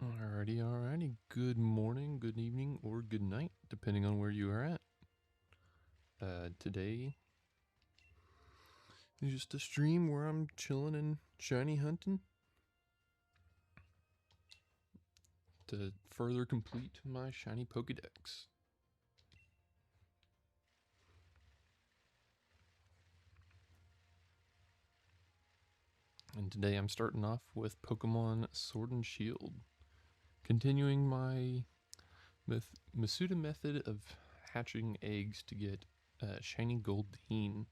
Alrighty. Good morning, good evening, or good night, depending on where you are at. Today is just a stream where I'm chilling and shiny hunting to further complete my shiny Pokédex. And today I'm starting off with Pokemon Sword and Shield, continuing my Masuda method of hatching eggs to get shiny Goldeen.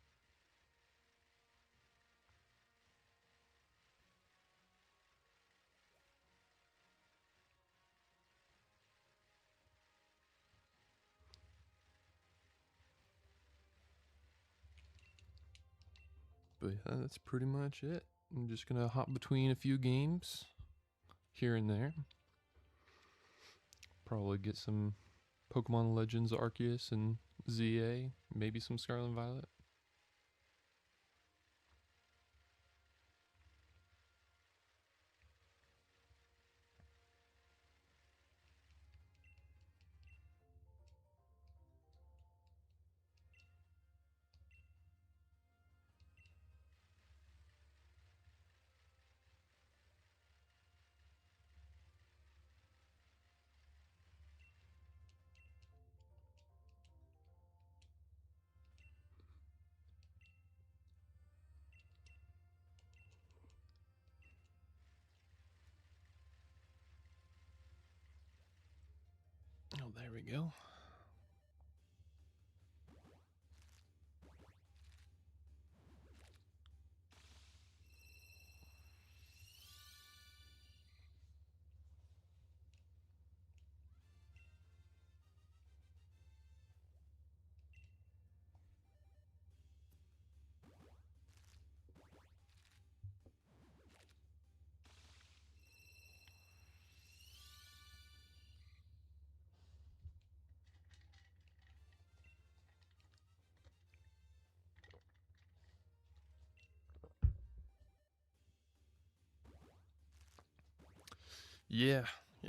But yeah, that's pretty much it. I'm just gonna hop between a few games here and there. Probably get some Pokemon Legends Arceus and ZA, maybe some Scarlet and Violet. Oh, there we go. Yeah,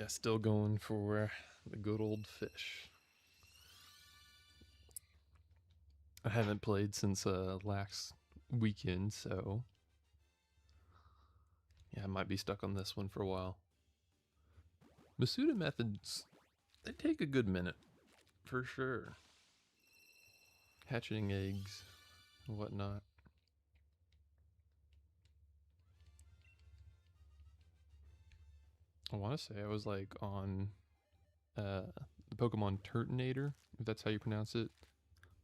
still going for the good old fish. I haven't played since last weekend, so yeah, I might be stuck on this one for a while. Masuda methods, they take a good minute, for sure. Hatching eggs and whatnot. I want to say I was like on the Pokemon Turtonator, if that's how you pronounce it,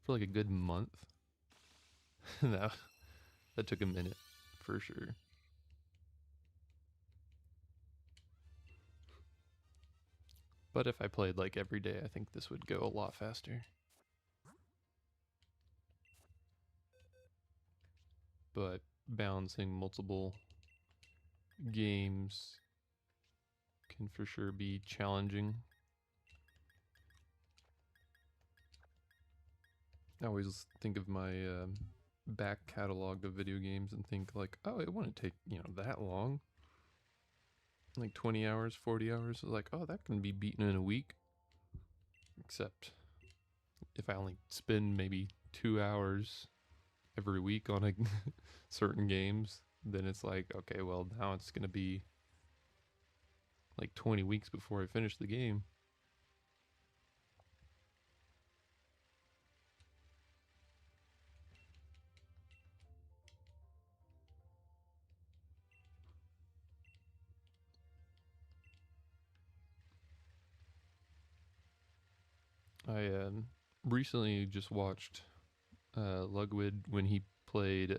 for like a good month. that took a minute, for sure. But if I played like every day, I think this would go a lot faster. But balancing multiple games can for sure be challenging. I always think of my back catalog of video games and think like, oh, it wouldn't take, that long. Like 20 hours, 40 hours. Like, oh, that can be beaten in a week. Except if I only spend maybe 2 hours every week on a certain games, then it's like, okay, well, now it's going to be like 20 weeks before I finish the game. I recently just watched Lugwid when he played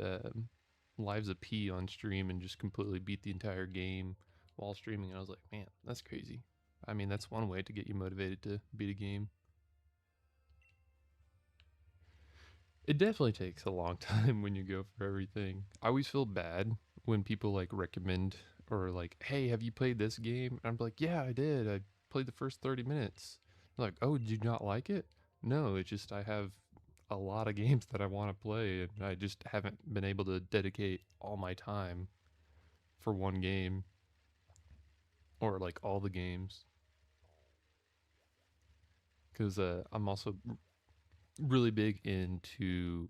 Lives of P on stream and just completely beat the entire game while streaming. And I was like, man, that's crazy. I mean, that's one way to get you motivated to beat a game. It definitely takes a long time when you go for everything. I always feel bad when people like recommend or like, hey, have you played this game? And I'm like, yeah, I did. I played the first 30 minutes. They're like, oh, did you not like it? No, it's just I have a lot of games that I want to play and I just haven't been able to dedicate all my time for one game. or like all the games, because I'm also really big into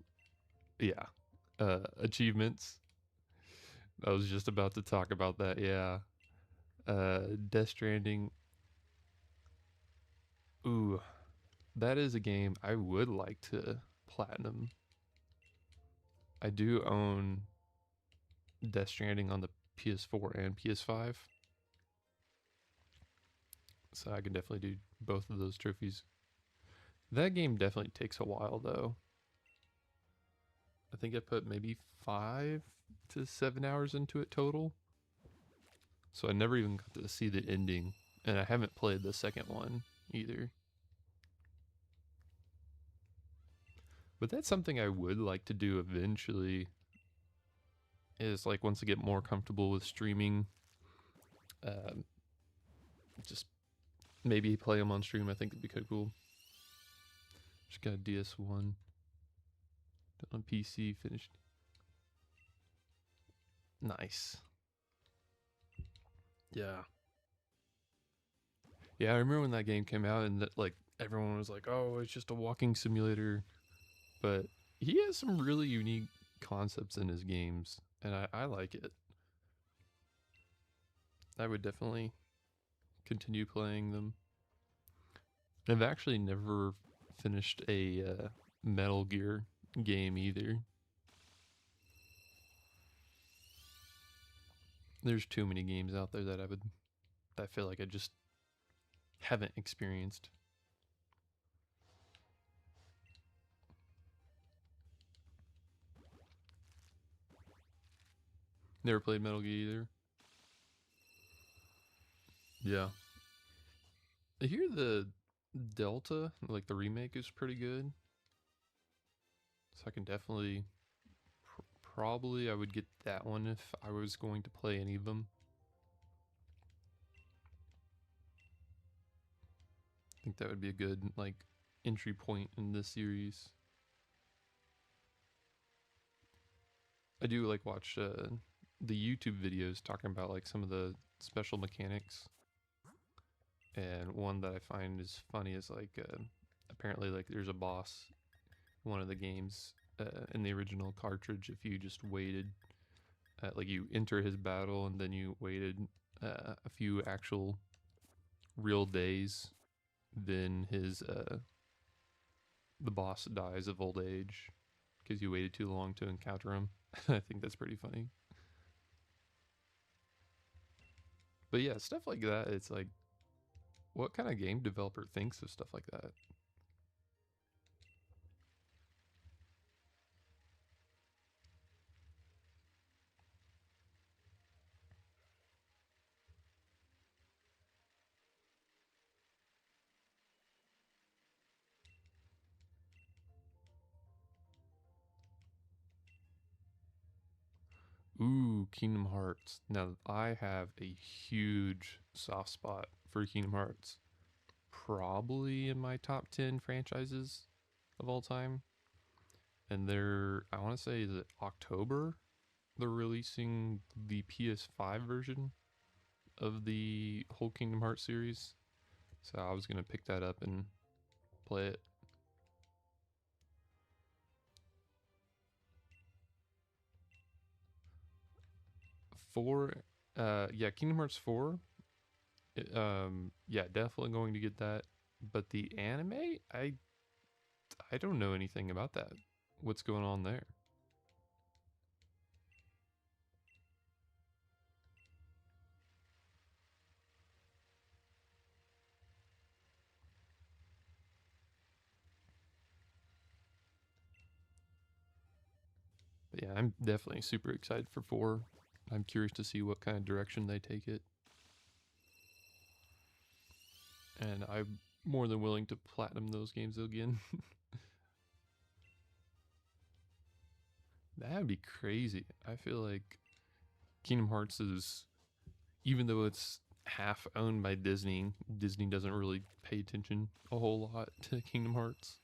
achievements. I was just about to talk about that. Yeah, Death Stranding. Ooh, that is a game I would like to platinum. I do own Death Stranding on the PS4 and PS5, so I can definitely do both of those trophies. That game definitely takes a while though. I think I put maybe 5 to 7 hours into it total. So I never even got to see the ending. And I haven't played the second one either. But that's something I would like to do eventually. Is like once I get more comfortable with streaming, um, just maybe play them on stream. I think it'd be kind of cool. Just got a DS1 on PC finished. Nice. Yeah. Yeah, I remember when that game came out and that like everyone was like, "Oh, it's just a walking simulator." But he has some really unique concepts in his games, and I like it. I would definitely continue playing them. I've actually never finished a Metal Gear game either. There's too many games out there that I feel like I just haven't experienced. Never played Metal Gear either. Yeah. I hear the Delta, like the remake, is pretty good. So I can definitely, probably, I would get that one if I was going to play any of them. I think that would be a good like entry point in this series. I do like watch the YouTube videos talking about like some of the special mechanics. And one that I find is funny is like apparently like there's a boss in one of the games in the original cartridge. If you just waited, like you enter his battle and then you waited a few actual real days, then the boss dies of old age because you waited too long to encounter him. I think that's pretty funny. But yeah, stuff like that. It's like, what kind of game developer thinks of stuff like that? Ooh, Kingdom Hearts. Now, I have a huge soft spot for Kingdom Hearts. Probably in my top 10 franchises of all time. And I want to say, is it October? They're releasing the PS5 version of the whole Kingdom Hearts series. So I was going to pick that up and play it. 4, yeah, Kingdom Hearts 4. Yeah, definitely going to get that. But the anime, I don't know anything about that. What's going on there? But yeah, I'm definitely super excited for 4. I'm curious to see what kind of direction they take it. And I'm more than willing to platinum those games again. That'd be crazy. I feel like Kingdom Hearts is, even though it's half owned by Disney, Disney doesn't really pay attention a whole lot to Kingdom Hearts.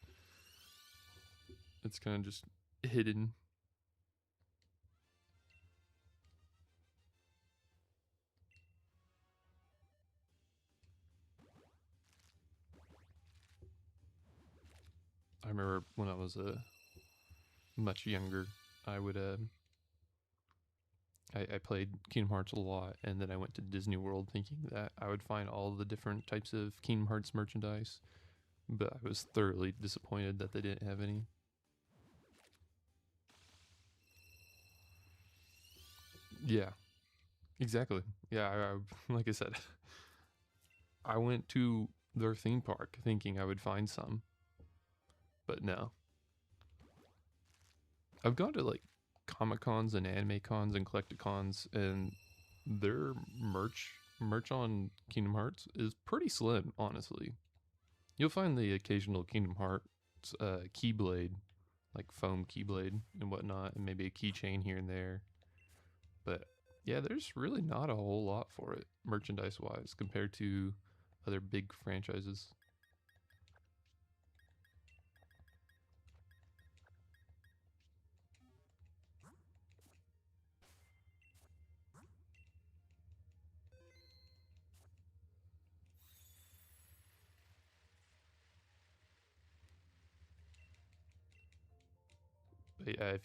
It's kind of just hidden. remember when I was much younger, I would I played Kingdom Hearts a lot, and then I went to Disney World thinking that I would find all the different types of Kingdom Hearts merchandise, but I was thoroughly disappointed that they didn't have any. Yeah, exactly. Yeah, like I said, I went to their theme park thinking I would find some, but no. I've gone to like Comic Cons and anime cons and collecticons, and their merch on Kingdom Hearts is pretty slim, honestly. You'll find the occasional Kingdom Hearts keyblade, like foam keyblade and whatnot, and maybe a keychain here and there. But yeah, there's really not a whole lot for it merchandise wise compared to other big franchises. But yeah,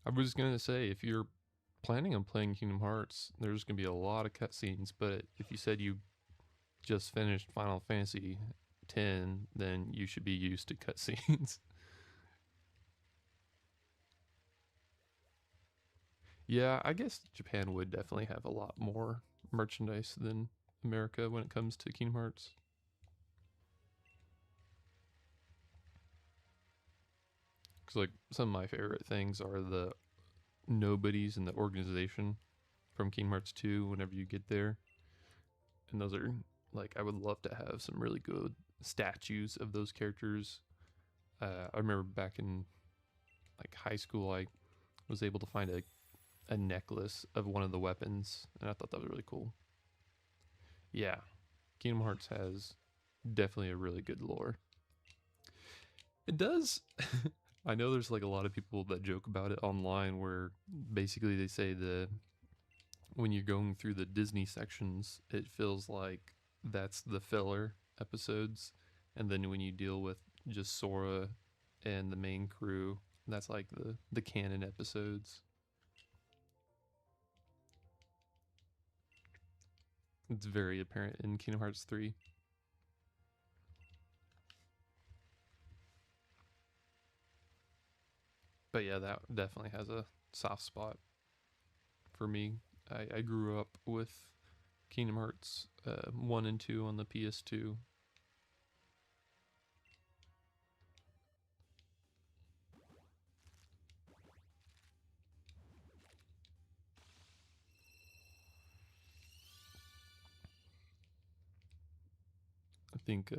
I was gonna say, if you're planning on playing Kingdom Hearts, there's gonna be a lot of cutscenes. But if you said you just finished Final Fantasy 10, then you should be used to cutscenes. Yeah, I guess Japan would definitely have a lot more merchandise than America when it comes to Kingdom Hearts. Because like some of my favorite things are the nobodies in the organization from Kingdom Hearts 2. Whenever you get there, and those are like, I would love to have some really good statues of those characters. I remember back in like high school, I was able to find a necklace of one of the weapons, and I thought that was really cool. Yeah, Kingdom Hearts has definitely a really good lore. It does. I know there's like a lot of people that joke about it online, where basically they say the when you're going through the Disney sections, it feels like that's the filler episodes, and then when you deal with just Sora and the main crew, that's like the canon episodes. It's very apparent in Kingdom Hearts 3. But yeah, that definitely has a soft spot for me. I grew up with Kingdom Hearts 1 and 2 on the PS2. I think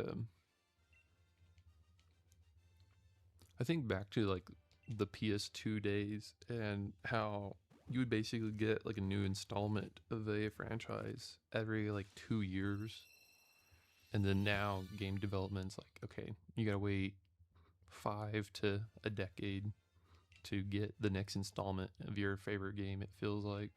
I think back to like the PS2 days and how you would basically get like a new installment of a franchise every like 2 years. And then now game development's like, okay, you gotta wait 5 to a decade to get the next installment of your favorite game, it feels like.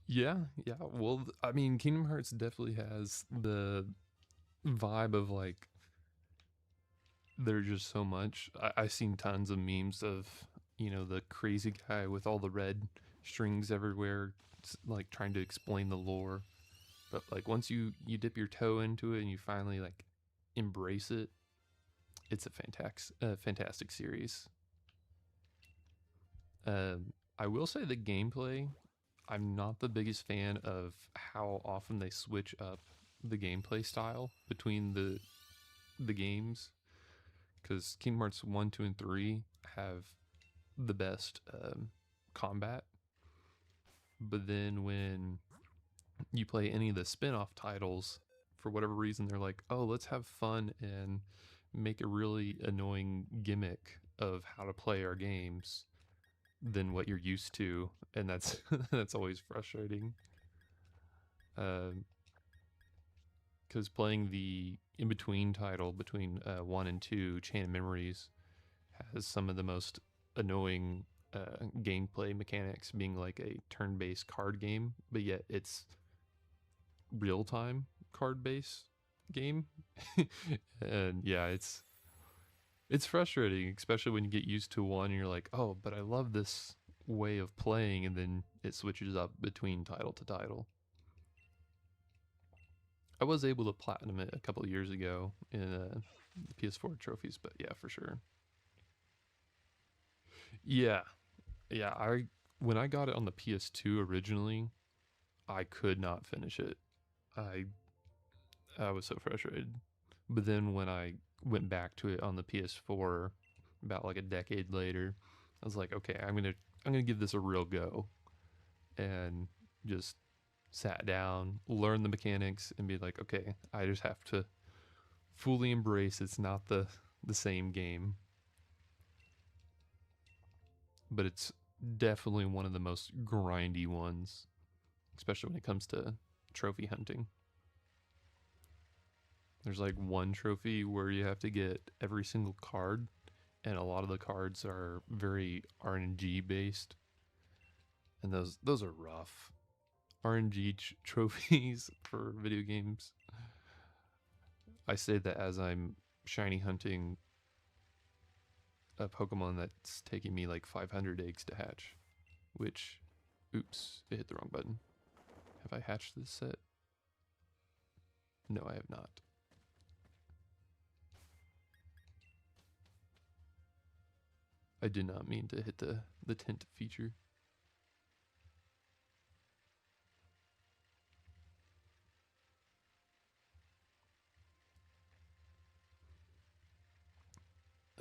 Yeah, yeah. Well, I mean, Kingdom Hearts definitely has the vibe of like there's just so much. I've seen tons of memes of, the crazy guy with all the red strings everywhere, like trying to explain the lore. But like once you dip your toe into it and you finally like embrace it, it's a fantastic series. I will say the gameplay. I'm not the biggest fan of how often they switch up the gameplay style between the games, because Kingdom Hearts 1, 2, and 3 have the best combat. But then when you play any of the spin off titles, for whatever reason, they're like, oh, let's have fun and make a really annoying gimmick of how to play our games than what you're used to. And that's that's always frustrating. Because playing the in between title between 1 and 2, Chain of Memories, has some of the most annoying gameplay mechanics being like a turn-based card game, but yet it's real-time card-based game. And yeah, it's frustrating, especially when you get used to one and you're like, oh, but I love this way of playing, and then it switches up between title to title. I was able to platinum it a couple of years ago in PS4 trophies, but yeah, for sure. Yeah, yeah. I when I got it on the PS2 originally, I could not finish it. I I was so frustrated. But then when I went back to it on the PS4 about like a decade later, I was like, okay, I'm gonna give this a real go, and just sat down, learned the mechanics, and be like, okay, I just have to fully embrace it's not the same game, but it's definitely one of the most grindy ones, especially when it comes to trophy hunting. There's like one trophy where you have to get every single card, and a lot of the cards are very RNG based, and those are rough. RNG trophies for video games. I say that as I'm shiny hunting a Pokemon that's taking me like 500 eggs to hatch, which, oops, I hit the wrong button. Have I hatched this set? No, I have not. I did not mean to hit the tent feature.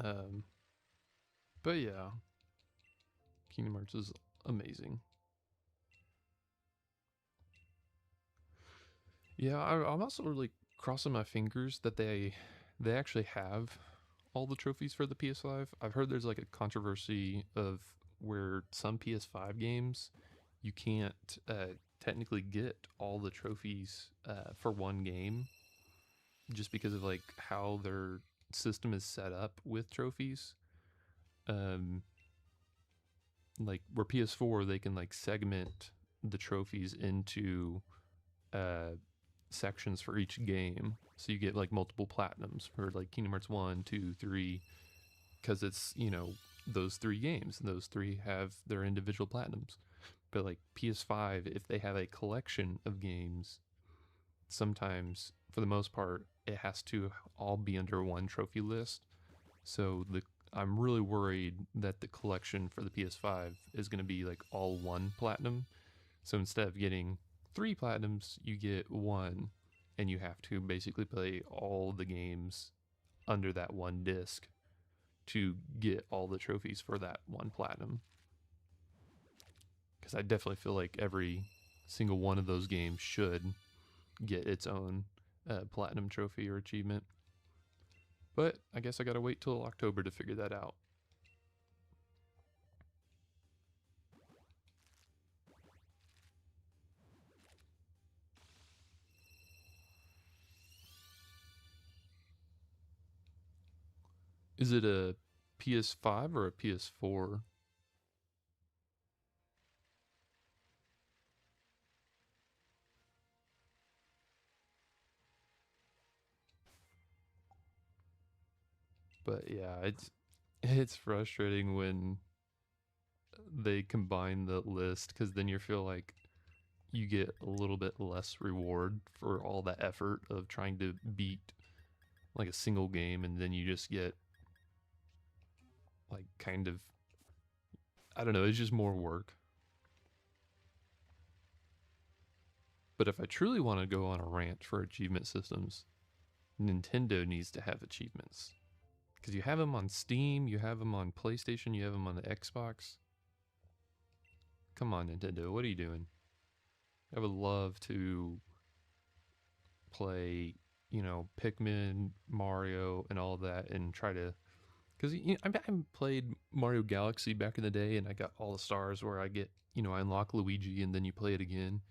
Um, but yeah, Kingdom Hearts is amazing. Yeah, I'm also really crossing my fingers that they actually have all the trophies for the PS5. I've heard there's like a controversy of where some PS5 games you can't technically get all the trophies for one game, just because of like how their system is set up with trophies. Um, like where PS4 they can like segment the trophies into uh, sections for each game, so you get like multiple platinums for like Kingdom Hearts 1, 2, 3, because it's, you know, those three games, and those three have their individual platinums. But like PS5, if they have a collection of games, sometimes for the most part it has to all be under one trophy list. So the I'm really worried that the collection for the PS5 is going to be like all one platinum. So instead of getting three platinums, you get one, and you have to basically play all the games under that one disc to get all the trophies for that one platinum. Because I definitely feel like every single one of those games should get its own platinum trophy or achievement. But I guess I gotta wait till October to figure that out. Is it a PS5 or a PS4? But yeah, it's frustrating when they combine the list, because then you feel like you get a little bit less reward for all that effort of trying to beat like a single game, and then you just get like kind of, I don't know, it's just more work. But if I truly want to go on a rant for achievement systems, Nintendo needs to have achievements, because you have them on Steam, you have them on PlayStation, you have them on the Xbox. Come on, Nintendo, what are you doing? I would love to play, you know, Pikmin, Mario, and all that, and try to, because you know, I played Mario Galaxy back in the day, and I got all the stars where I get, you know, I unlock Luigi, and then you play it again.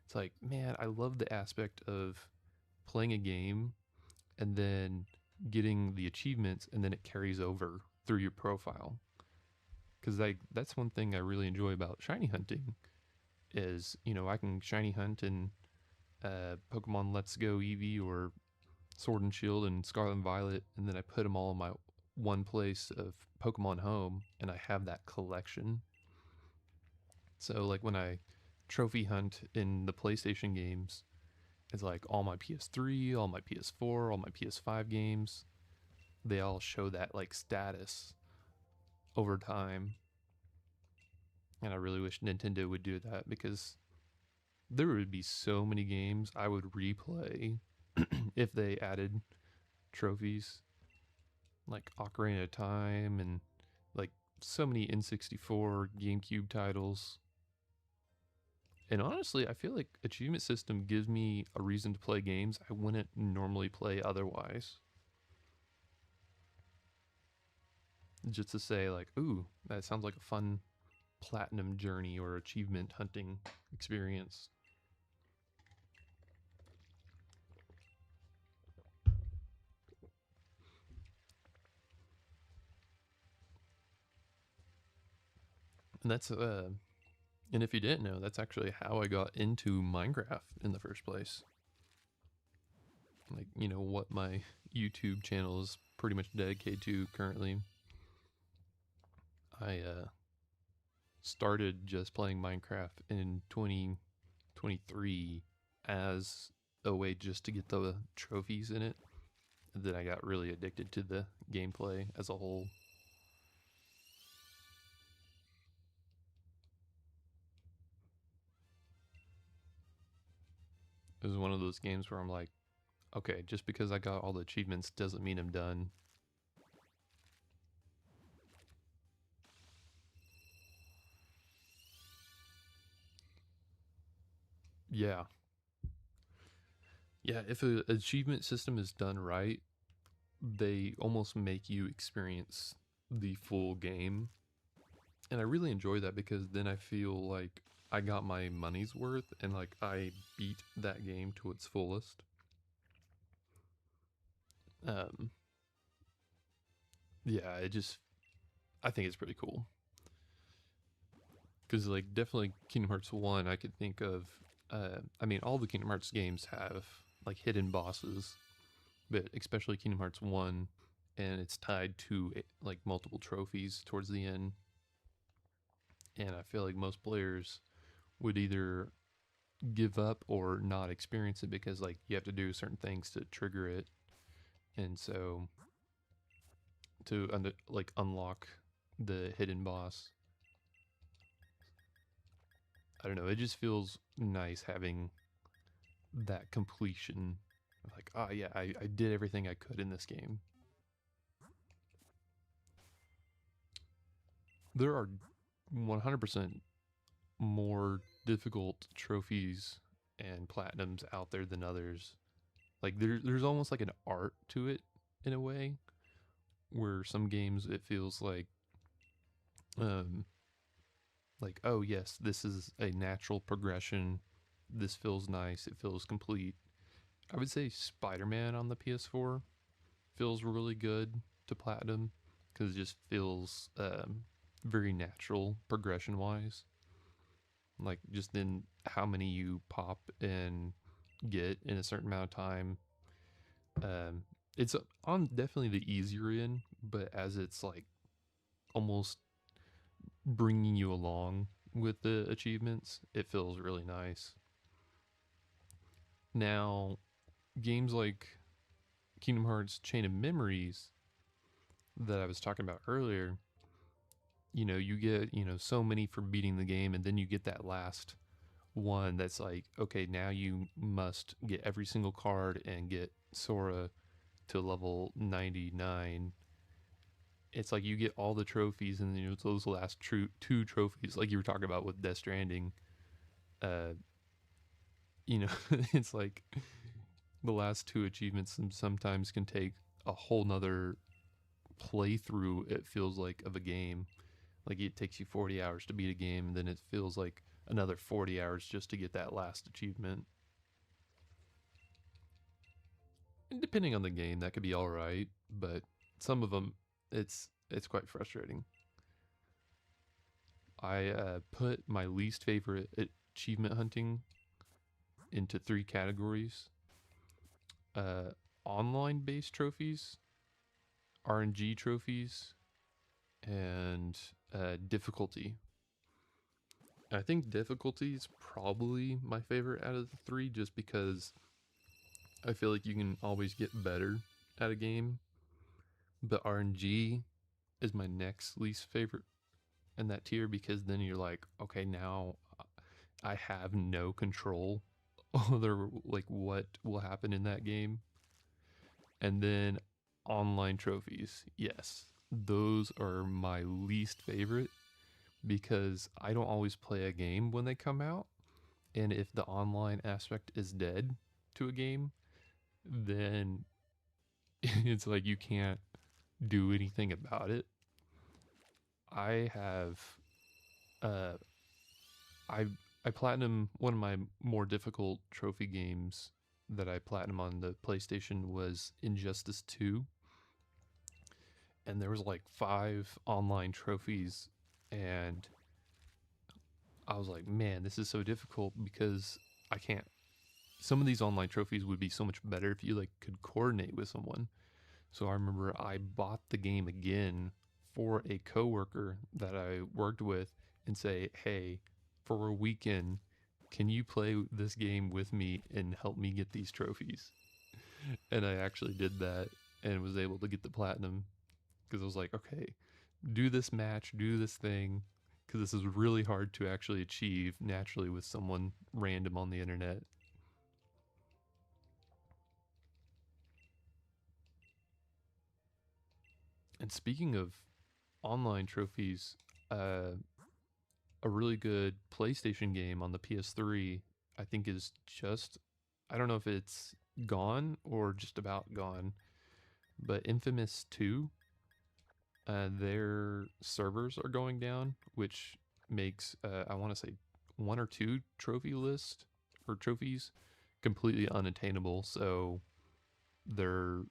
It's like, man, I love the aspect of playing a game and then getting the achievements, and then it carries over through your profile. because that's one thing I really enjoy about shiny hunting is, you know, I can shiny hunt in Pokemon Let's Go Eevee or Sword and Shield and Scarlet and Violet, and then I put them all in my one place of Pokemon Home, and I have that collection. So like when I trophy hunt in the PlayStation games, it's like all my PS3, all my PS4, all my PS5 games. They all show that like status over time. And I really wish Nintendo would do that because there would be so many games I would replay if they added trophies like Ocarina of Time and like so many N64 GameCube titles. And honestly, I feel like achievement system gives me a reason to play games I wouldn't normally play otherwise. Just to say like, ooh, that sounds like a fun platinum journey or achievement hunting experience. And that's and if you didn't know, that's actually how I got into Minecraft in the first place. Like, you know, what my YouTube channel is pretty much dedicated to currently. I started just playing Minecraft in 2023 as a way just to get the trophies in it. And then I got really addicted to the gameplay as a whole. It was one of those games where I'm like, okay, just because I got all the achievements doesn't mean I'm done. Yeah. Yeah, if an achievement system is done right, they almost make you experience the full game. And I really enjoy that because then I feel like I got my money's worth and like I beat that game to its fullest. Um, yeah, I think it's pretty cool. Because like definitely Kingdom Hearts 1, I could think of, I mean, all the Kingdom Hearts games have like hidden bosses, but especially Kingdom Hearts 1, and it's tied to like multiple trophies towards the end. And I feel like most players would either give up or not experience it because like you have to do certain things to trigger it. And so to like unlock the hidden boss, I don't know, it just feels nice having that completion of like, oh yeah, I did everything I could in this game. There are 100% more difficult trophies and platinums out there than others. Like there's almost like an art to it in a way, where some games it feels um like, oh yes, this is a natural progression. This feels nice. It feels complete. I would say Spider-Man on the PS4 feels really good to platinum because it just feels very natural progression wise. Like just in how many you pop and get in a certain amount of time. Um, it's on definitely the easier end, but as it's like almost bringing you along with the achievements, it feels really nice. Now, games like Kingdom Hearts Chain of Memories that I was talking about earlier, you know, you get, you know, so many for beating the game, and then you get that last one that's like, okay, now you must get every single card and get Sora to level 99. It's like you get all the trophies, and you know, those last two trophies, like you were talking about with Death Stranding, uh, you know, it's like the last two achievements sometimes can take a whole nother playthrough, it feels like, of a game. Like it takes you 40 hours to beat a game, and then it feels like another 40 hours just to get that last achievement. And depending on the game, that could be all right, but some of them, it's quite frustrating. I put my least favorite achievement hunting into three categories: uh, online based trophies, RNG trophies, and difficulty. I think difficulty is probably my favorite out of the three, just because I feel like you can always get better at a game. But RNG is my next least favorite in that tier, because then you're like, okay, now I have no control over like what will happen in that game. And then online trophies, yes, those are my least favorite, because I don't always play a game when they come out. And if the online aspect is dead to a game, then it's like you can't do anything about it. I have uh I I platinum one of my more difficult trophy games that I platinum on the PlayStation was Injustice 2, and there was like 5 online trophies, and I was like, man, this is so difficult because I can't. Some of these online trophies would be so much better if you like could coordinate with someone. So I remember I bought the game again for a coworker that I worked with and say, "Hey, for a weekend, can you play this game with me and help me get these trophies?" And I actually did that and was able to get the platinum, because I was like, "Okay, do this match, do this thing, because this is really hard to actually achieve naturally with someone random on the internet." And speaking of online trophies, uh, a really good PlayStation game on the PS3, I think is just, I don't know if it's gone or just about gone, but Infamous 2, their servers are going down, which makes, I want to say, one or two trophy list or trophies completely unattainable. So they're,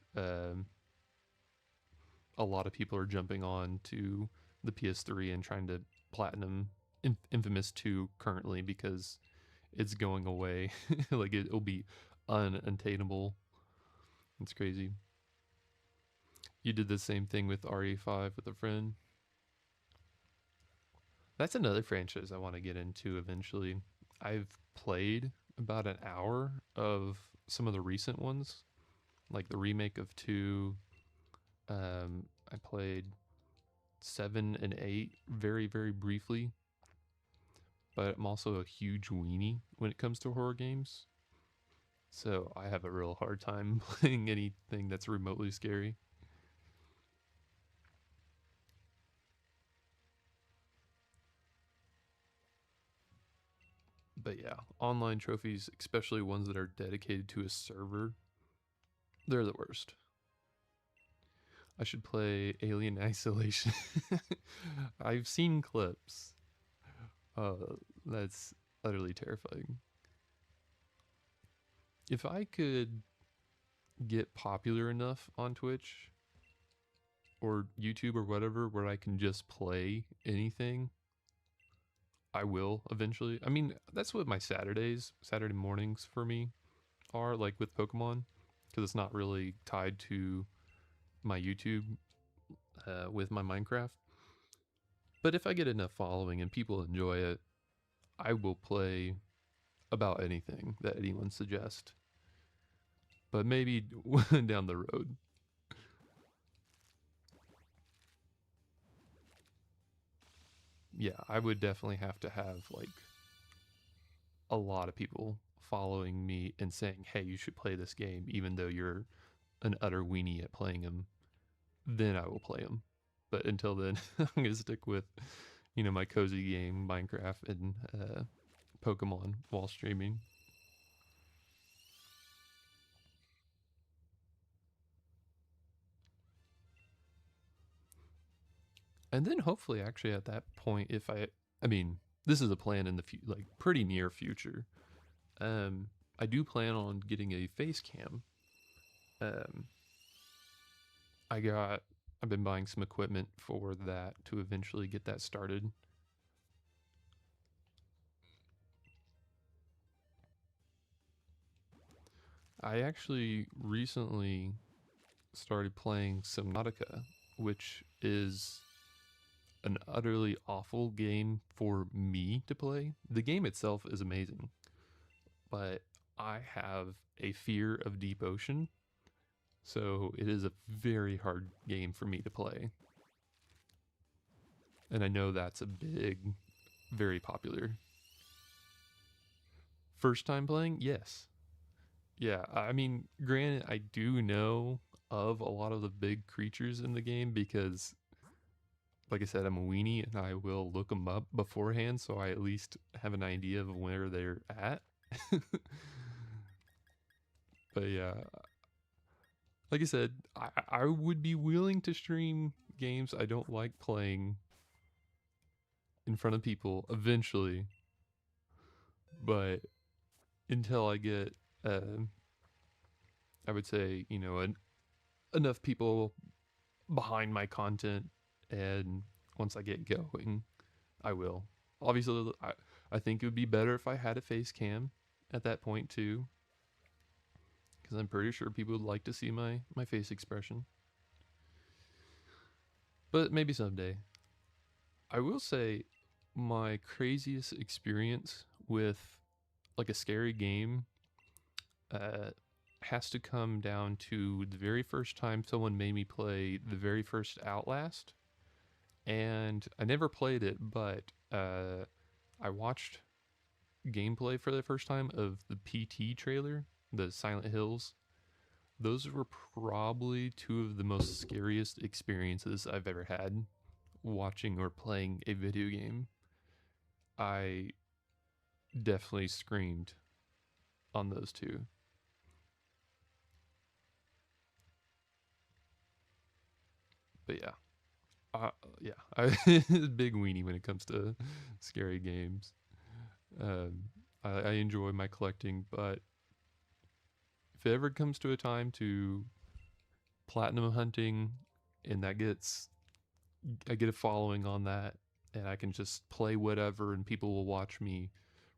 a lot of people are jumping on to the PS3 and trying to platinum Infamous 2 currently, because it's going away. Like it'll be unattainable. It's crazy. You did the same thing with RE5 with a friend. That's another franchise I want to get into eventually. I've played about an hour of some of the recent ones, like the remake of 2. I played 7 and 8 very, very briefly, but I'm also a huge weenie when it comes to horror games. So I have a real hard time playing anything that's remotely scary. But yeah, online trophies, especially ones that are dedicated to a server, they're the worst. I should play Alien Isolation. I've seen clips. That's utterly terrifying. If I could get popular enough on Twitch or YouTube or whatever where I can just play anything, I will eventually. I mean, that's what my Saturday mornings for me are like with Pokemon, because it's not really tied to my YouTube with my Minecraft. But if I get enough following and people enjoy it, I will play about anything that anyone suggests. But maybe down the road. Yeah, I would definitely have to have like a lot of people following me and saying, "Hey, you should play this game," even though you're an utter weenie at playing them. Then I will play them. But until then, I'm gonna stick with, my cozy game, Minecraft, and Pokemon while streaming. And then hopefully, actually, at that point, I mean, this is a plan in the like pretty near future. Um, I do plan on getting a face cam. Um, I got, I've been buying some equipment for that to eventually get that started. I actually recently started playing Subnautica, which is an utterly awful game for me to play. The game itself is amazing, but I have a fear of deep ocean, so it is a very hard game for me to play. And I know that's a big, very popular. First time playing? Yes. Yeah, I mean, granted, I do know of a lot of the big creatures in the game because, like I said, I'm a weenie and I will look them up beforehand so I at least have an idea of where they're at. But yeah, like I said, I would be willing to stream games I don't like playing in front of people eventually, but until I get, I would say, enough people behind my content, and once I get going, I will. Obviously, I think it would be better if I had a face cam at that point too, because I'm pretty sure people would like to see my face expression. But maybe someday. I will say my craziest experience with like a scary game uh, has to come down to the very first time someone made me play the very first Outlast. And I never played it, but I watched gameplay for the first time of the PT trailer, the Silent Hills. Those were probably two of the most scariest experiences I've ever had watching or playing a video game. I definitely screamed on those two. But yeah, uh, yeah, I big weenie when it comes to scary games. Um, I enjoy my collecting, but if it ever comes to a time to platinum hunting, and I get a following on that, and I can just play whatever, and people will watch me,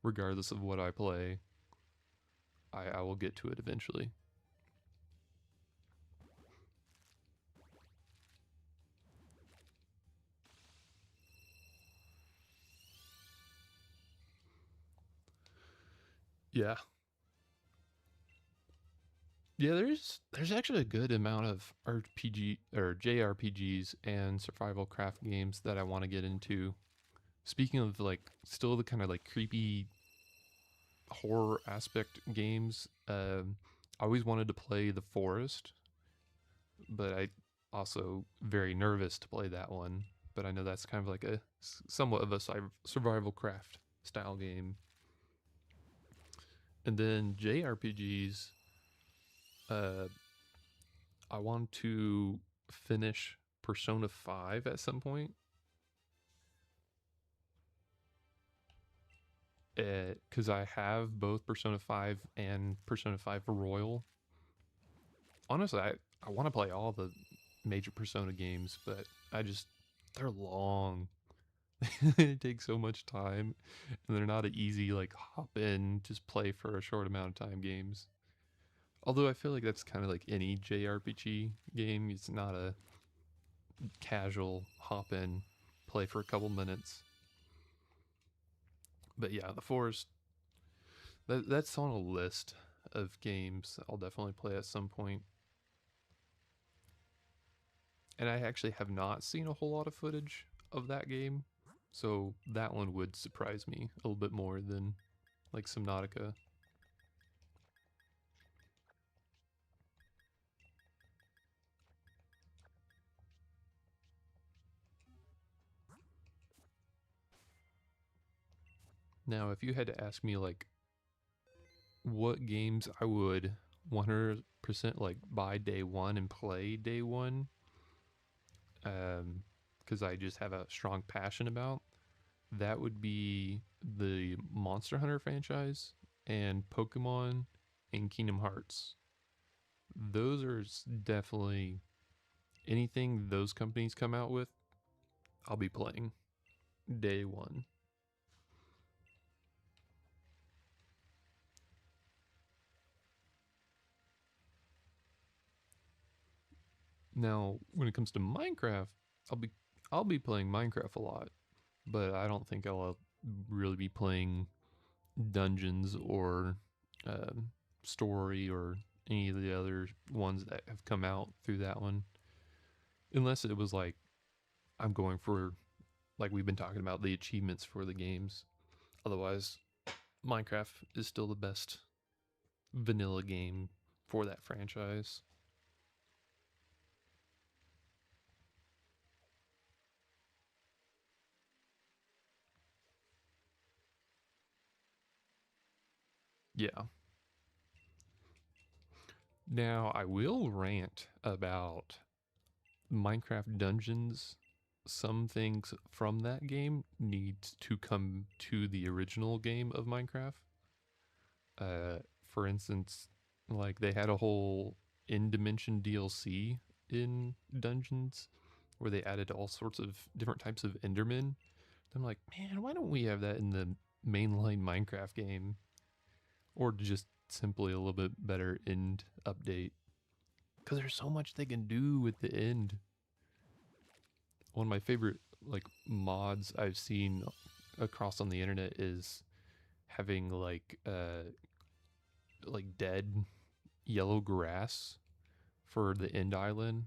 regardless of what I play. I will get to it eventually. Yeah, yeah. There's actually a good amount of RPG or JRPGs and survival craft games that I want to get into. Speaking of like still the kind of like creepy horror aspect games, I always wanted to play The Forest, but I also very nervous to play that one. But I know that's kind of like a somewhat of a survival craft style game. And then JRPGs, uh, I want to finish Persona 5 at some point. Because I have both Persona 5 and Persona 5 Royal. Honestly, I want to play all the major Persona games, but they're long. It takes so much time, and they're not an easy like hop in, just play for a short amount of time games. Although I feel like that's kind of like any JRPG game. It's not a casual hop in, play for a couple minutes. But yeah, The Forest, that's on a list of games I'll definitely play at some point. And I actually have not seen a whole lot of footage of that game, so that one would surprise me a little bit more than like Subnautica. Now, if you had to ask me like what games I would 100% like buy day one and play day one, because I just have a strong passion about, that would be the Monster Hunter franchise and Pokemon and Kingdom Hearts. Those are definitely anything those companies come out with, I'll be playing day one. Now, when it comes to Minecraft, I'll be I'll be playing Minecraft a lot, but I don't think I'll really be playing dungeons or um story or any of the other ones that have come out through that one, unless it was like I'm going for like we've been talking about the achievements for the games. Otherwise, Minecraft is still the best vanilla game for that franchise. Yeah. Now, I will rant about Minecraft Dungeons. Some things from that game need to come to the original game of Minecraft. Uh, for instance, like they had a whole in dimension DLC in Dungeons where they added all sorts of different types of Endermen. I'm like, man, why don't we have that in the mainline Minecraft game? Or just simply a little bit better end update. Because there's so much they can do with the end. One of my favorite like mods I've seen across on the internet is having like dead yellow grass for the end island.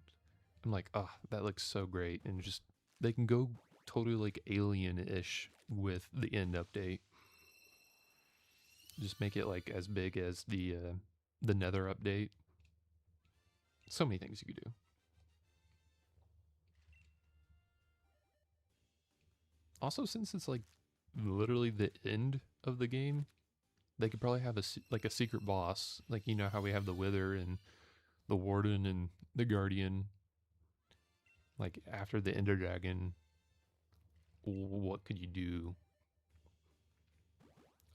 I'm like, oh, that looks so great. And just they can go totally like alien-ish with the end update. Just make it like as big as the Nether update. So many things you could do. Also, since it's like literally the end of the game, they could probably have like a secret boss, like you know how we have the Wither and the Warden and the Guardian. Like after the Ender Dragon, what could you do?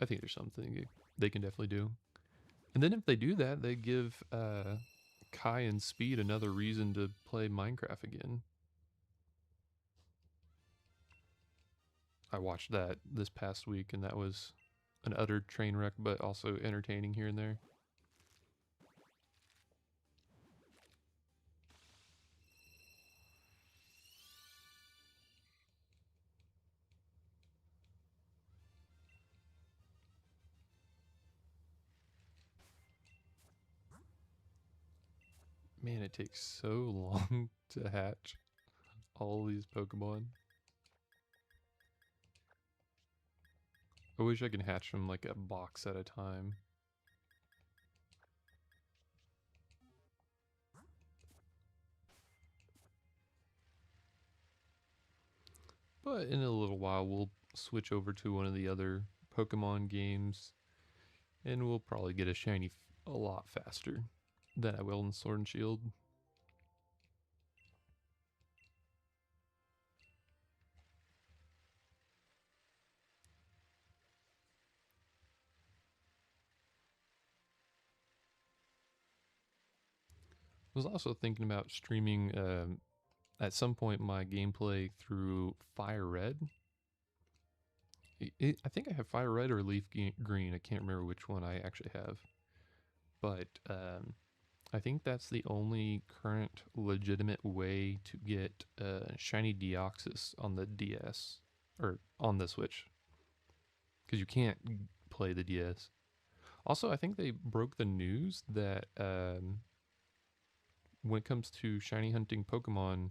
I think there's something they can definitely do. And then if they do that, they give Kai and Speed another reason to play Minecraft again. I watched that this past week, and that was an utter train wreck, but also entertaining here and there. Man, it takes so long to hatch all these Pokemon. I wish I could hatch them like a box at a time. But in a little while, we'll switch over to one of the other Pokemon games, and we'll probably get a shiny a lot faster than I will in Sword and Shield. I was also thinking about streaming at some point my gameplay through Fire Red. I think I have Fire Red or Leaf Green. I can't remember which one I actually have. But I think that's the only current legitimate way to get Shiny Deoxys on the DS or on the Switch. Because you can't play the DS. Also, I think they broke the news that when it comes to shiny hunting Pokemon,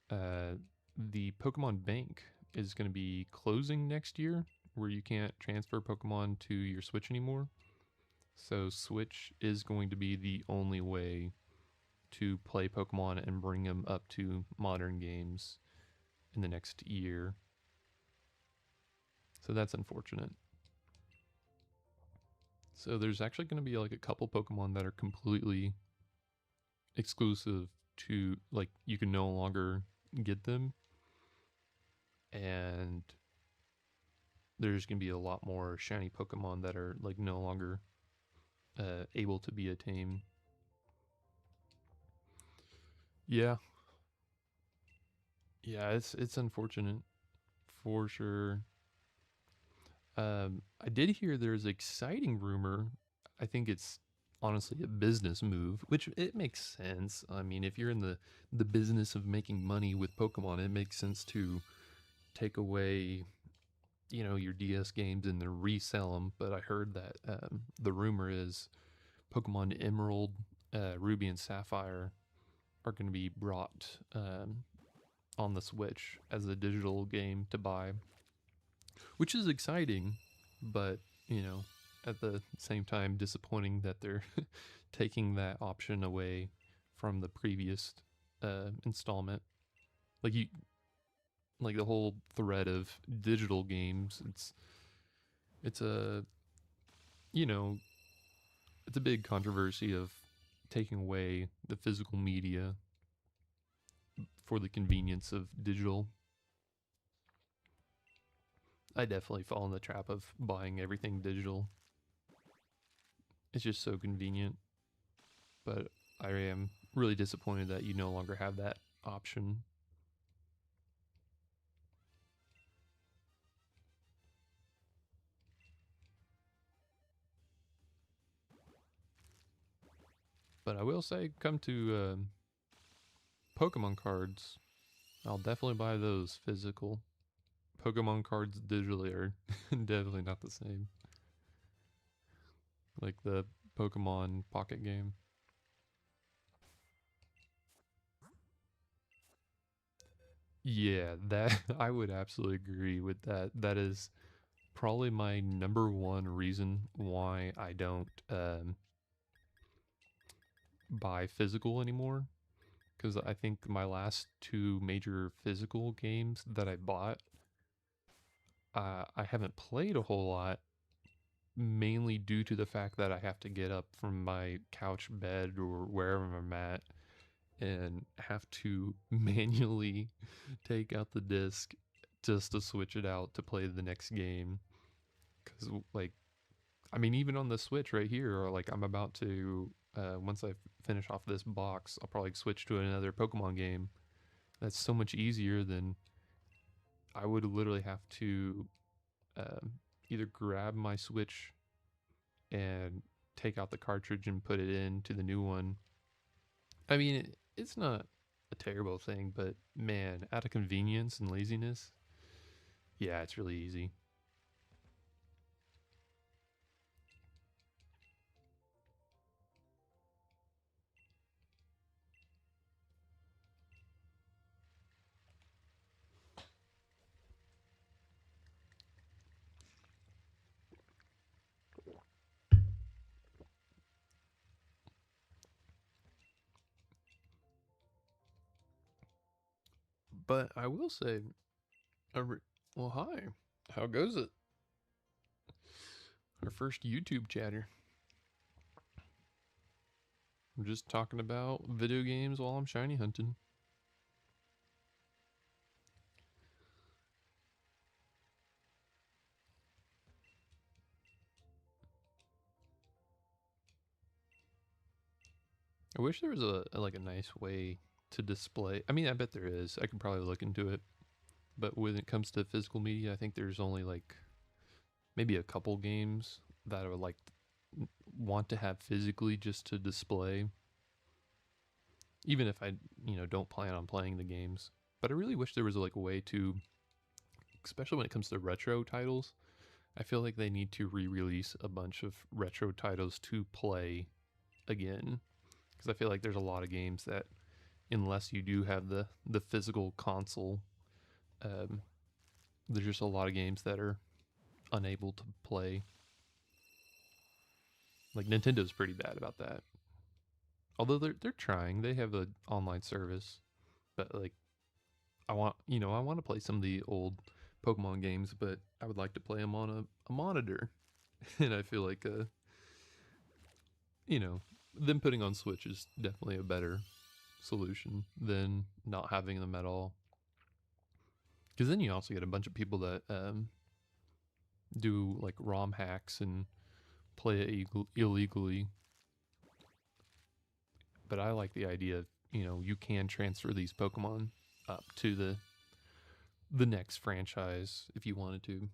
the Pokemon Bank is going to be closing next year, where you can't transfer Pokemon to your Switch anymore. So Switch is going to be the only way to play Pokemon and bring them up to modern games in the next year. So that's unfortunate. So there's actually going to be like a couple Pokemon that are completely exclusive to like you can no longer get them, and there's going to be a lot more shiny Pokemon that are like no longer able to be attained. Yeah, yeah, it's unfortunate for sure. I did hear there's an exciting rumor. I think it's honestly a business move, which it makes sense. I mean, if you're in the business of making money with Pokemon, it makes sense to take away, you know, your DS games and then resell them. But I heard that the rumor is Pokemon Emerald, Ruby, and Sapphire are going to be brought on the Switch as a digital game to buy, which is exciting, but you know, at the same time, disappointing that they're taking that option away from the previous installment. Like you, like the whole thread of digital games. It's a, you know, it's a big controversy of taking away the physical media for the convenience of digital. I definitely fall in the trap of buying everything digital. It's just so convenient. But I am really disappointed that you no longer have that option. But I will say, come to Pokemon cards. I'll definitely buy those physical. Pokemon cards digitally are definitely not the same. Like the Pokemon Pocket game. Yeah, that I would absolutely agree with that. That is probably my number one reason why I don't buy physical anymore. Because I think my last two major physical games that I bought, I haven't played a whole lot, mainly due to the fact that I have to get up from my couch bed or wherever I'm at and have to manually take out the disc just to switch it out to play the next game. Because, like, I mean, even on the Switch right here, or like I'm about to, once I finish off this box, I'll probably switch to another Pokemon game. That's so much easier than I would literally have to um, either grab my Switch and take out the cartridge and put it into the new one. I mean, it's not a terrible thing, but man, out of convenience and laziness, yeah, it's really easy. But I will say, well, hi, how goes it? Our first YouTube chatter. We're just talking about video games while I'm shiny hunting. I wish there was like a nice way to display. I mean, I bet there is. I could probably look into it. But when it comes to physical media, I think there's only like maybe a couple games that I would like want to have physically just to display, even if I don't plan on playing the games. But I really wish there was like a way to, especially when it comes to retro titles. I feel like they need to re-release a bunch of retro titles to play again, because I feel like there's a lot of games that, unless you do have the physical console, um, there's just a lot of games that are unable to play. Like Nintendo's pretty bad about that. Although they're trying, they have an online service, but like I want to play some of the old Pokemon games, but I would like to play them on a monitor, and I feel like you know them putting on Switch is definitely a better solution than not having them at all. Because then you also get a bunch of people that do like ROM hacks and play it illegally. But I like the idea of you can transfer these Pokemon up to the next franchise if you wanted to.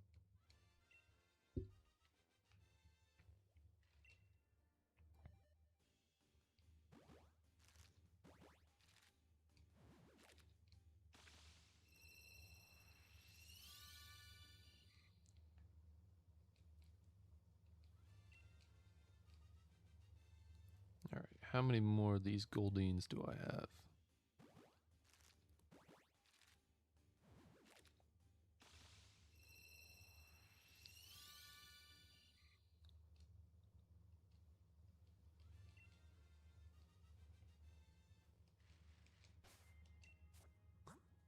How many more of these Goldines do I have?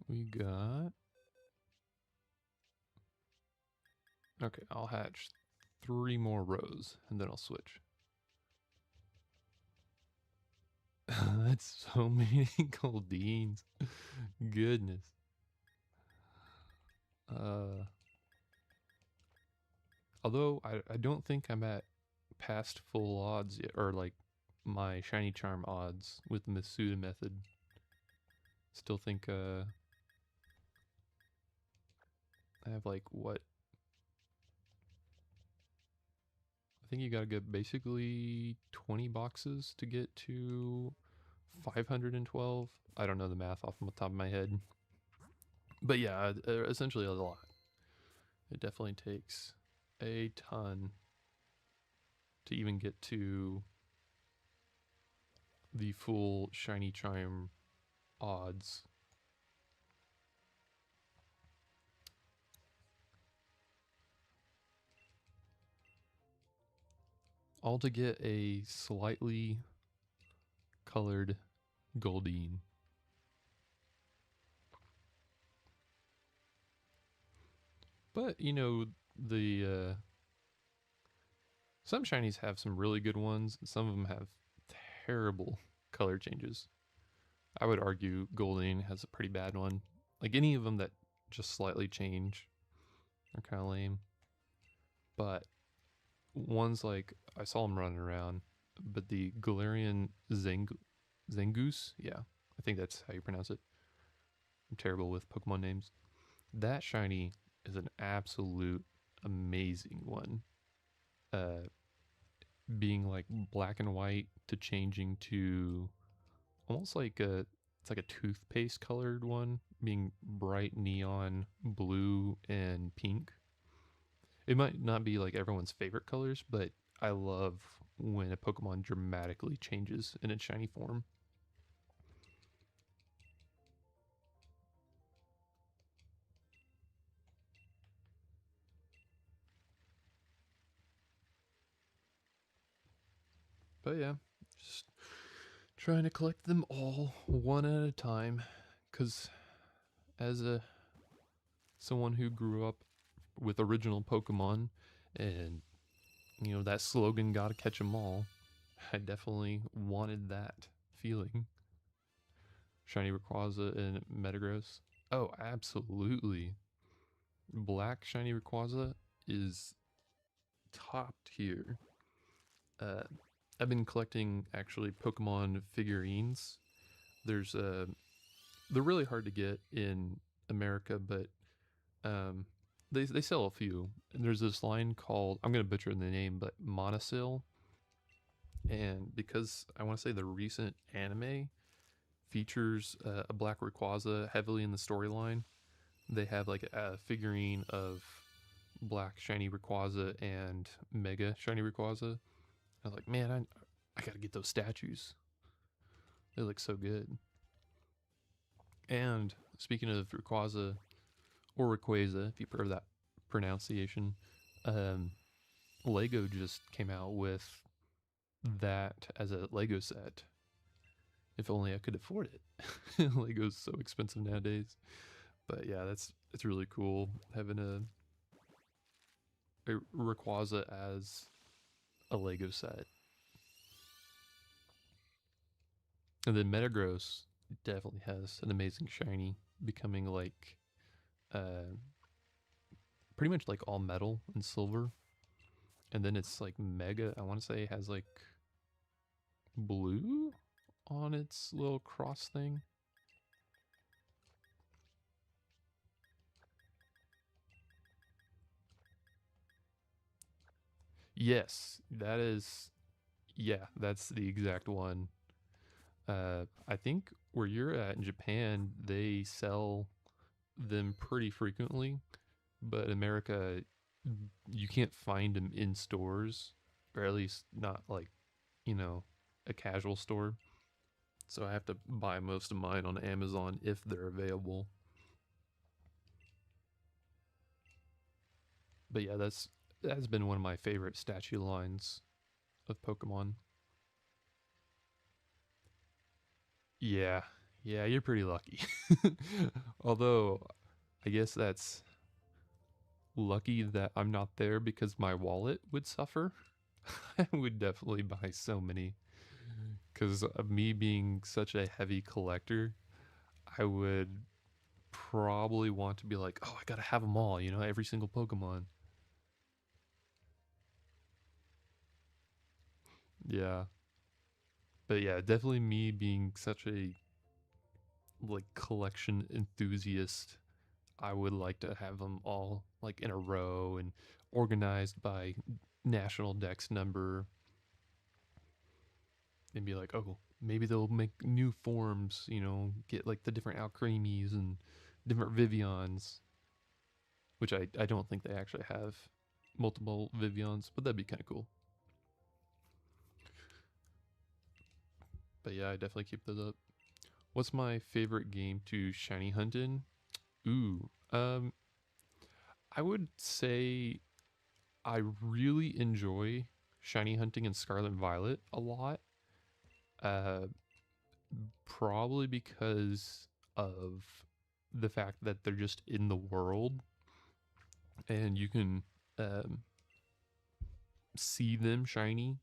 We got... Okay, I'll hatch 3 more rows, and then I'll switch. That's so many Goldines. Goodness. Although, I don't think I'm at past full odds yet, or like my shiny charm odds with the Masuda method. Still think I have like what? I think you gotta get basically 20 boxes to get to 512. I don't know the math off the top of my head. But yeah, essentially a lot. It definitely takes a ton to even get to the full shiny charm odds. All to get a slightly colored Goldine. But, you know, the some shinies have some really good ones, and some of them have terrible color changes. I would argue Goldine has a pretty bad one. Like any of them that just slightly change are kind of lame. But ones like, I saw them running around, but the Galarian Zangoose, yeah, I think that's how you pronounce it. I'm terrible with Pokemon names. That shiny is an absolute amazing one. Being like black and white to changing to almost like it's like a toothpaste colored one, being bright neon blue and pink. It might not be like everyone's favorite colors, but I love when a Pokemon dramatically changes in its shiny form. But yeah, just trying to collect them all one at a time, because as a someone who grew up with original Pokemon and you know that slogan, gotta catch 'em all, I definitely wanted that feeling. Shiny Rayquaza and Metagross. Oh, absolutely. Black Shiny Rayquaza is top tier. Uh, I've been collecting actually Pokemon figurines. There's they're really hard to get in America, but um, they sell a few. And there's this line called, I'm gonna butcher the name, but Monosil. And because I want to say the recent anime features a Black Rayquaza heavily in the storyline, they have like a figurine of Black Shiny Rayquaza and Mega Shiny Rayquaza. I was like, man, I gotta get those statues. They look so good. And speaking of Rayquaza, or Rayquaza, if you prefer that pronunciation, um, Lego just came out with that as a Lego set. If only I could afford it. Lego's so expensive nowadays. But yeah, it's really cool having a Rayquaza as a Lego set. And then Metagross definitely has an amazing shiny, becoming like pretty much like all metal and silver. And then it's like Mega, I want to say, has like blue on its little cross thing. Yes, that is, yeah, that's the exact one. I think where you're at in Japan, they sell them pretty frequently, but in America, you can't find them in stores, or at least not like, you know. a casual store. So I have to buy most of mine on Amazon if they're available. But yeah, that's been one of my favorite statue lines of Pokemon. Yeah, yeah, you're pretty lucky. Although I guess that's lucky that I'm not there because my wallet would suffer. I would definitely buy so many because of me being such a heavy collector. I would probably want to be like, oh, I gotta have them all, every single Pokemon. Yeah, but yeah, definitely me being such a like collection enthusiast. I would like to have them all like in a row and organized by national dex number and be like, oh, maybe they'll make new forms, get like the different Alcremies and different Vivians, which I don't think they actually have multiple Vivians, but that'd be kind of cool. But yeah, I definitely keep those up. What's my favorite game to shiny hunt in? Ooh, I would say I really enjoy shiny hunting in Scarlet and Violet a lot. Uh, Probably because of the fact that they're just in the world and you can um, see them shiny.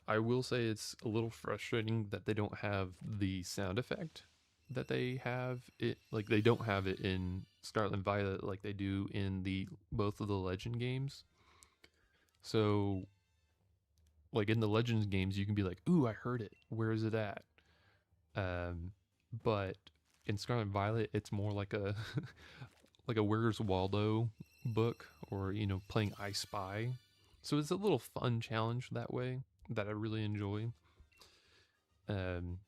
I will say it's a little frustrating that they don't have the sound effect that they have it like they don't have it in Scarlet and Violet like they do in the both of the Legend games. So like in the Legends games you can be like, "Ooh, I heard it. Where is it at?" Um but in Scarlet and Violet it's more like a like a Where's Waldo book or playing I Spy. So it's a little fun challenge that way that I really enjoy. Um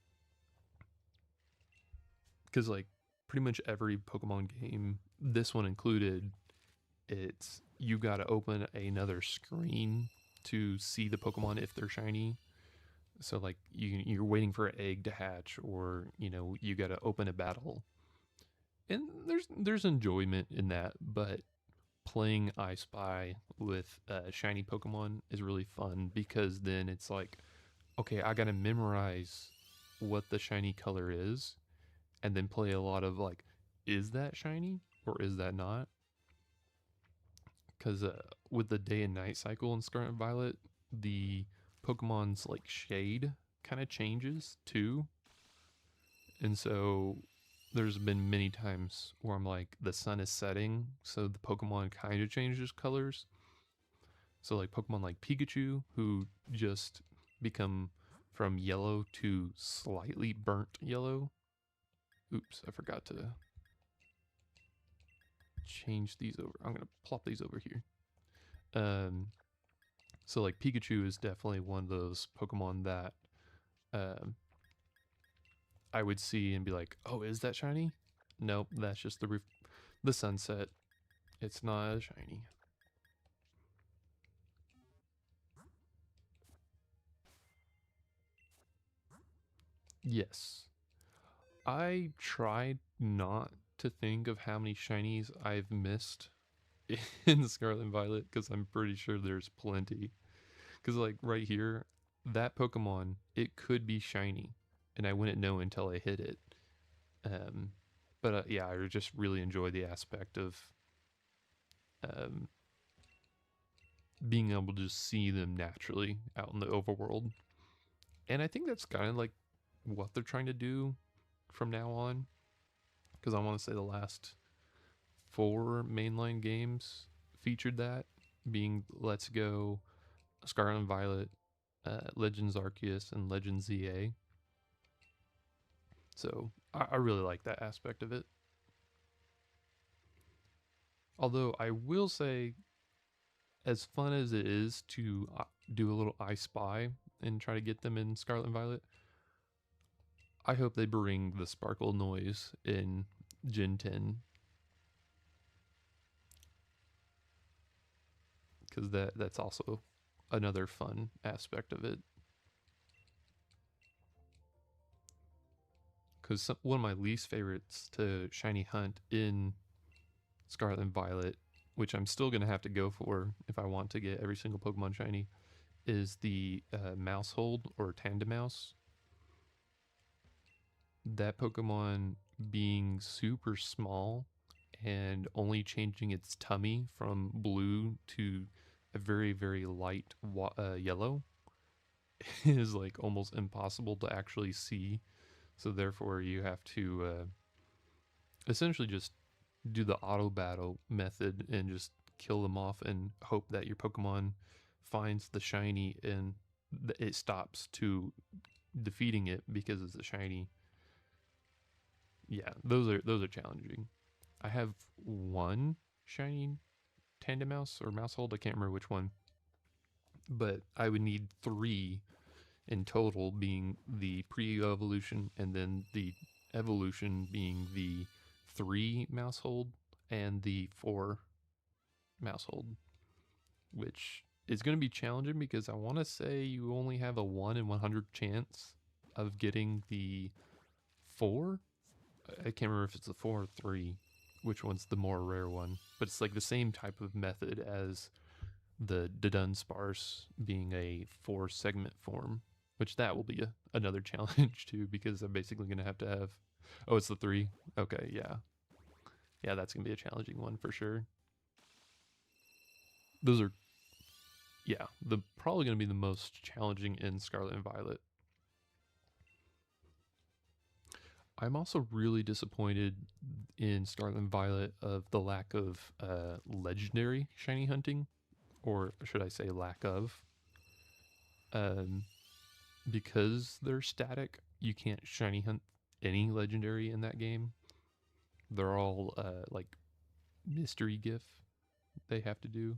because like pretty much every Pokemon game, this one included, it's you got to open another screen to see the Pokemon if they're shiny. So like you're waiting for an egg to hatch, or you got to open a battle, and there's enjoyment in that. But playing I Spy with shiny Pokemon is really fun because then it's like, okay, I got to memorize what the shiny color is, and then play a lot of like, is that shiny or is that not? Because with the day and night cycle in Scarlet and Violet, the Pokemon's like shade kind of changes too, and so there's been many times where I'm like, the sun is setting, so the Pokemon kind of changes colors. So like Pokemon like Pikachu, who just become from yellow to slightly burnt yellow. Oops, I forgot to change these over. I'm gonna plop these over here. Um, so like Pikachu is definitely one of those Pokemon that um, I would see and be like, oh, is that shiny? Nope, that's just the sunset. It's not as shiny. Yes, I tried not to think of how many shinies I've missed in Scarlet and Violet because I'm pretty sure there's plenty. Because like right here, that Pokemon, it could be shiny, and I wouldn't know until I hit it. Um, but yeah, I just really enjoy the aspect of um, being able to just see them naturally out in the overworld. And I think that's kind of like what they're trying to do from now on. Because I want to say the last four mainline games featured that, being Let's Go, Scarlet and Violet, Legends Arceus, and Legends ZA. So I really like that aspect of it. Although I will say, as fun as it is to do a little I Spy and try to get them in Scarlet and Violet, I hope they bring the sparkle noise in Gen 10 because that's also another fun aspect of it. because one of my least favorites to shiny hunt in Scarlet and Violet, which I'm still going to have to go for if I want to get every single Pokemon shiny, is the Mousehold or Tandemaus. That Pokemon being super small and only changing its tummy from blue to a very, very light yellow is like almost impossible to actually see. So therefore you have to essentially just do the auto battle method and just kill them off and hope that your Pokemon finds the shiny and it stops to defeating it because it's a shiny. Yeah, those are challenging. I have one shiny Tandemaus or Mousehold, I can't remember which one, but I would need 3 in total, being the pre-evolution and then the evolution being the 3 Mousehold and the 4 Mousehold, which is going to be challenging because I want to say you only have a 1 in 100 chance of getting the 4. I can't remember if it's the 4 or 3, which one's the more rare one, but it's like the same type of method as the Dunsparce being a 4 segment form, which that will be another challenge too, because I'm basically going to have, oh, it's the 3. Okay, yeah. Yeah, that's going to be a challenging one for sure. Those are, yeah, probably going to be the most challenging in Scarlet and Violet. I'm also really disappointed in Scarlet and Violet of the lack of legendary shiny hunting, or should I say lack of. Because they're static, you can't shiny hunt any legendary in that game. They're all like mystery gif they have to do,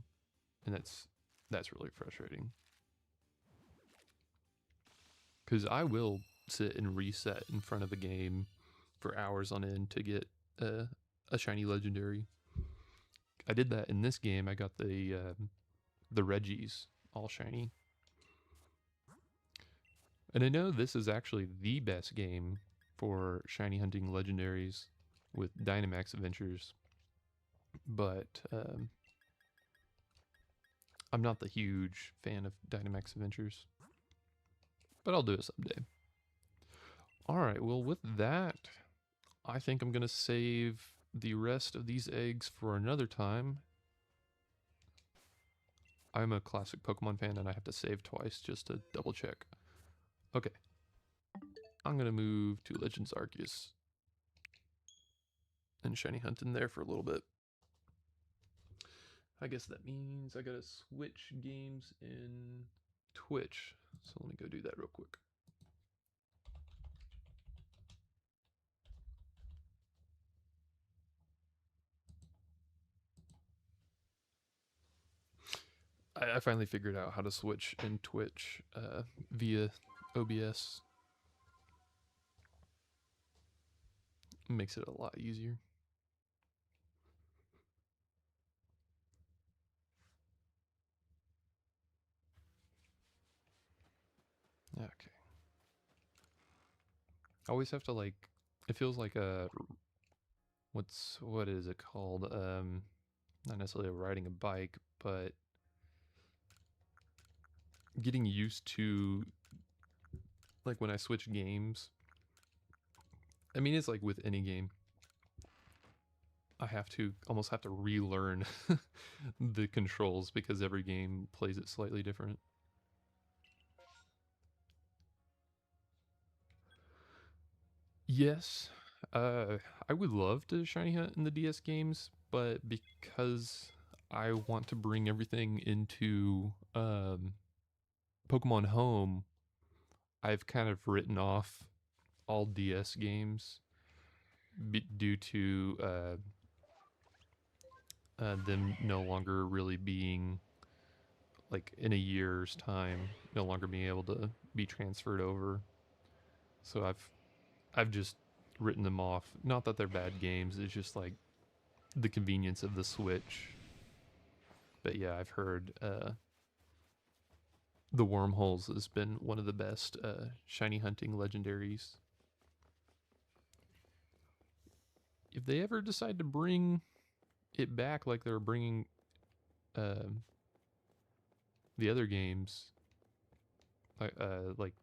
and that's really frustrating. Because I will sit and reset in front of a game for hours on end to get a shiny legendary. I did that in this game. I got the Reggies all shiny. And I know this is actually the best game for shiny hunting legendaries with Dynamax Adventures, but I'm not the huge fan of Dynamax Adventures, but I'll do it someday. Alright, well with that, I think I'm going to save the rest of these eggs for another time. I'm a classic Pokemon fan and I have to save twice just to double check. Okay. I'm going to move to Legends Arceus and shiny hunt in there for a little bit. I guess that means I gotta switch games in Twitch. So let me go do that real quick. I finally figured out how to switch in Twitch via OBS. Makes it a lot easier. Okay. I always have to like, it feels like a, what is it called? Not necessarily riding a bike, but getting used to, like when I switch games. I mean, it's like with any game. I almost have to relearn the controls because every game plays it slightly different. Yes, I would love to shiny hunt in the DS games, but because I want to bring everything into Pokemon Home, I've kind of written off all DS games due to them no longer really being, like in a year's time, no longer being able to be transferred over. So I've just written them off. Not that they're bad games, it's just like the convenience of the Switch. But yeah, I've heard the Wormholes has been one of the best shiny hunting legendaries. if they ever decide to bring it back like they're bringing um, the other games, like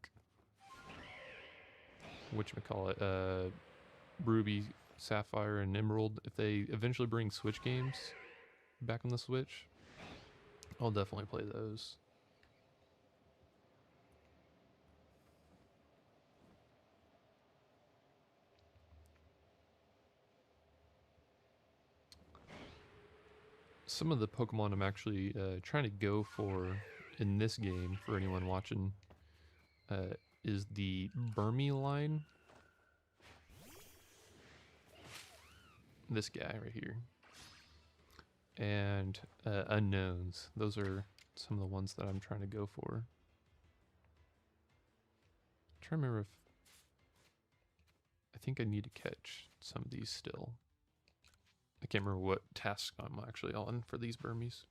whatchamacallit, Ruby, Sapphire, and Emerald, if they eventually bring Switch games back on the Switch, I'll definitely play those. Some of the Pokemon I'm actually trying to go for in this game, for anyone watching, is the Burmy line. This guy right here. And unknowns. Those are some of the ones that I'm trying to go for. I'm trying to remember if I think I need to catch some of these still. I can't remember what task I'm actually on for these Burmies.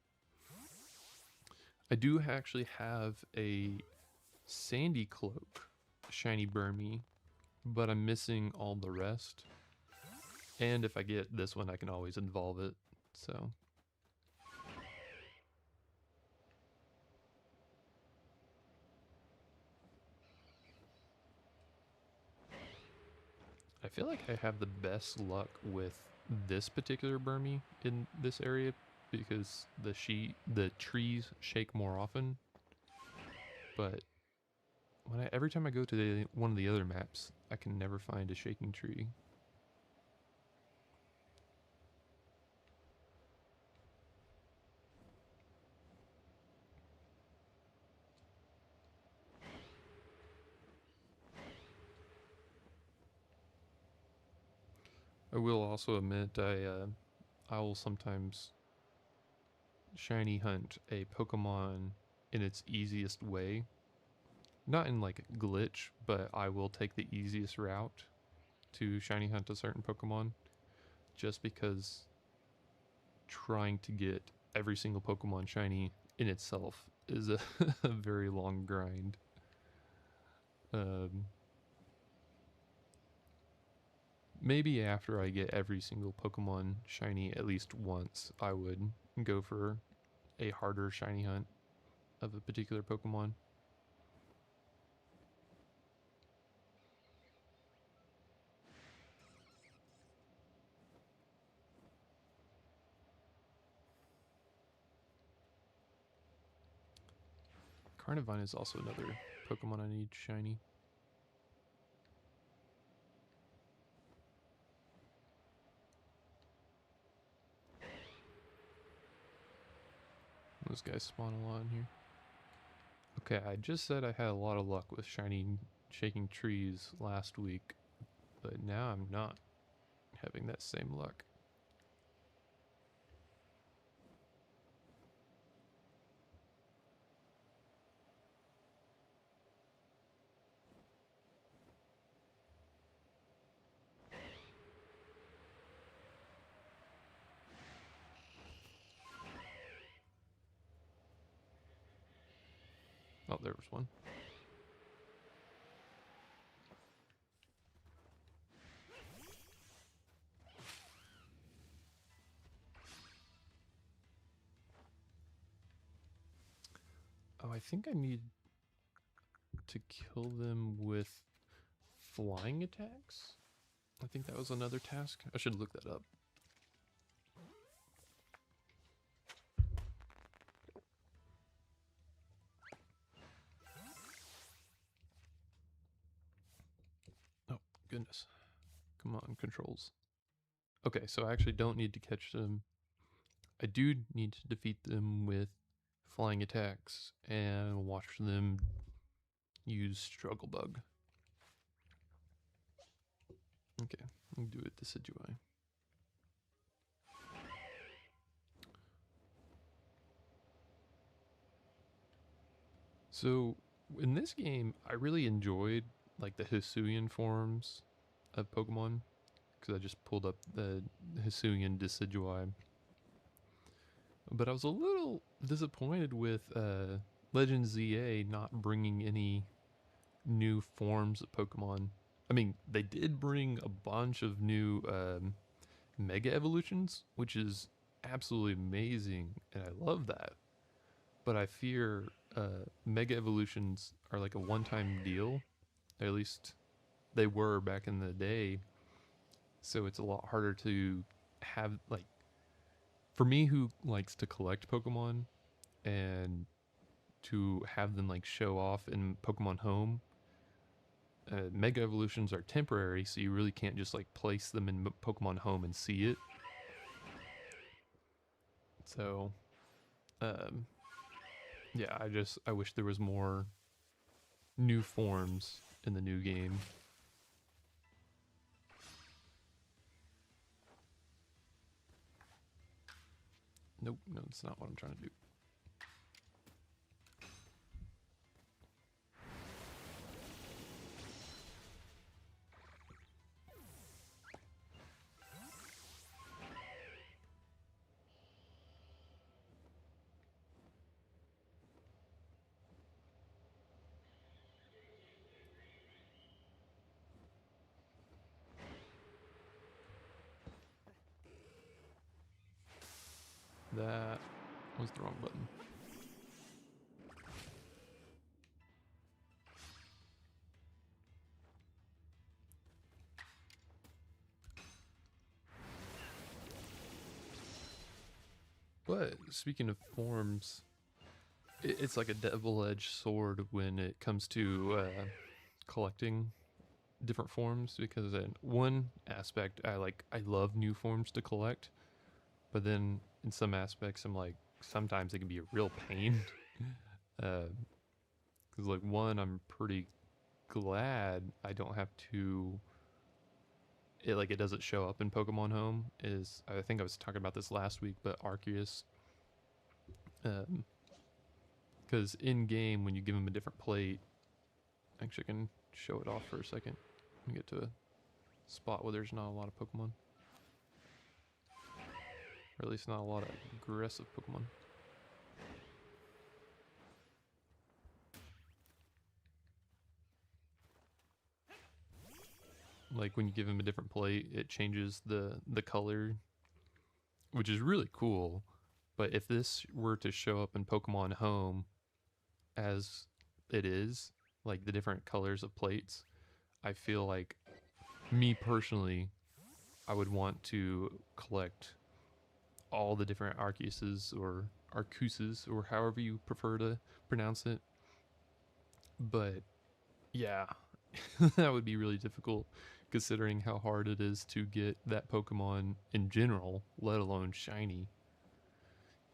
I do actually have a Sandy Cloak shiny Burmy, but I'm missing all the rest. And if I get this one, I can always evolve it. So I feel like I have the best luck with this particular Burmy in this area because the trees shake more often. But every time I go to one of the other maps, I can never find a shaking tree. I will also admit I will sometimes shiny hunt a Pokemon in its easiest way. Not in like a glitch, but I will take the easiest route to shiny hunt a certain Pokemon just because trying to get every single Pokemon shiny in itself is a, a very long grind. Maybe after I get every single Pokemon shiny at least once, I would go for a harder shiny hunt of a particular Pokemon. Carnivine is also another Pokemon I need shiny. Those guys spawn a lot in here. Okay, I just said I had a lot of luck with shaking trees last week, but now I'm not having that same luck. Oh, there was one. Oh, I think I need to kill them with flying attacks. I think that was another task. I should look that up. Oh, goodness. Come on, controls. Okay, so I actually don't need to catch them. I do need to defeat them with flying attacks and watch them use Struggle Bug. Okay, I'll do it Decidueye. So in this game, I really enjoyed like the Hisuian forms of Pokemon because I just pulled up the Hisuian Decidueye. But I was a little disappointed with Legend ZA not bringing any new forms of Pokemon. I mean, they did bring a bunch of new mega evolutions, which is absolutely amazing, and I love that. But I fear mega evolutions are like a one-time deal. At least they were back in the day. So it's a lot harder to have, like, for me who likes to collect Pokemon and to have them like show off in Pokemon Home. Mega evolutions are temporary, so you really can't just like place them in Pokemon Home and see it. So, um, yeah, I wish there was more new forms in the new game. Nope, no, that's not what I'm trying to do. That was the wrong button. But speaking of forms, it's like a double-edged sword when it comes to collecting different forms, because in one aspect I love new forms to collect, but then in some aspects I'm like, sometimes it can be a real pain. Because like, one, I'm pretty glad I don't have to, it doesn't show up in Pokemon Home. Is, I think I was talking about this last week, but Arceus, because in game when you give him a different plate, actually I can show it off for a second. Let me get to a spot where there's not a lot of Pokemon, or at least not a lot of aggressive Pokemon. Like when you give him a different plate, it changes the color, which is really cool. But if this were to show up in Pokemon Home as it is, like the different colors of plates, I feel like, me personally, I would want to collect all the different Arceuses or Arcuses or however you prefer to pronounce it. But yeah, that would be really difficult considering how hard it is to get that Pokemon in general, let alone shiny.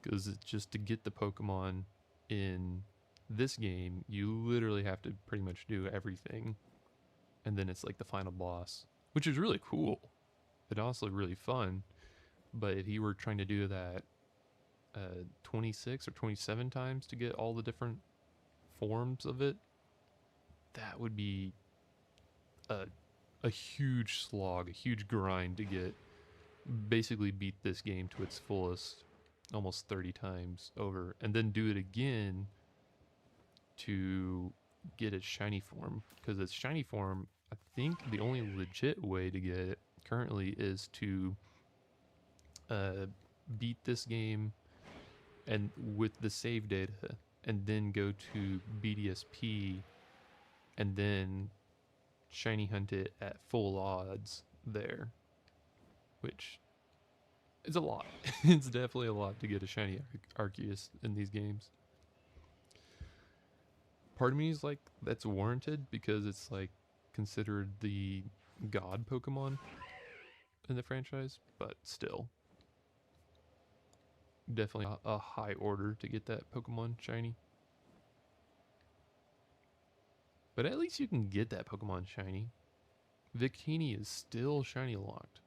Because just to get the Pokemon in this game, you literally have to pretty much do everything. And then it's like the final boss, which is really cool. It's also really fun. But if you were trying to do that 26 or 27 times to get all the different forms of it, that would be a, a huge slog, a huge grind to get, basically beat this game to its fullest almost 30 times over, and then do it again to get its shiny form. Because its shiny form, I think the only legit way to get it currently is to beat this game and with the save data, and then go to BDSP, and then shiny hunt it at full odds there, which is a lot. It's definitely a lot to get a shiny Arceus in these games. Part of me is like, that's warranted because it's like considered the god Pokemon in the franchise, but still, definitely a high order to get that Pokemon shiny. But at least you can get that Pokemon shiny. Victini is still shiny locked.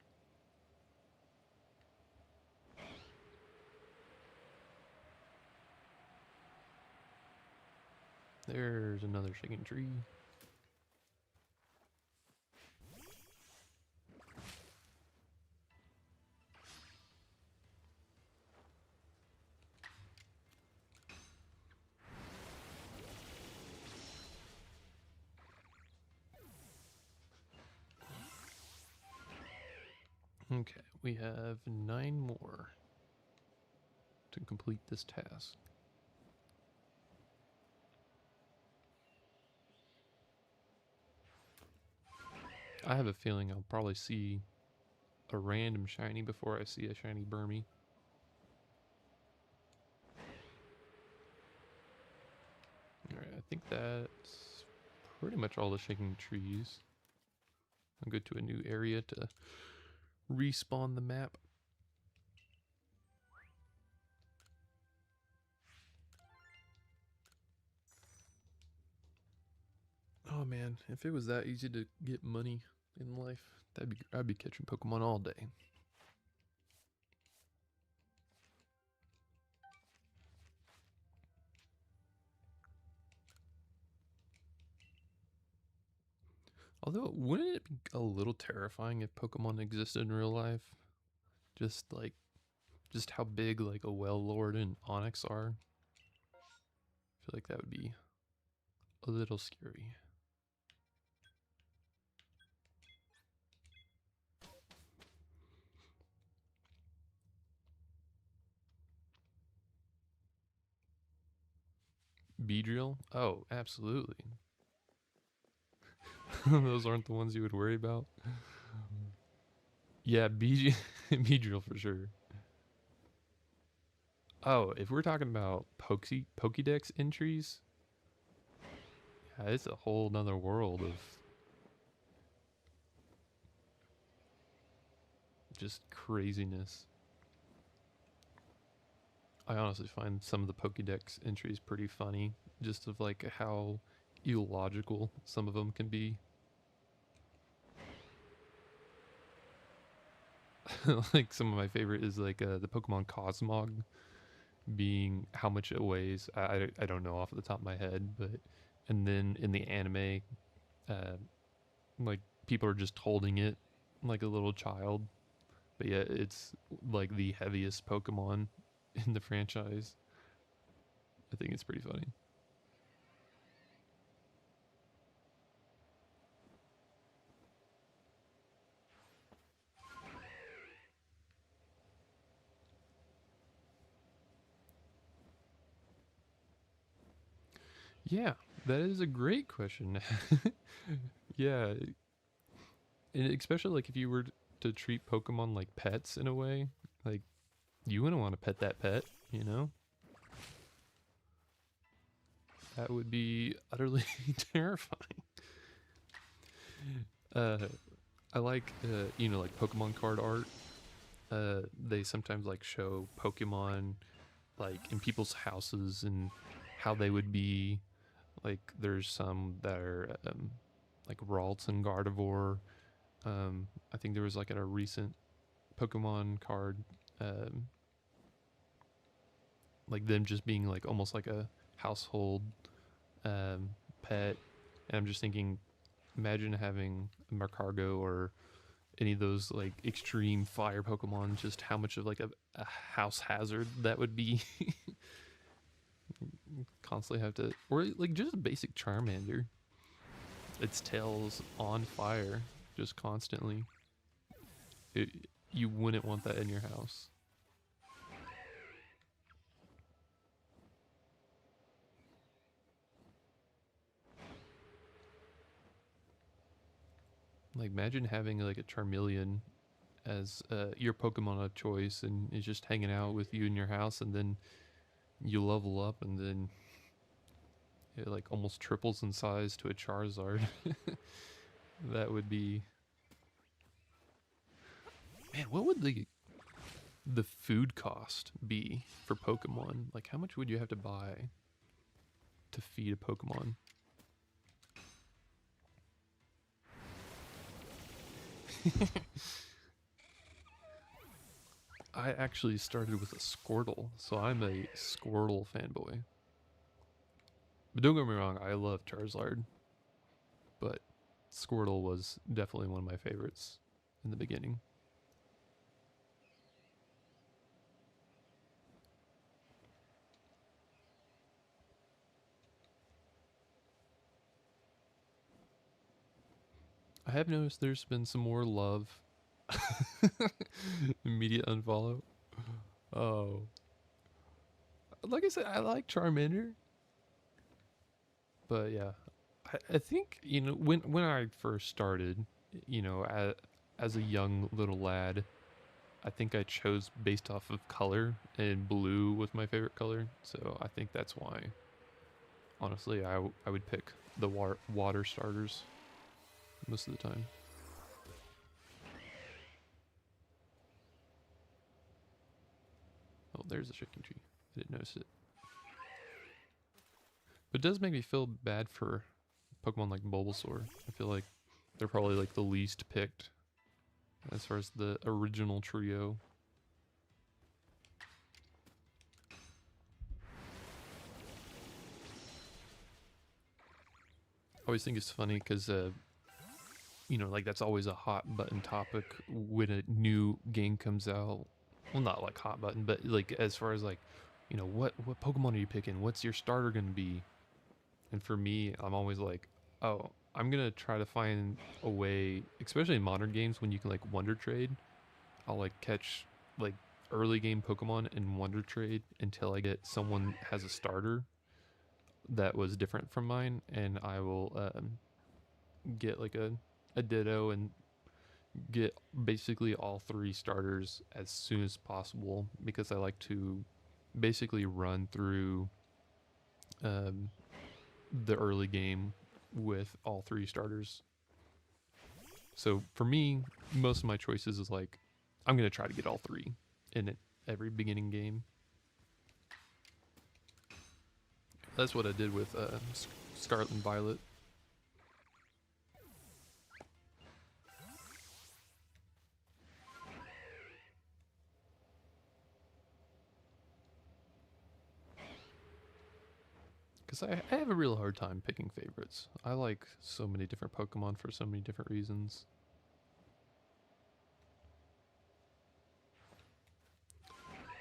There's another shaking tree. Okay, we have 9 more to complete this task. I have a feeling I'll probably see a random shiny before I see a shiny Burmy. Alright, I think that's pretty much all the shaking trees. I'll go to a new area to respawn the map. Oh man, if it was that easy to get money in life, I'd be catching Pokemon all day. Although, wouldn't it be a little terrifying if Pokemon existed in real life? Just just how big like a Well-Lord and Onyx are. I feel like that would be a little scary. Beedrill? Oh, absolutely. Those aren't the ones you would worry about. Yeah, Beedrill for sure. Oh, if we're talking about Pokédex entries, yeah, it's a whole nother world of just craziness. I honestly find some of the Pokédex entries pretty funny, just of like how illogical some of them can be. Like some of my favorite is like the Pokemon Cosmog being how much it weighs. I don't know off the top of my head, but and then in the anime, uh, like people are just holding it like a little child, but yeah, it's like the heaviest Pokemon in the franchise. I think it's pretty funny. Yeah, that is a great question. Yeah, and especially like if you were to treat Pokemon like pets in a way, like you wouldn't want to pet that pet, you know? That would be utterly terrifying. Uh, I like, like Pokemon card art. They sometimes like show Pokemon like in people's houses and how they would be. Like there's some that are like Ralts and Gardevoir. I think there was like at a recent Pokemon card, um, like them just being like almost like a household um, pet. And I'm just thinking, imagine having a Marcargo or any of those like extreme fire Pokemon, just how much of like a house hazard that would be. Constantly have to, or like just a basic Charmander. Its tail's on fire, just constantly. It, you wouldn't want that in your house. Like imagine having like a Charmeleon as your Pokemon of choice, and it's just hanging out with you in your house, and then you level up, and then it like almost triples in size to a Charizard. That would be, man. What would the food cost be for Pokemon? Like, how much would you have to buy to feed a Pokemon? I actually started with a Squirtle, so I'm a Squirtle fanboy. But don't get me wrong, I love Charizard, but Squirtle was definitely one of my favorites in the beginning. I have noticed there's been some more love Immediate unfollow. Oh, like I said, I like Charmander, but yeah, I think when I first started, as a young little lad, I think I chose based off of color, and blue was my favorite color. So I think that's why, honestly, I would pick the water starters most of the time. Oh, there's a shaking tree. I didn't notice it. But it does make me feel bad for Pokemon like Bulbasaur. I feel like they're probably like the least picked as far as the original trio. I always think it's funny because, like that's always a hot button topic when a new game comes out. Well, not like hot button, but like as far as like, what Pokemon are you picking? What's your starter going to be? And for me, I'm always like, oh, I'm gonna try to find a way, especially in modern games when you can like Wonder Trade. I'll like catch like early game Pokemon and Wonder Trade until I get someone has a starter that was different from mine, and I will get like a Ditto and get basically all three starters as soon as possible because I like to basically run through um, the early game with all three starters. So for me, most of my choices is like I'm gonna try to get all three in it every beginning game. That's what I did with Scarlet and Violet. Because I have a real hard time picking favorites. I like so many different Pokemon for so many different reasons.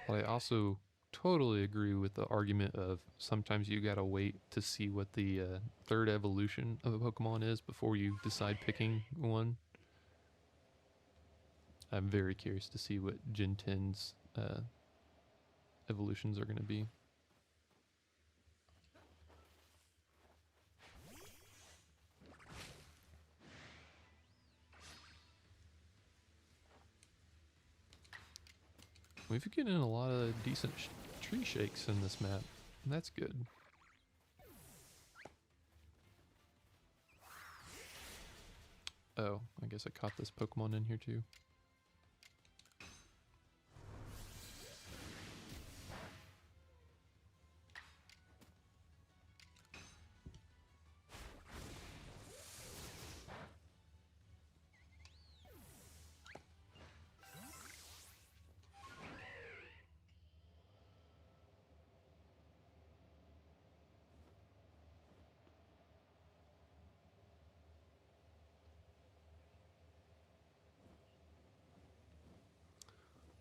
But I also totally agree with the argument of sometimes you gotta wait to see what the third evolution of a Pokemon is before you decide picking one. I'm very curious to see what Gen 10's evolutions are going to be. We've been getting a lot of decent tree shakes in this map. That's good. Oh, I guess I caught this Pokemon in here too.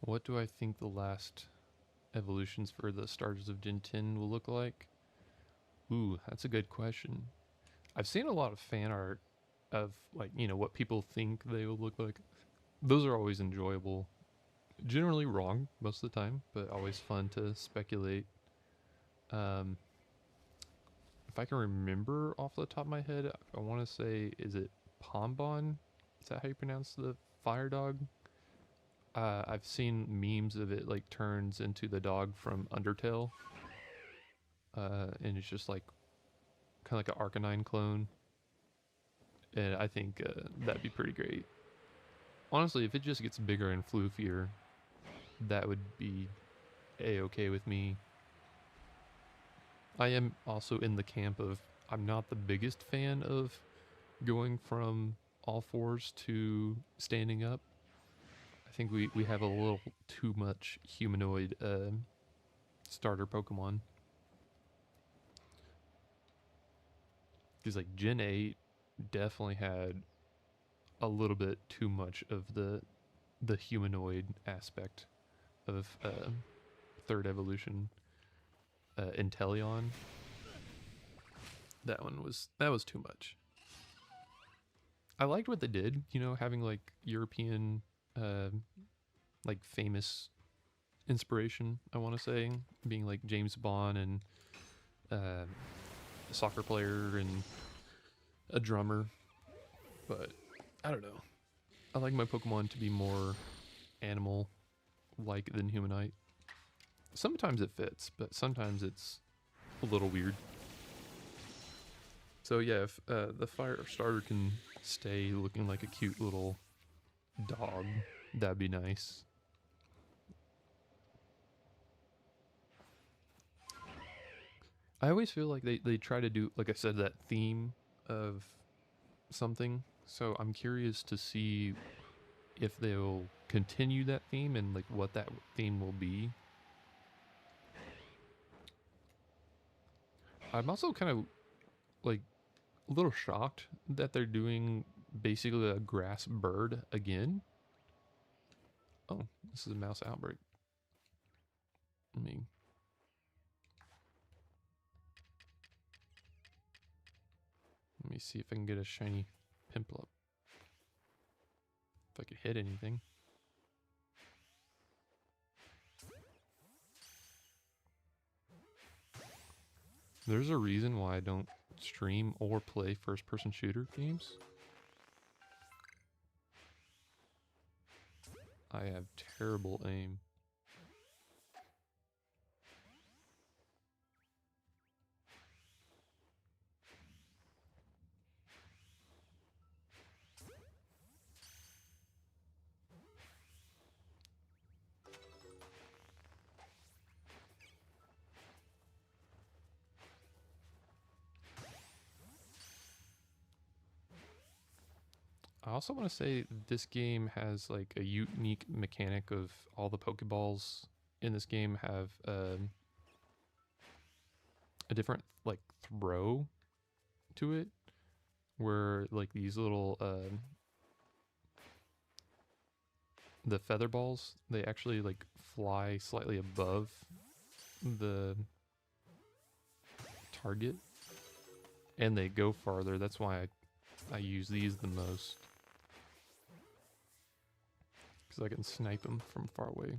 What do I think the last evolutions for the starters of Gen 10 will look like? Ooh, that's a good question. I've seen a lot of fan art of like, what people think they will look like. Those are always enjoyable. Generally wrong most of the time, but always fun to speculate. Um, if I can remember off the top of my head, I want to say, is it Pombon? Is that how you pronounce the fire dog? I've seen memes of it like turns into the dog from Undertale, and it's just like kind of like an Arcanine clone. And I think that'd be pretty great. Honestly, if it just gets bigger and floofier, that would be a-okay with me. I am also in the camp of I'm not the biggest fan of going from all fours to standing up. I think we have a little too much humanoid starter Pokemon. Because like Gen 8 definitely had a little bit too much of the humanoid aspect of third evolution. Inteleon, that was too much. I liked what they did, having like European like famous inspiration, I want to say, being like James Bond and a soccer player and a drummer. But I don't know. I like my Pokemon to be more animal-like than humanite. Sometimes it fits, but sometimes it's a little weird. So yeah, if the fire starter can stay looking like a cute little dog, that'd be nice. I always feel like they try to do, like I said, that theme of something. So I'm curious to see if they'll continue that theme and like what that theme will be. I'm also kind of like a little shocked that they're doing basically a grass bird again. Oh, this is a mouse outbreak. Let me see if I can get a shiny Pimple up. If I could hit anything. There's a reason why I don't stream or play first-person shooter games. I have terrible aim. I also want to say this game has like a unique mechanic of all the Pokeballs in this game have a different like throw to it, where like these little the feather balls, they actually like fly slightly above the target and they go farther. That's why I use these the most, because I can snipe them from far away.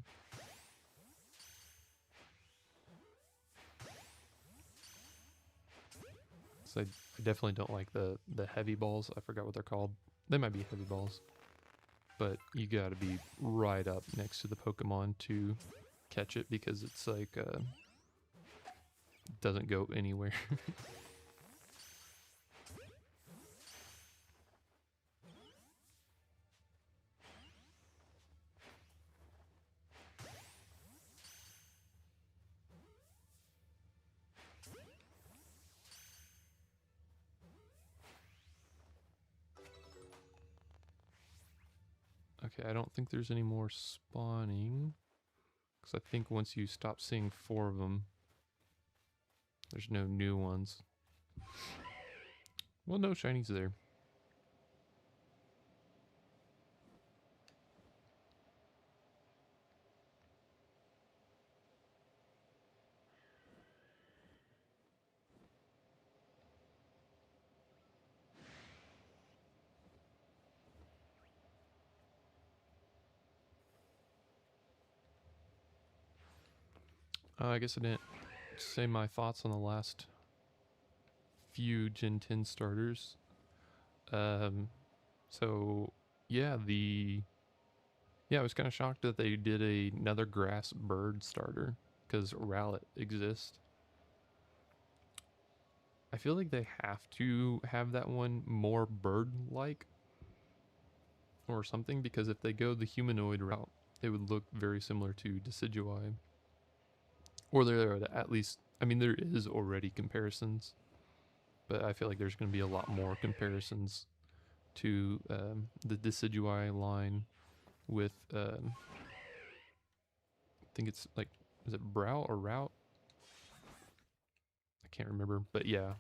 So I definitely don't like the heavy balls. I forgot what they're called. They might be heavy balls, but you gotta be right up next to the Pokemon to catch it, because it's like doesn't go anywhere. Okay, I don't think there's any more spawning, because I think once you stop seeing 4 of them, there's no new ones. Well, no shinies there. I guess I didn't say my thoughts on the last few Gen 10 starters. So yeah, I was kind of shocked that they did another grass bird starter, because Rowlet exists. I feel like they have to have that one more bird-like or something, because if they go the humanoid route, it would look very similar to Decidueye. Or there are at least, I mean, there is already comparisons, but I feel like there's going to be a lot more comparisons to the Decidueye line with, I think it's like, is it Brow or Route? I can't remember, but yeah.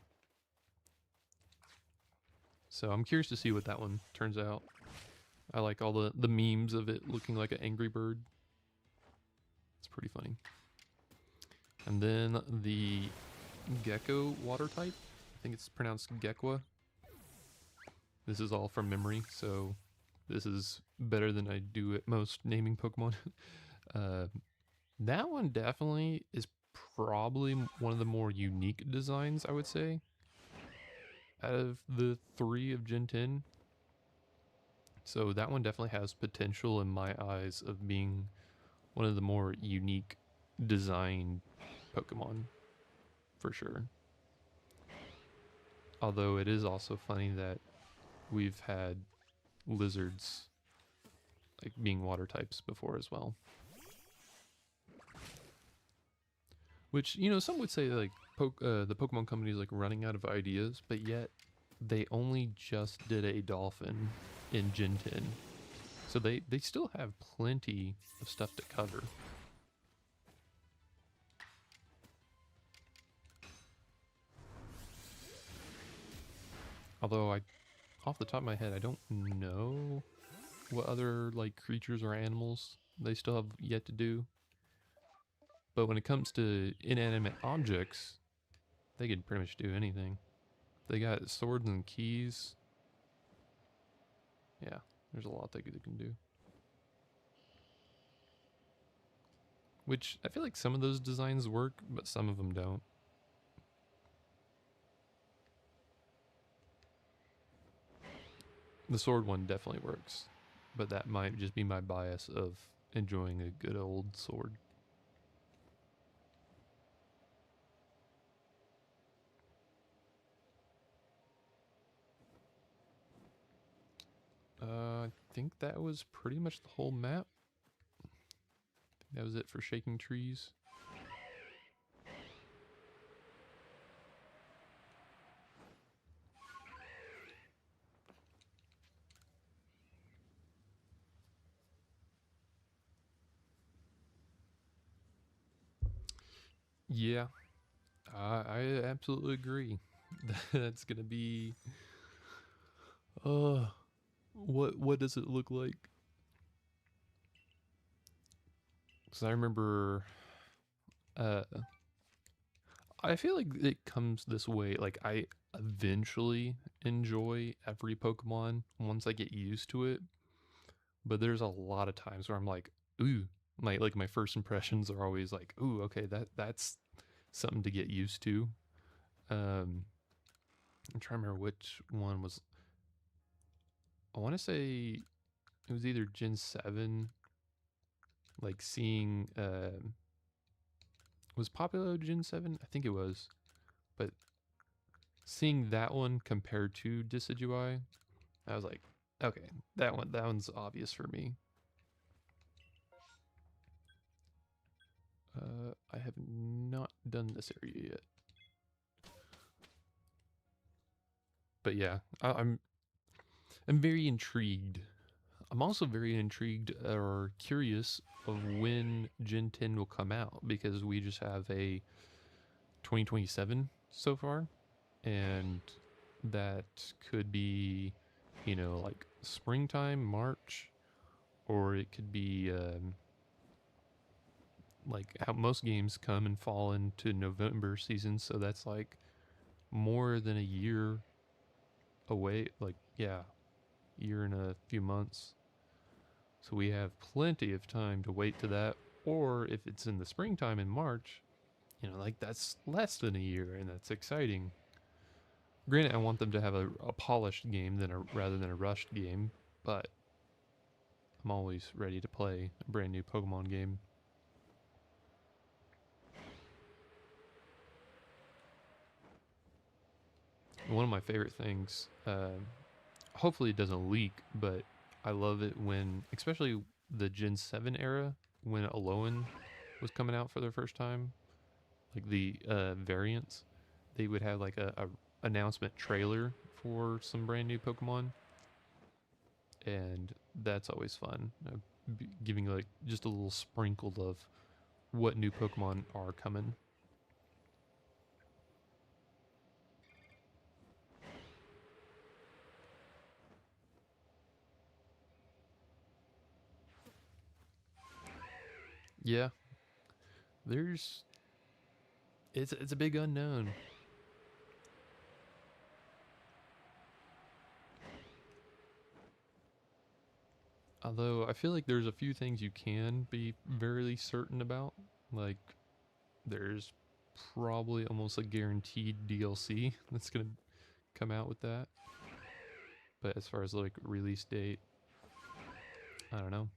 So I'm curious to see what that one turns out. I like all the memes of it looking like an angry bird. It's pretty funny. And then the Gecko water type. I think it's pronounced Gekwa. This is all from memory, so this is better than I do at most naming Pokemon. uh, that one definitely is probably one of the more unique designs, I would say, out of the three of Gen 10. So that one definitely has potential in my eyes of being one of the more unique design Pokemon, for sure. Although it is also funny that we've had lizards like being water types before as well. Which, you know, some would say like the Pokemon company is like running out of ideas, but yet they only just did a dolphin in Gen 10. So they still have plenty of stuff to cover. Although off the top of my head, I don't know what other like creatures or animals they still have yet to do. But when it comes to inanimate objects, they can pretty much do anything. They got swords and keys. Yeah, there's a lot they can do. Which I feel like some of those designs work, but some of them don't. The sword one definitely works, but that might just be my bias of enjoying a good old sword. I think that was pretty much the whole map. That was it for Shaking Trees. Yeah, I absolutely agree. That's gonna be. Uh, what does it look like? Because I remember, uh, I feel like it comes this way. Like I eventually enjoy every Pokemon once I get used to it, but there's a lot of times where I'm like, ooh, my first impressions are always like, ooh, okay, that's something to get used to. Um, I'm trying to remember which one was. I want to say it was either Gen 7, like seeing was Popular Gen 7? I think it was. But seeing that one compared to Decidueye, I was like, okay, that one's obvious for me. I have not done this area yet. But yeah, I'm very intrigued. I'm also very intrigued or curious of when Gen 10 will come out because we just have a 2027 so far, and that could be, you know, like springtime, March, or it could be like how most games come and fall into November season, so that's like more than a year away. Like, yeah, year and a few months. So we have plenty of time to wait to that. Or if it's in the springtime in March, you know, like that's less than a year, and that's exciting. Granted, I want them to have a polished game rather than a rushed game, but I'm always ready to play a brand new Pokemon game. One of my favorite things, hopefully it doesn't leak, but I love it when, especially the Gen 7 era, when Alolan was coming out for the first time, like the variants, they would have like a announcement trailer for some brand new Pokemon, and that's always fun. Giving like just a little sprinkle of what new Pokemon are coming. Yeah, there's it's a big unknown. Although I feel like there's a few things you can be very certain about. Like there's probably almost a guaranteed DLC that's gonna come out with that. But as far as like release date, I don't know.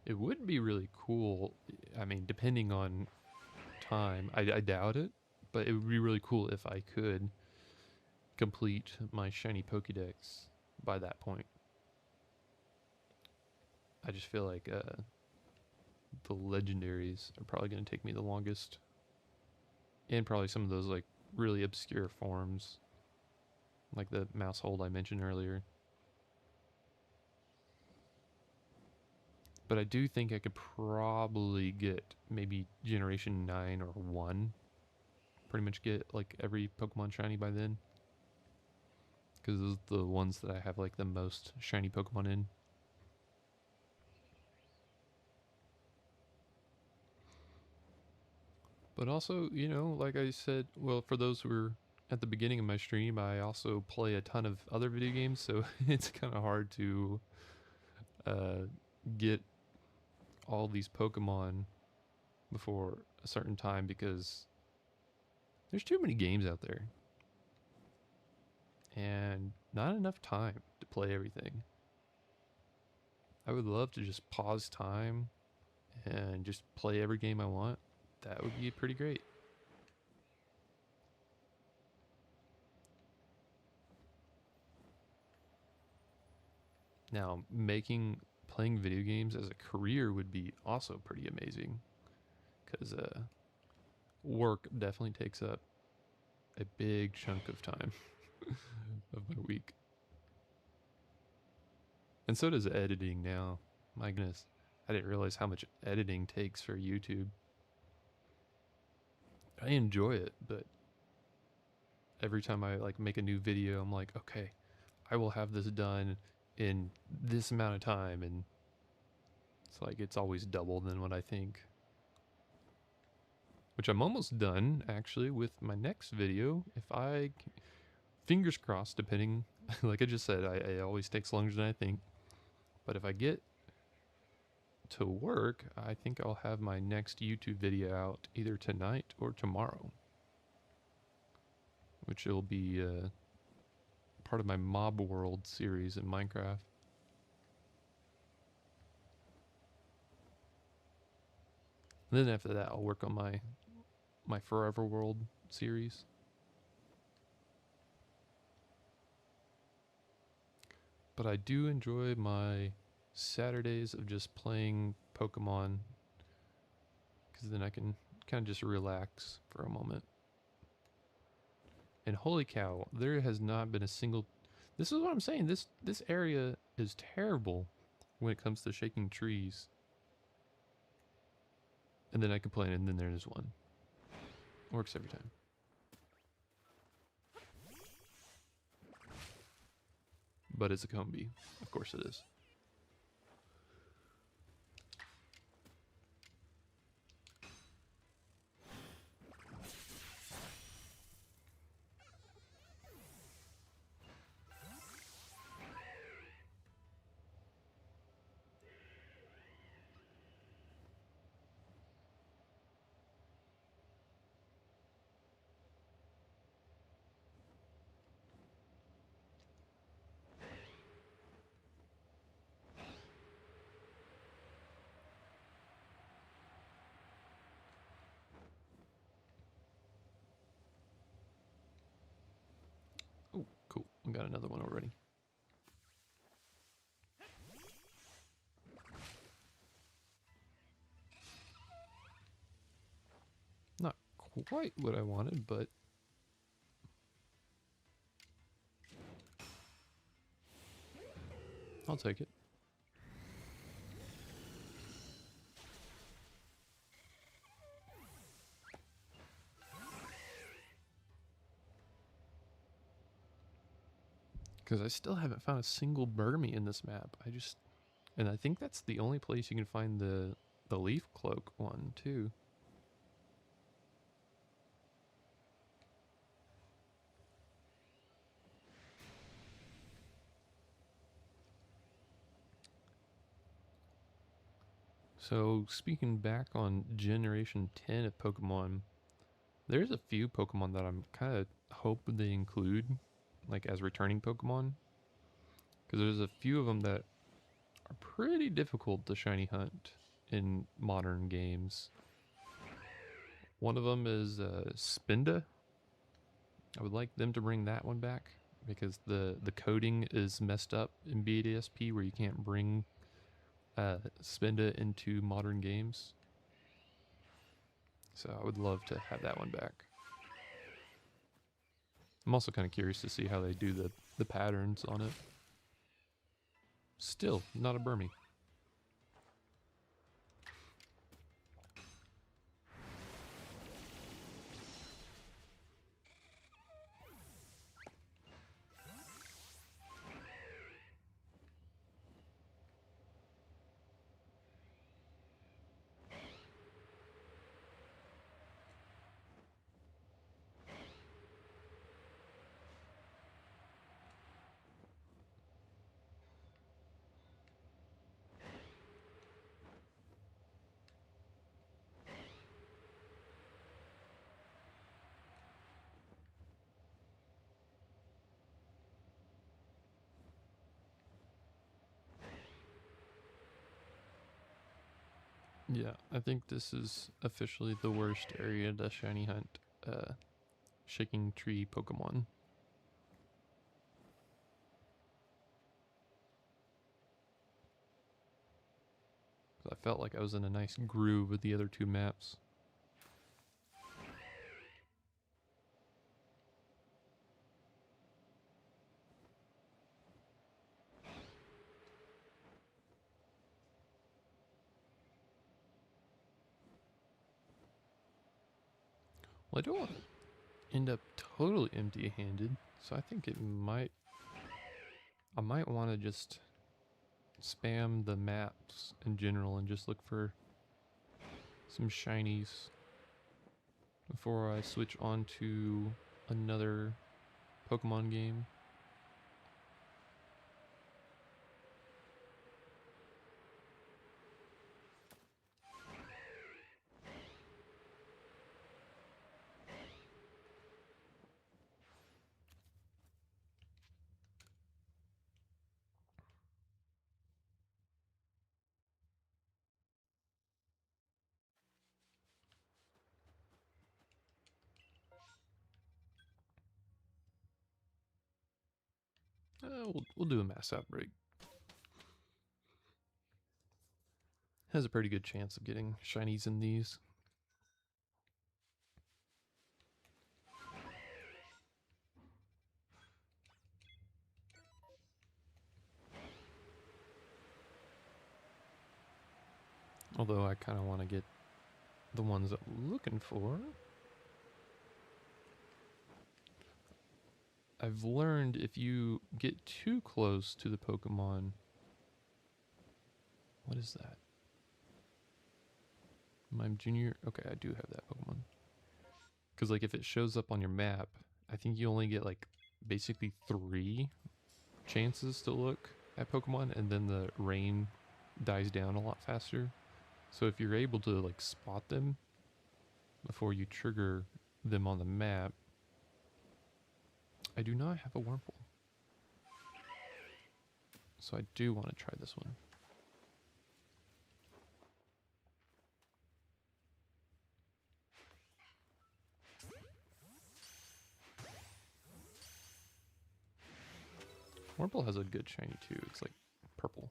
It would be really cool. I mean, depending on time, I doubt it, but it would be really cool if I could complete my shiny Pokédex by that point. I just feel like the legendaries are probably going to take me the longest, and probably some of those like really obscure forms, like the mouse hold I mentioned earlier. But I do think I could probably get maybe Generation 9 or 1. Pretty much get like every Pokemon shiny by then. Because those are the ones that I have like the most shiny Pokemon in. But also, you know, like I said, well, for those who are at the beginning of my stream, I also play a ton of other video games, so it's kind of hard to uh, get all these Pokemon before a certain time because there's too many games out there and not enough time to play everything. I would love to just pause time and just play every game I want. That would be pretty great. Now, playing video games as a career would be also pretty amazing because work definitely takes up a big chunk of time of my week. And so does editing now. My goodness, I didn't realize how much editing takes for YouTube. I enjoy it, but every time I like make a new video, I'm like, okay, I will have this done in this amount of time, and it's like it's always double than what I think. Which I'm almost done actually with my next video. If I, fingers crossed, depending, like I just said, it always takes longer than I think. But if I get to work, I think I'll have my next YouTube video out either tonight or tomorrow, which will be part of my Mob World series in Minecraft. And then after that, I'll work on my Forever World series. But I do enjoy my Saturdays of just playing Pokemon, because then I can kind of just relax for a moment. And holy cow, there has not been a single... This is what I'm saying. This area is terrible when it comes to shaking trees. And then I complain, and then there's one. Works every time. But it's a Combi. Of course it is. Oh, cool. We got another one already. Not quite what I wanted, but I'll take it. Because I still haven't found a single Burmy in this map. I just And I think that's the only place you can find the leaf cloak one too. So speaking back on Generation 10 of Pokemon, there's a few Pokemon that I'm kind of hope they include, like as returning Pokemon, because there's a few of them that are pretty difficult to shiny hunt in modern games. One of them is Spinda. I would like them to bring that one back because the coding is messed up in BDSP where you can't bring Spinda into modern games. So I would love to have that one back. I'm also kind of curious to see how they do the patterns on it. Still, not a Burmy. Yeah, I think this is officially the worst area to shiny hunt shaking tree Pokemon. I felt like I was in a nice groove with the other two maps. Well, I don't want to end up totally empty-handed, so I think I might want to just spam the maps in general and just look for some shinies before I switch on to another Pokemon game. We'll do a mass outbreak. Has a pretty good chance of getting shinies in these. Although I kind of want to get the ones I'm looking for. I've learned if you get too close to the Pokemon... What is that? Mime Junior? Okay, I do have that Pokemon. Because like if it shows up on your map, I think you only get like basically 3 chances to look at Pokemon, and then the rain dies down a lot faster. So if you're able to like spot them before you trigger them on the map... I do not have a Wurmple, so I do want to try this one. Wurmple has a good shiny too. It's like purple.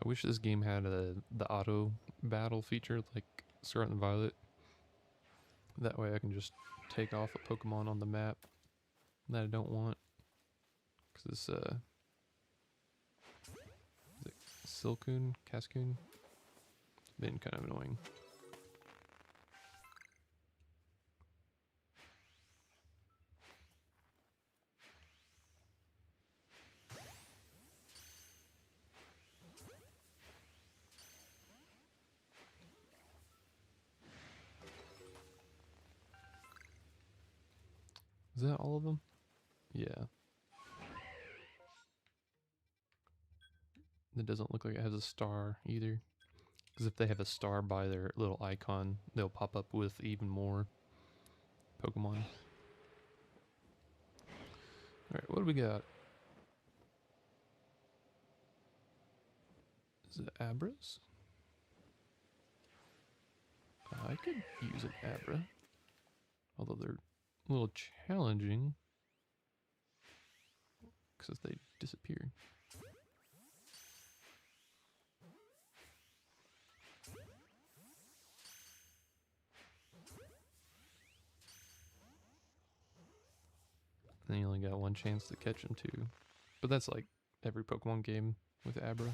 I wish this game had the auto battle feature like Scarlet and Violet. That way I can just take off a Pokemon on the map that I don't want. Because this, is it Silcoon? Cascoon? Been kind of annoying. Is that all of them? Yeah. It doesn't look like it has a star either. Because if they have a star by their little icon, they'll pop up with even more Pokemon. Alright, what do we got? Is it Abras? I could use an Abra. Although they're a little challenging. Because they disappear. And you only got one chance to catch them too. But that's like every Pokemon game with Abra.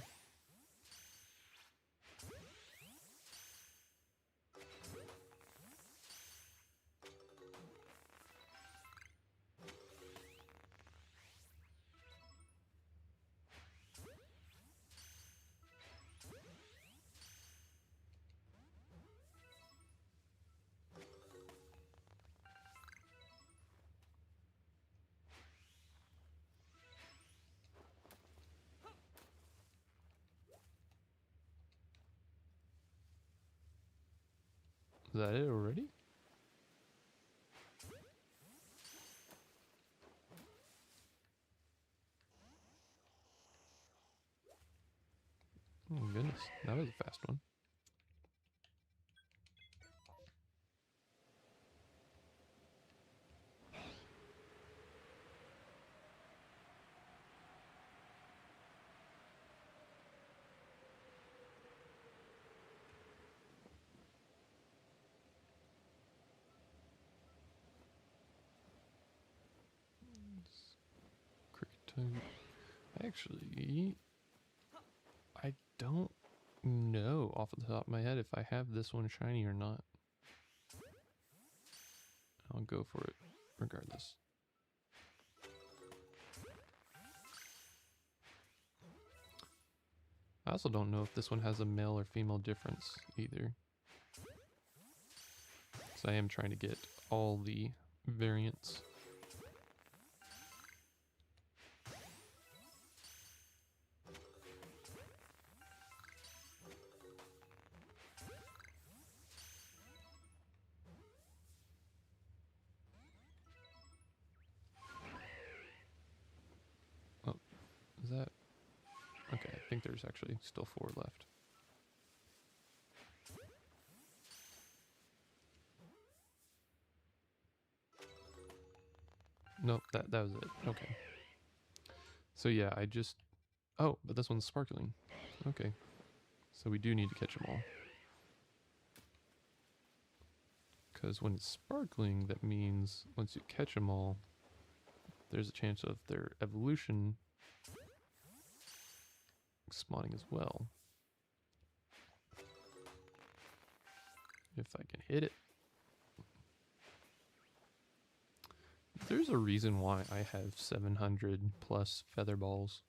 Is that it already? Oh goodness, that was a fast one. Cricket. Actually, I don't know off the top of my head if I have this one shiny or not. I'll go for it regardless. I also don't know if this one has a male or female difference either. So I am trying to get all the variants. Oh, is that? Okay, I think there's actually still 4 left. Nope, that was it. Okay. So yeah, I just... Oh, but this one's sparkling. Okay. So we do need to catch them all. Because when it's sparkling, that means once you catch them all, there's a chance of their evolution spawning as well. If I can hit it. There's a reason why I have 700 plus feather balls.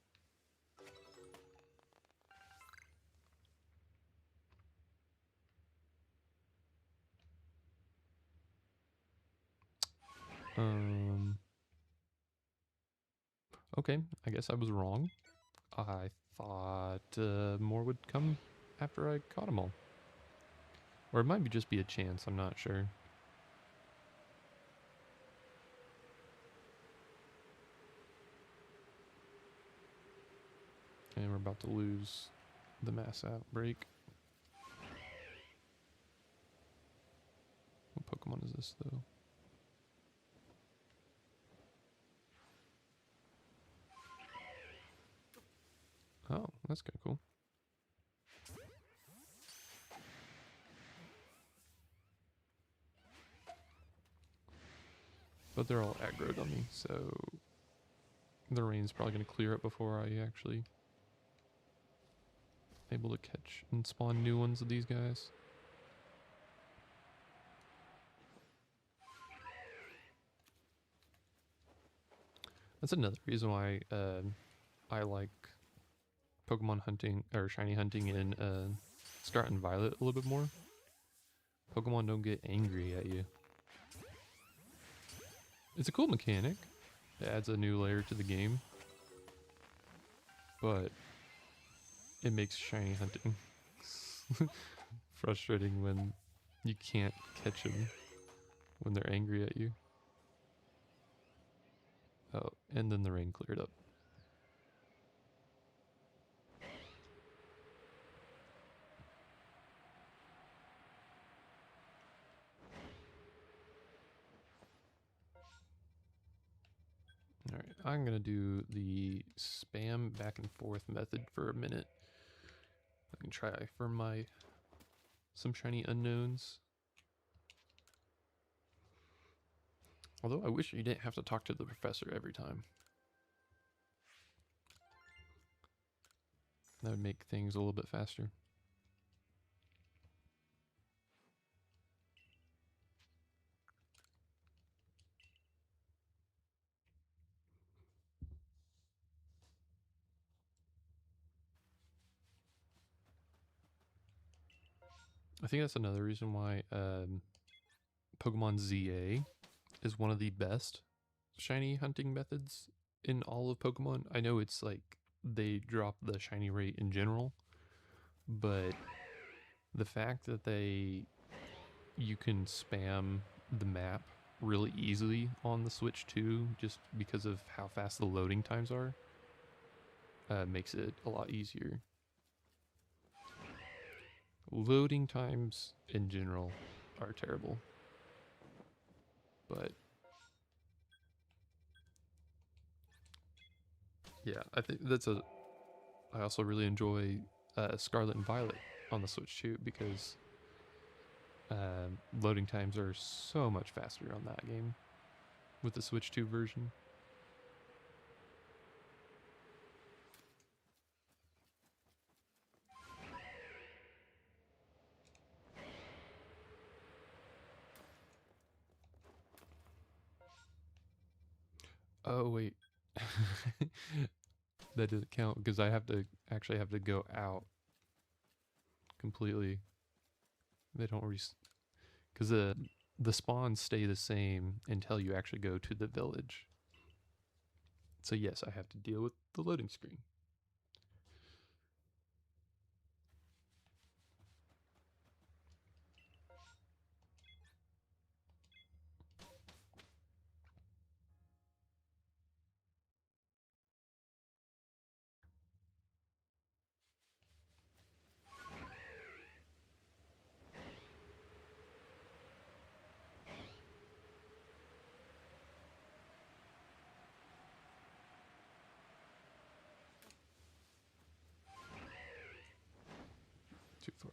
Okay, I guess I was wrong. I thought more would come after I caught them all. Or it might be just be a chance, I'm not sure. And we're about to lose the mass outbreak. What Pokemon is this though? Oh, that's kind of cool. But they're all aggroed on me, so the rain's probably going to clear up before I actually able to catch and spawn new ones of these guys. That's another reason why I like Pokemon hunting or shiny hunting in Scarlet and Violet a little bit more. Pokemon don't get angry at you. It's a cool mechanic. It adds a new layer to the game. But it makes shiny hunting frustrating when you can't catch them when they're angry at you. Oh, and then the rain cleared up. Alright, I'm gonna do the spam back and forth method for a minute. I can try for some shiny unknowns. Although I wish you didn't have to talk to the professor every time. That would make things a little bit faster. I think that's another reason why Pokemon ZA is one of the best shiny hunting methods in all of Pokemon. I know it's like they drop the shiny rate in general, but the fact that you can spam the map really easily on the Switch too, just because of how fast the loading times are, makes it a lot easier. Loading times in general are terrible, but yeah, I think I also really enjoy Scarlet and Violet on the Switch too, because loading times are so much faster on that game with the Switch 2 version. Oh wait, that doesn't count because I actually have to go out completely. They don't because the spawns stay the same until you actually go to the village. So yes, I have to deal with the loading screen. Too far.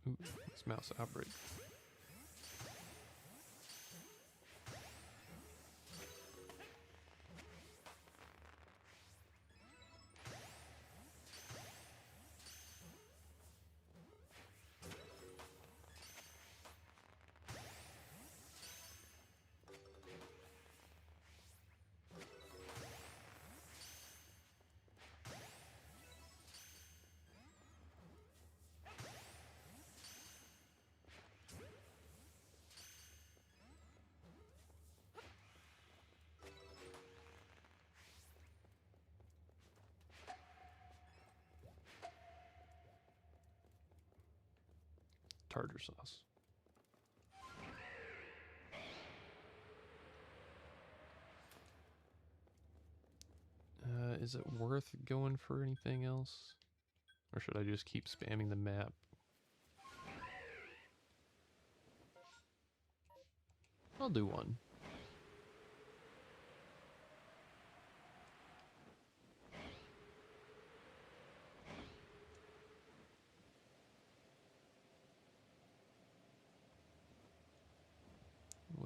Ooh, this mouse outbreak. Tartar sauce. Is it worth going for anything else? Or should I just keep spamming the map? I'll do one.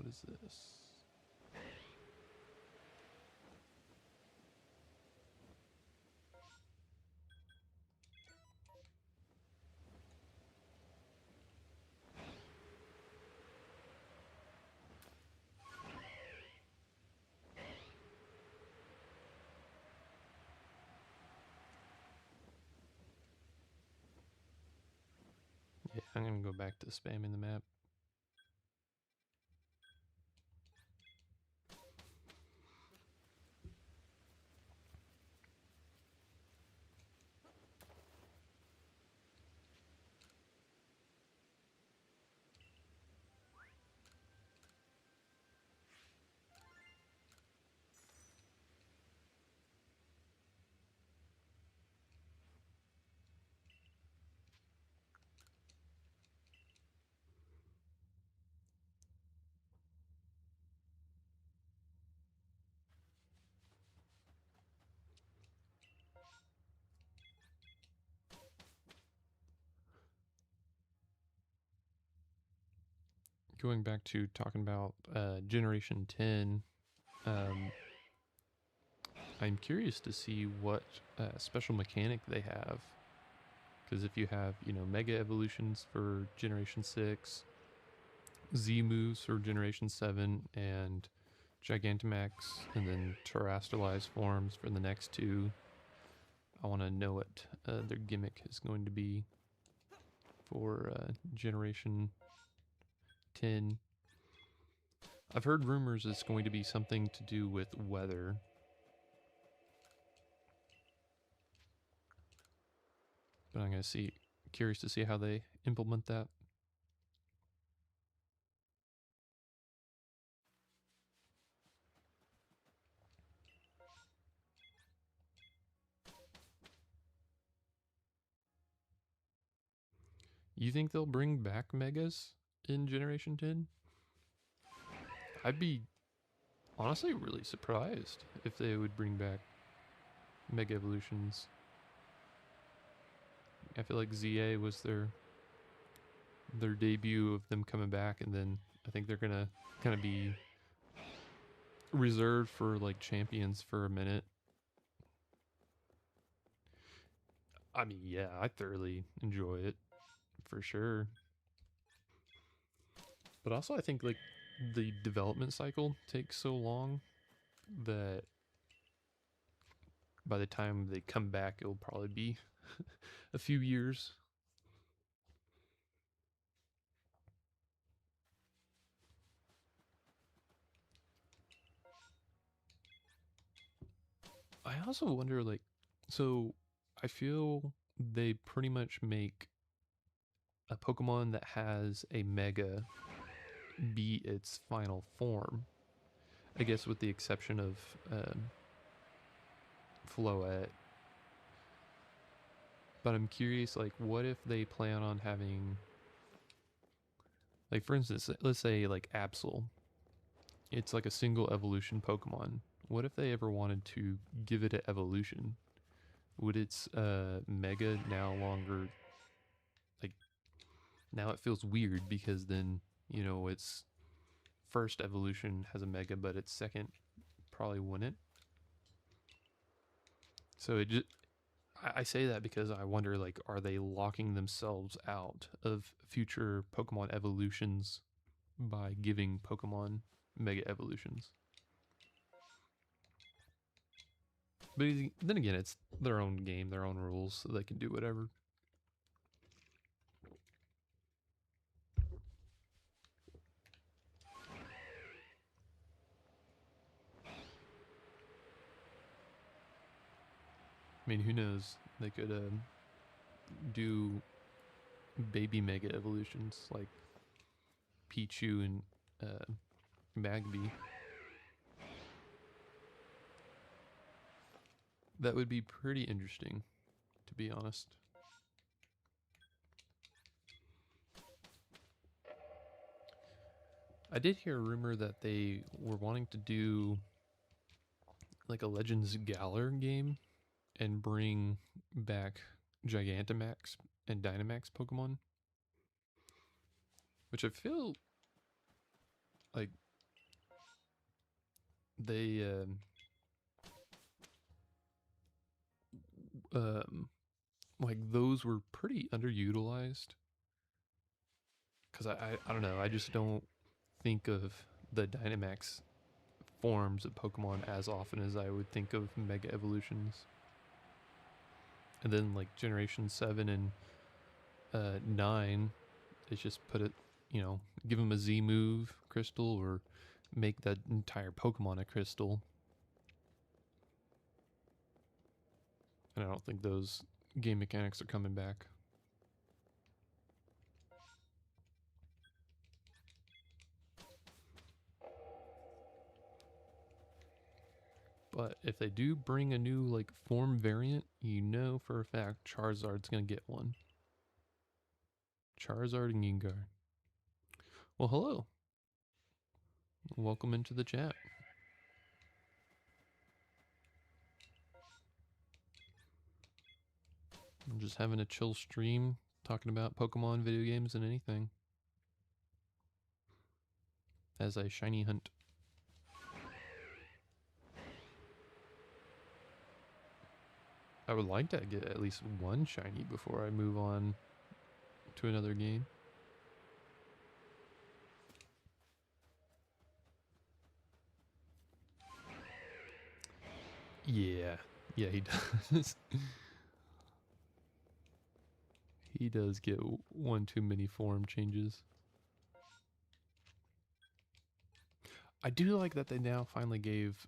is this? Yeah, I'm gonna go back to spamming the map. Going back to talking about Generation 10, I'm curious to see what special mechanic they have. Because if you have, Mega Evolutions for Generation 6, Z moves for Generation 7, and Gigantamax, and then Terastallized forms for the next two, I want to know what their gimmick is going to be for Generation 10. I've heard rumors it's going to be something to do with weather. But I'm going to see, curious to see how they implement that. You think they'll bring back Megas in Generation 10? I'd be honestly really surprised if they would bring back Mega Evolutions. I feel like ZA was their debut of them coming back, and then I think they're gonna kind of be reserved for like champions for a minute. I mean, yeah, I thoroughly enjoy it for sure. But also, I think like the development cycle takes so long that by the time they come back, it'll probably be a few years. I also wonder, like, so I feel they pretty much make a Pokemon that has a Mega be its final form. I guess with the exception of Floette. But I'm curious, like, what if they plan on having, like, for instance, let's say like Absol. It's like a single evolution Pokemon. What if they ever wanted to give it an evolution? Would its Mega now longer, like, now it feels weird because then, its first evolution has a Mega, but its second probably wouldn't. So it just, I say that because I wonder, like, are they locking themselves out of future Pokemon evolutions by giving Pokemon Mega Evolutions? But then again, it's their own game, their own rules, so they can do whatever. I mean, who knows? They could do baby Mega Evolutions like Pichu and Magby. That would be pretty interesting, to be honest. I did hear a rumor that they were wanting to do like a Legends Galar game and bring back Gigantamax and Dynamax Pokemon, which I feel like they like those were pretty underutilized because I don't know, I just don't think of the Dynamax forms of Pokemon as often as I would think of Mega Evolutions. And then like Generation 7 and 9, they just put it, you know, give them a Z move crystal or make that entire Pokemon a crystal. And I don't think those game mechanics are coming back. But if they do bring a new like form variant, you know for a fact Charizard's gonna get one. Charizard and Gengar. Well, hello. Welcome into the chat. I'm just having a chill stream talking about Pokemon, video games, and anything. As I shiny hunt. I would like to get at least one shiny before I move on to another game. Yeah, he does. He does get one too many form changes. I do like that they now finally gave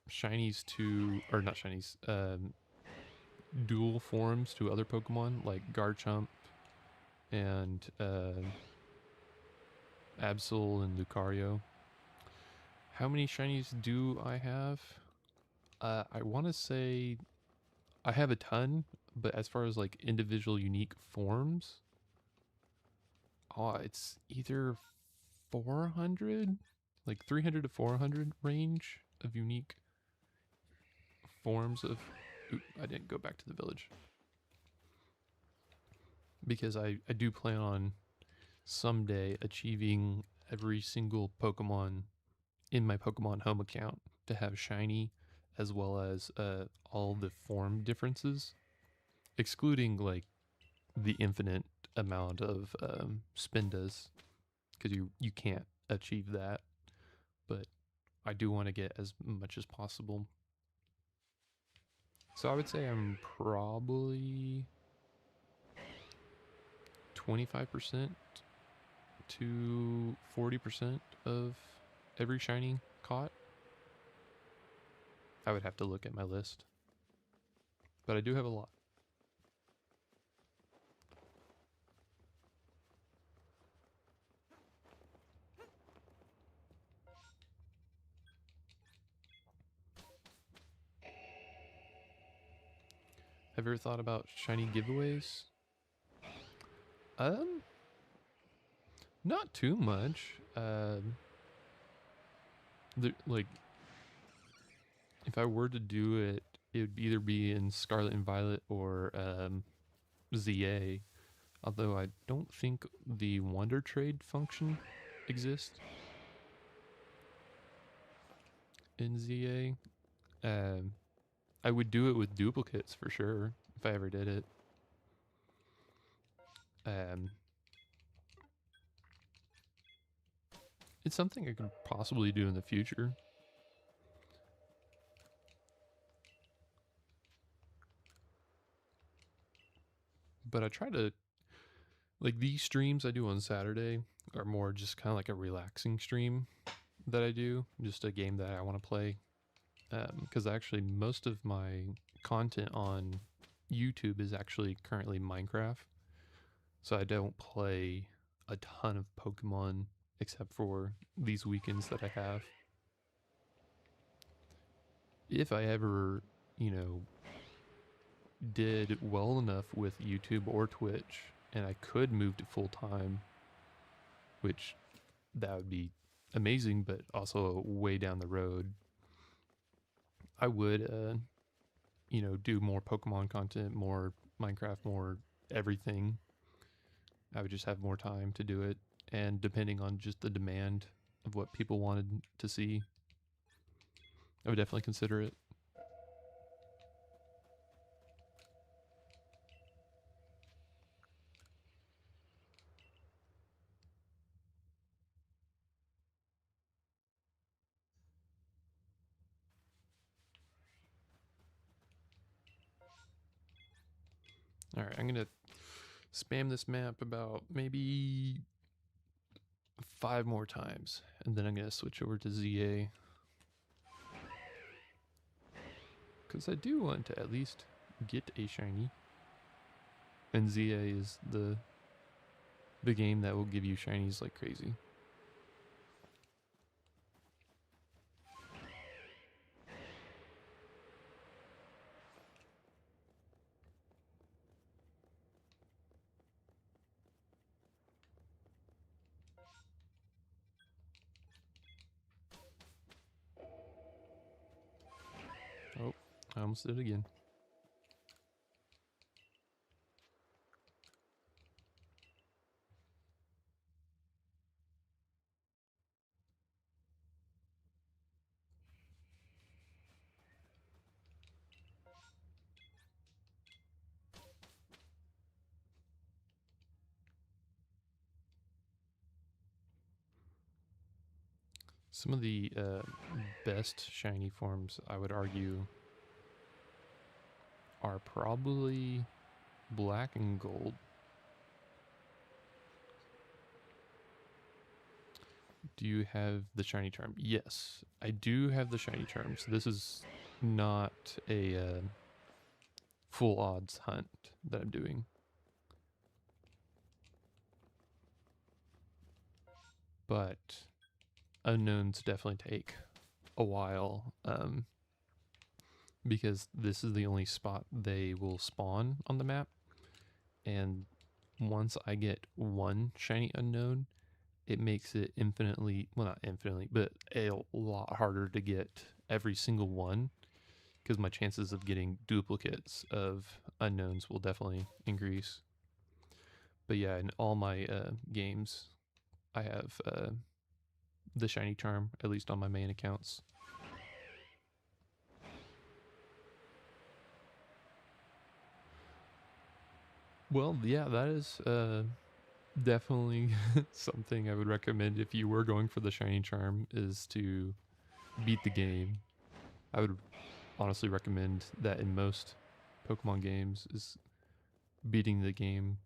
shinies to, or not shinies, dual forms to other Pokemon like Garchomp and Absol and Lucario. How many shinies do I have? I want to say I have a ton, but as far as like individual unique forms, it's either 400, like 300 to 400 range of unique forms of. Oop, I didn't go back to the village because I do plan on someday achieving every single Pokemon in my Pokemon home account to have shiny, as well as all the form differences, excluding like the infinite amount of spindas, because you can't achieve that. But I do want to get as much as possible. So I would say I'm probably 25% to 40% of every shiny caught. I would have to look at my list, but I do have a lot. Have you ever thought about shiny giveaways? Um, Not too much. Like, if I were to do it, it would either be in Scarlet and Violet or ZA. Although I don't think the Wonder Trade function exists in ZA. I would do it with duplicates for sure if I ever did it. It's something I could possibly do in the future. But I try to, like, these streams I do on Saturday are more just kind of like a relaxing stream that I do, just a game that I want to play. Because actually, most of my content on YouTube is actually currently Minecraft. So I don't play a ton of Pokemon except for these weekends that I have. If I ever, you know, did well enough with YouTube or Twitch and I could move to full time, which that would be amazing, but also way down the road, I would, you know, do more Pokemon content, more Minecraft, more everything. I would just have more time to do it. And depending on just the demand of what people wanted to see. I would definitely consider it. All right, I'm gonna spam this map about maybe 5 more times, and then I'm gonna switch over to ZA because I do want to at least get a shiny. And ZA is the game that will give you shinies like crazy. Oh, I almost did it again. Some of the best shiny forms, I would argue, are probably black and gold. Do you have the shiny charm? Yes, I do have the shiny charms. This is not a full odds hunt that I'm doing. But unknowns definitely take a while because this is the only spot they will spawn on the map. And once I get one shiny unknown, it makes it infinitely, well, not infinitely, but a lot harder to get every single one because my chances of getting duplicates of unknowns will definitely increase. But yeah, in all my games, I have the shiny charm, at least on my main accounts. Well, yeah, that is definitely something I would recommend if you were going for the shiny charm, is to beat the game. I would honestly recommend that in most Pokemon games, is beating the game.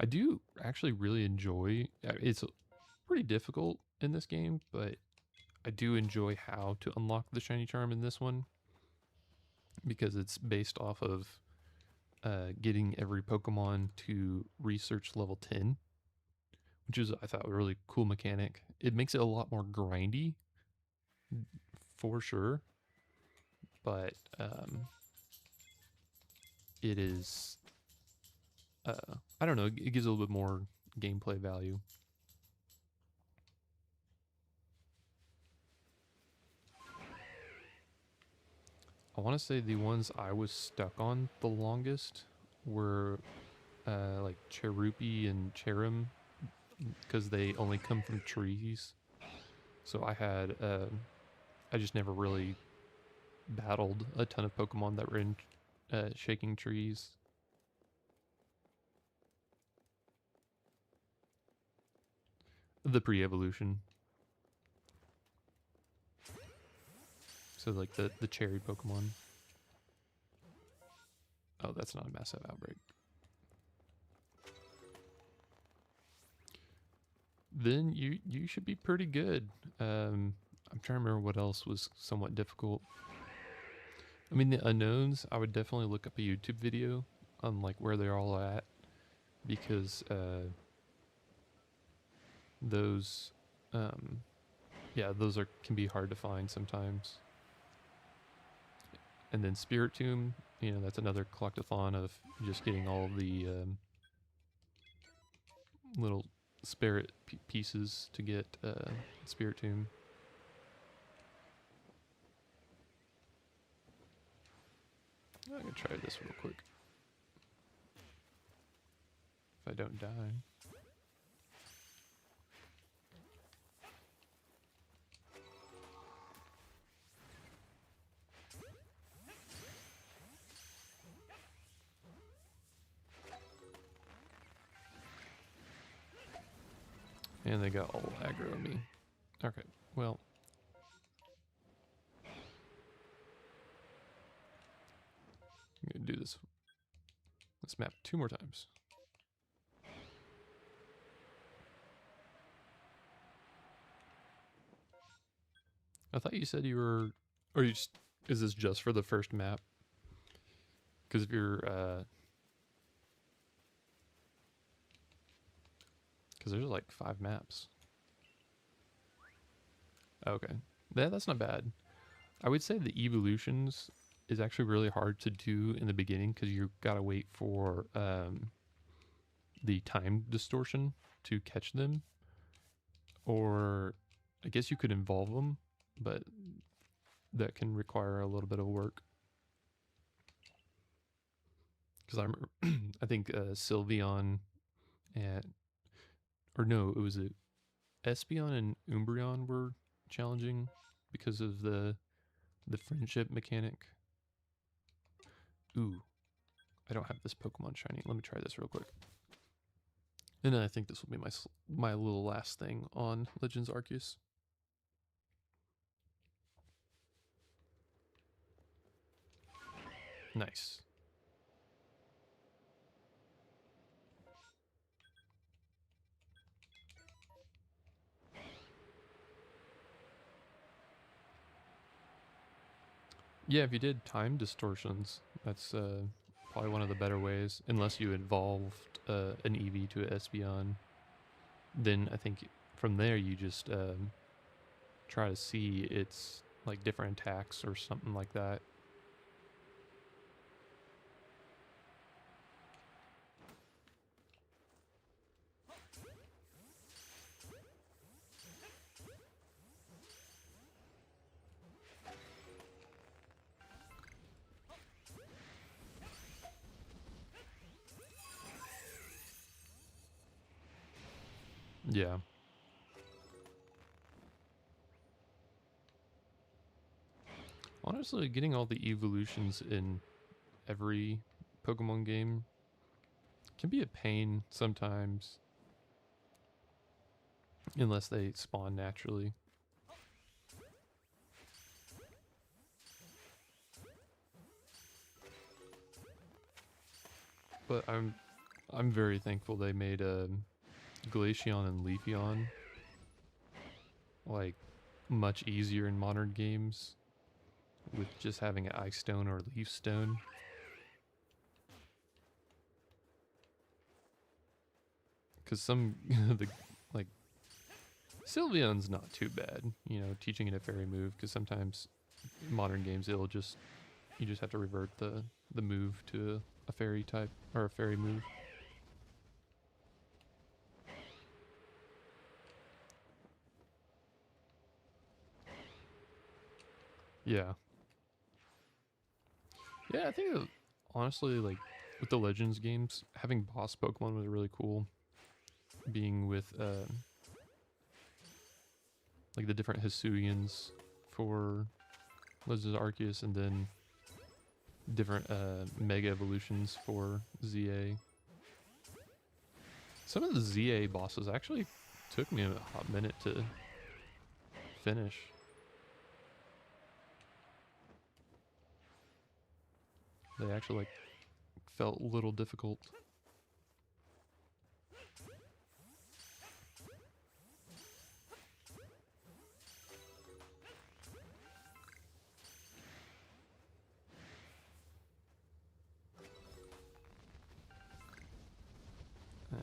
I do actually really enjoy, it's pretty difficult in this game, but I do enjoy how to unlock the shiny charm in this one because it's based off of getting every Pokemon to research level 10, which is, I thought, a really cool mechanic. It makes it a lot more grindy, for sure, but it is, I don't know, it gives a little bit more gameplay value. I want to say the ones I was stuck on the longest were like Cherupi and Cherim, because they only come from trees. So I just never really battled a ton of Pokemon that were in shaking trees. The pre-evolution. So like the cherry Pokemon. Oh, that's not a massive outbreak. Then you should be pretty good. I'm trying to remember what else was somewhat difficult. I mean, the unknowns, I would definitely look up a YouTube video on like where they're all at, because those, yeah, those can be hard to find sometimes. And then Spirit Tomb, that's another collectathon of just getting all the little spirit pieces to get Spirit Tomb. I'm gonna try this real quick. If I don't die. And they got all aggro on me. Okay, well. I'm gonna do this map 2 more times. I thought you said you were, or you just, is this just for the first map? Because if you're, because there's like 5 maps. Okay, that's not bad. I would say the evolutions is actually really hard to do in the beginning because you gotta wait for the time distortion to catch them, or I guess you could involve them, but that can require a little bit of work. Because I remember, I think Sylveon and, or no, it was Espeon and Umbreon were challenging because of the friendship mechanic. Ooh, I don't have this Pokemon shiny. Let me try this real quick. And then I think this will be my little last thing on Legends Arceus. Nice. Yeah, if you did time distortions, that's probably one of the better ways. Unless you involved an EV to an Espeon, then I think from there you just try to see its like different attacks or something like that. Yeah. Honestly, getting all the evolutions in every Pokemon game can be a pain sometimes, unless they spawn naturally. But I'm very thankful they made Glaceon and Leafeon like much easier in modern games with just having an Ice Stone or Leaf Stone. Because some the like Sylveon's not too bad, you know, teaching it a fairy move. Because sometimes modern games you just have to revert the move to a fairy type or a fairy move. Yeah. Yeah, I think honestly, like with the Legends games, having boss Pokemon was really cool. Being with like the different Hisuians for Legends Arceus, and then different Mega Evolutions for ZA. Some of the ZA bosses actually took me a hot minute to finish. They actually like felt a little difficult.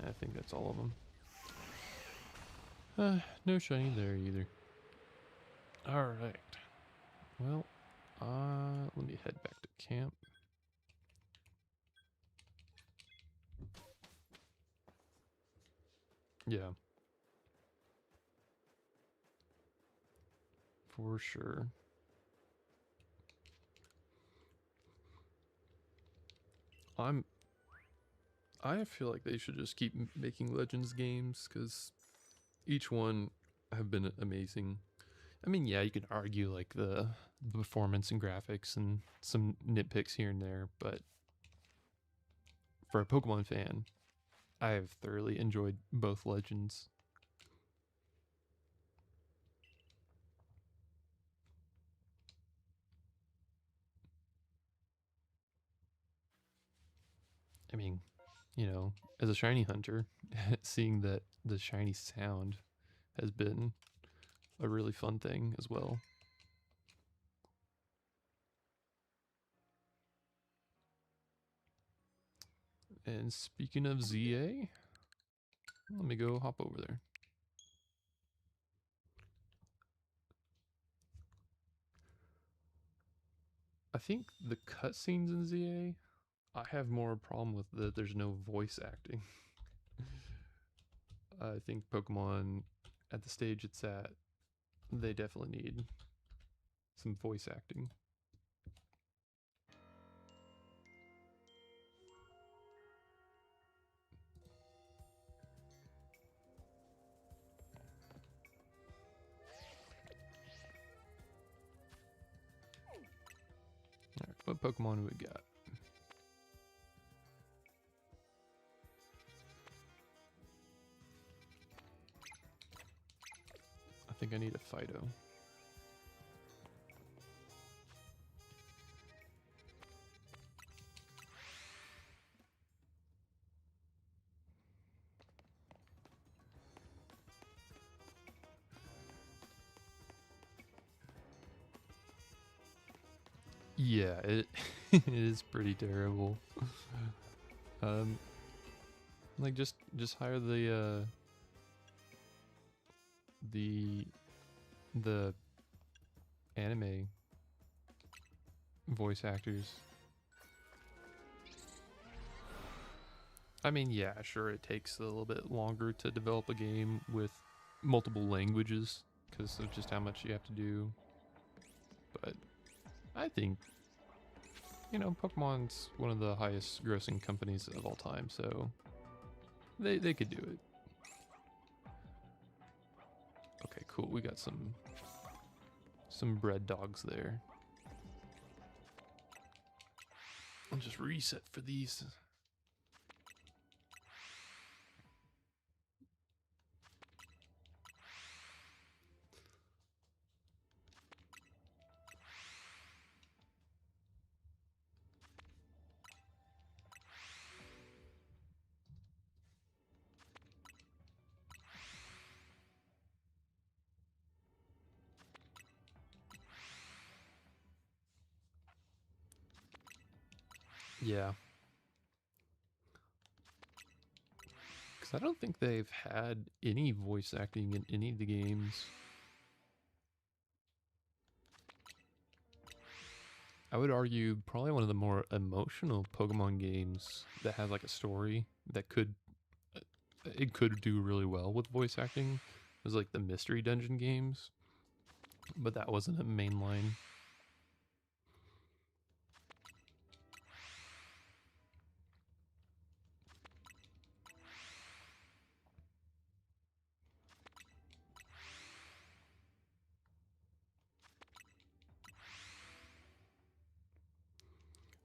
I think that's all of them. No shiny there either. Alright. Well, let me head back to camp. Yeah. For sure. I feel like they should just keep making Legends games, because each one have been amazing. I mean, yeah, you can argue like the performance and graphics and some nitpicks here and there, but for a Pokemon fan, I have thoroughly enjoyed both Legends. I mean, you know, as a shiny hunter, seeing that the shiny sound has been a really fun thing as well. And speaking of ZA, let me go hop over there. I think the cutscenes in ZA, I have more problem with that there's no voice acting. I think Pokemon, at the stage it's at, they definitely need some voice acting. Alright, what Pokemon do we got? I think I need a Fido. Yeah, it it is pretty terrible. Like just hire the the anime voice actors. I mean, yeah, sure, it takes a little bit longer to develop a game with multiple languages because of just how much you have to do. But I think, you know, Pokemon's one of the highest grossing companies of all time, so they could do it. Okay, cool. We got some bread dogs there. I'll just reset for these. Yeah. Because I don't think they've had any voice acting in any of the games. I would argue probably one of the more emotional Pokemon games that has like a story that could it could do really well with voice acting was like the Mystery Dungeon games, but that wasn't a mainline.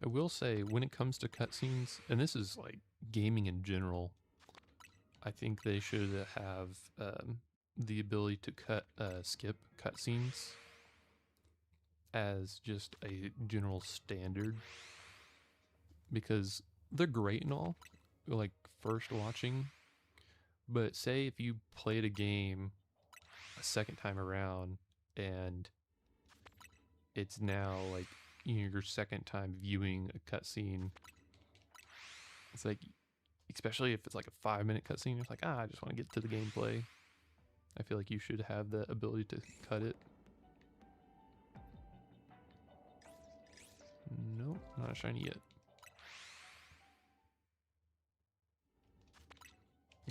I will say when it comes to cutscenes, and this is like gaming in general, I think they should have the ability to skip cutscenes as just a general standard because they're great and all, like first watching. But say if you played a game a second time around and it's now like your second time viewing a cutscene, it's like, especially if it's like a 5-minute cutscene, it's like, I just want to get to the gameplay. I feel like you should have the ability to cut it. Nope, not a shiny yet.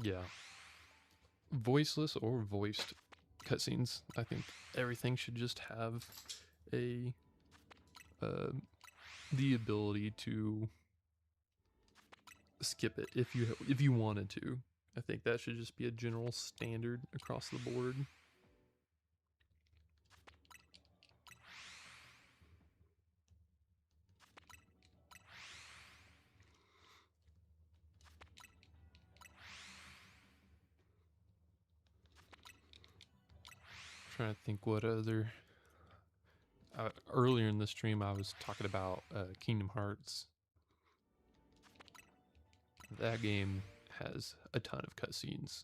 Yeah. Voiceless or voiced cutscenes. I think everything should just have a the ability to skip it if you wanted to. I think that should just be a general standard across the board. Trying to think what other. Earlier in the stream, I was talking about Kingdom Hearts. that game has a ton of cutscenes.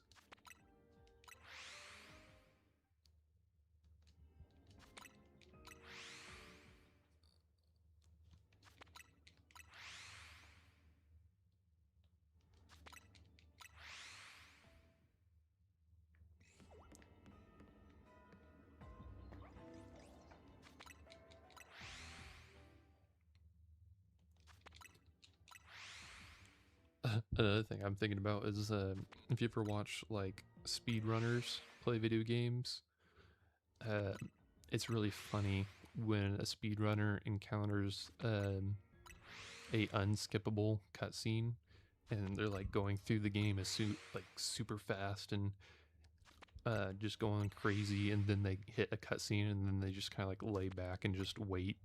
Another thing I'm thinking about is if you ever watch like speedrunners play video games, uh, it's really funny when a speedrunner encounters a unskippable cutscene, and they're like going through the game as like super fast and just going crazy, and then they hit a cutscene and then they just kind of like lay back and just wait.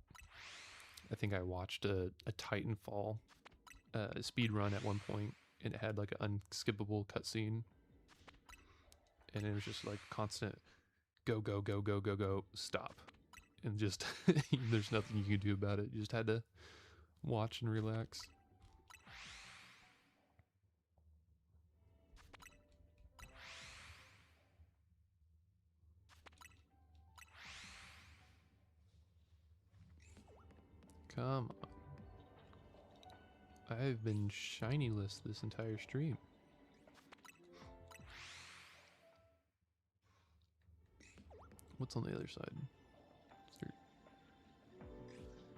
I think I watched a Titanfall speed run at one point, and it had like an unskippable cutscene, and it was just like constant go go go go go go stop, and just there's nothing you can do about it. You just had to watch and relax. Come on. I've been shiny-less this entire stream. What's on the other side? Is there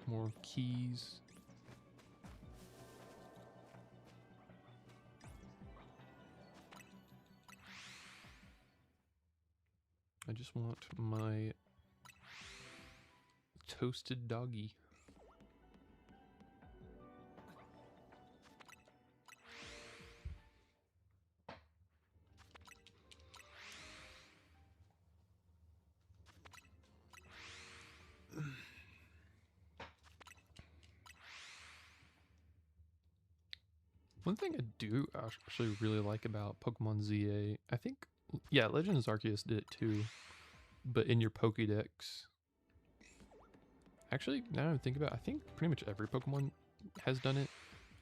more keys? I just want my toasted doggy. One thing I do actually really like about Pokemon ZA, I think, yeah, Legends Arceus did it too, but in your Pokédex. Actually, now I think about it, I think pretty much every Pokemon has done it,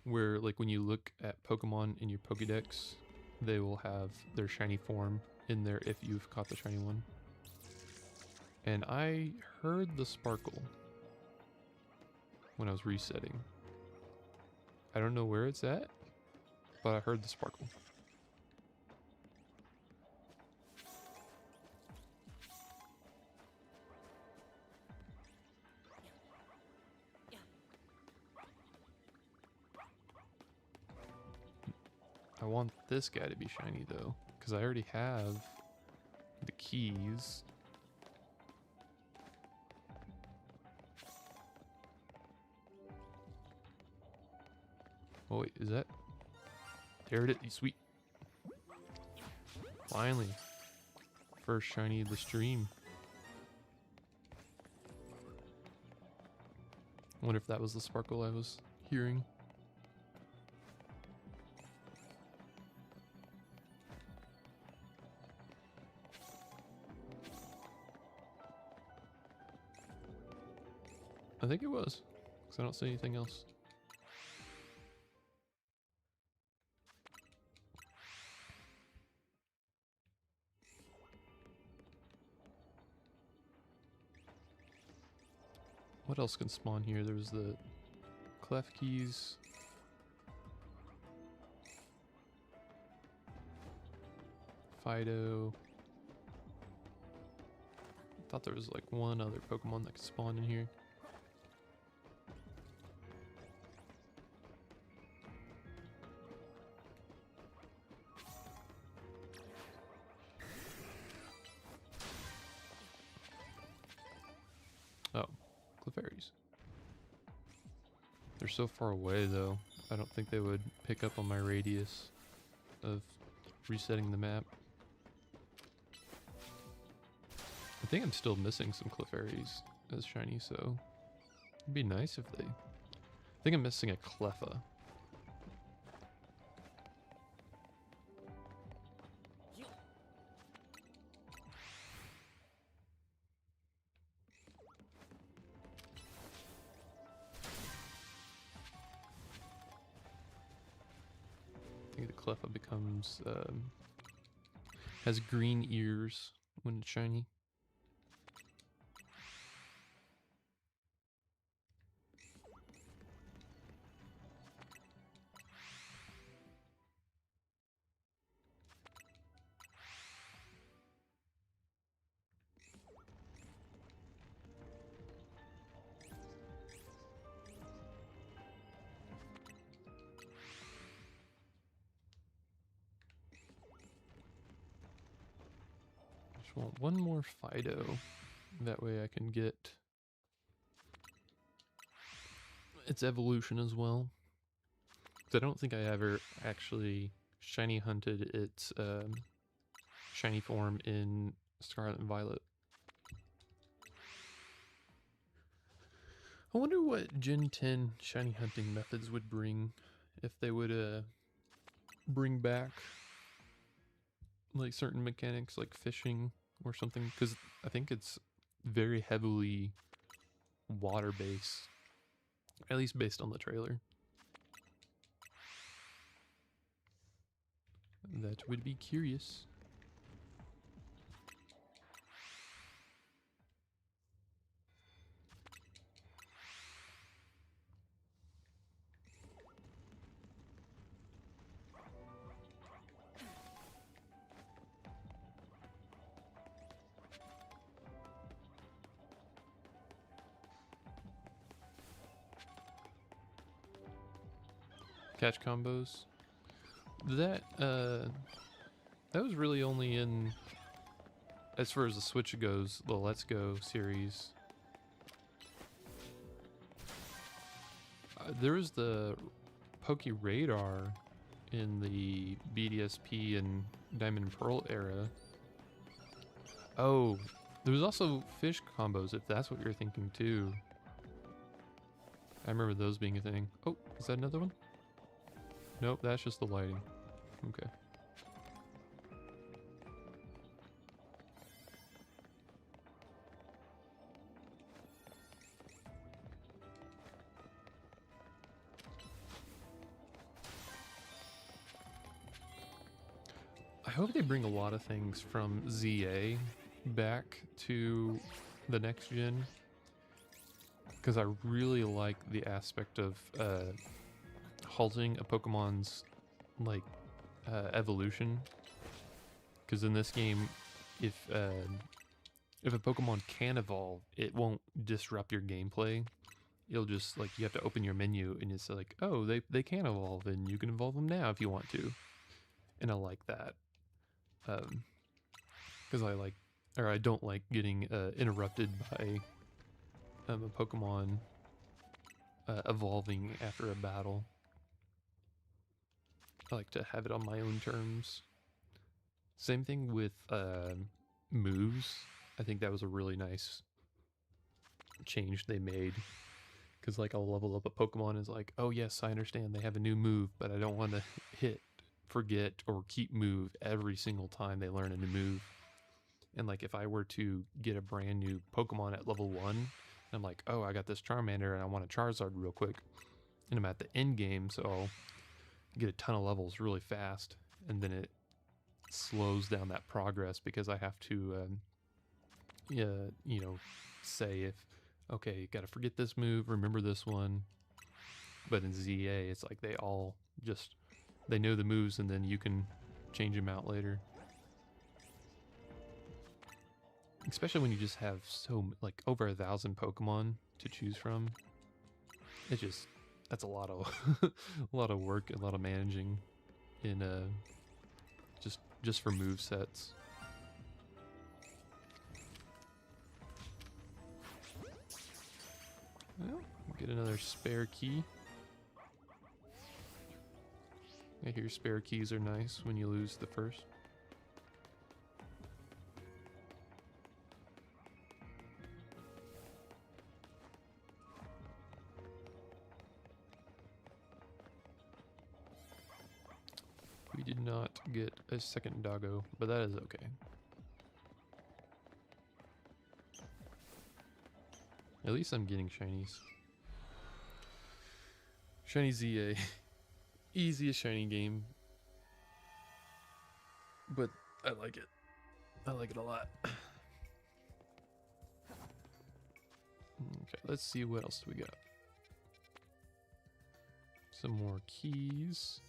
where like when you look at Pokemon in your Pokédex, they will have their shiny form in there if you've caught the shiny one. And I heard the Sparkle when I was resetting. I don't know where it's at, but I heard the Sparkle. I want this guy to be shiny though, because I already have the keys. Oh wait, is that? There it is, sweet. Finally. First shiny of the stream. I wonder if that was the Sparkle I was hearing. I think it was, because I don't see anything else. What else can spawn here? There was the clef keys. Fido. I thought there was like one other Pokemon that could spawn in here. Oh, Clefairies. They're so far away though, I don't think they would pick up on my radius of resetting the map. I think I'm still missing some Clefairies as shiny, so it'd be nice if they... I think I'm missing a Cleffa. Cleffa becomes has green ears when it's shiny. Just want one more Fido. That way I can get its evolution as well. I don't think I ever actually shiny hunted its shiny form in Scarlet and Violet. I wonder what Gen 10 shiny hunting methods would bring if they would bring back like certain mechanics like fishing or something, because I think it's very heavily water based, at least based on the trailer. That would be curious. Catch combos. That was really only in, as far as the Switch goes, the Let's Go series. There was the Poke Radar in the BDSP and Diamond and Pearl era. Oh, there was also fish combos, if that's what you're thinking too. I remember those being a thing. Oh, is that another one? Nope, that's just the lighting. Okay. I hope they bring a lot of things from ZA back to the next gen, because I really like the aspect of halting a Pokemon's like evolution. Because in this game, if a Pokemon can evolve, it won't disrupt your gameplay. It'll just, like, you have to open your menu and it's like, oh, they can evolve and you can evolve them now if you want to. And I like that. Because I don't like getting interrupted by a Pokemon evolving after a battle. I like to have it on my own terms. Same thing with moves. I think that was a really nice change they made. Because, like, I'll level up a Pokemon is like, oh yes, I understand they have a new move, but I don't want to hit, forget, or keep move every single time they learn a new move. And, like, if I were to get a brand new Pokemon at level 1, I'm like, oh, I got this Charmander and I want a Charizard real quick. And I'm at the end game, so I'll get a ton of levels really fast. And then it slows down that progress because I have to, you know, say if, okay, gotta forget this move, remember this one. But in ZA, it's like they all just, they know the moves and then you can change them out later. Especially when you just have like over 1,000 Pokemon to choose from. It just, that's a lot of a lot of work, a lot of managing in just for move sets. Well, get another spare key. I hear spare keys are nice when you lose the first. We did not get a second doggo, but that is okay. At least I'm getting shinies. Shiny ZA. Easiest shiny game but I like it. I like it a lot. Okay, let's see what else we got. Some more keys.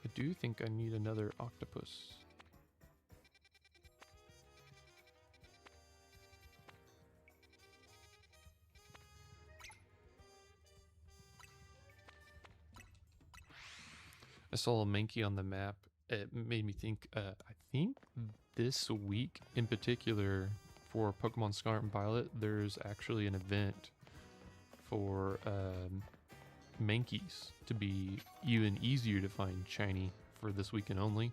I do think I need another octopus. I saw a Mankey on the map. It made me think, I think this week in particular for Pokemon Scarlet and Violet, there's actually an event for Mankeys to be even easier to find shiny for this weekend only.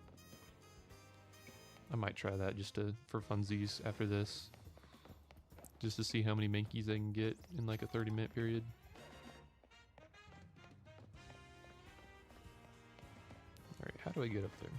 I might try that just for funsies after this. Just to see how many Mankeys I can get in like a 30-minute period. Alright, how do I get up there?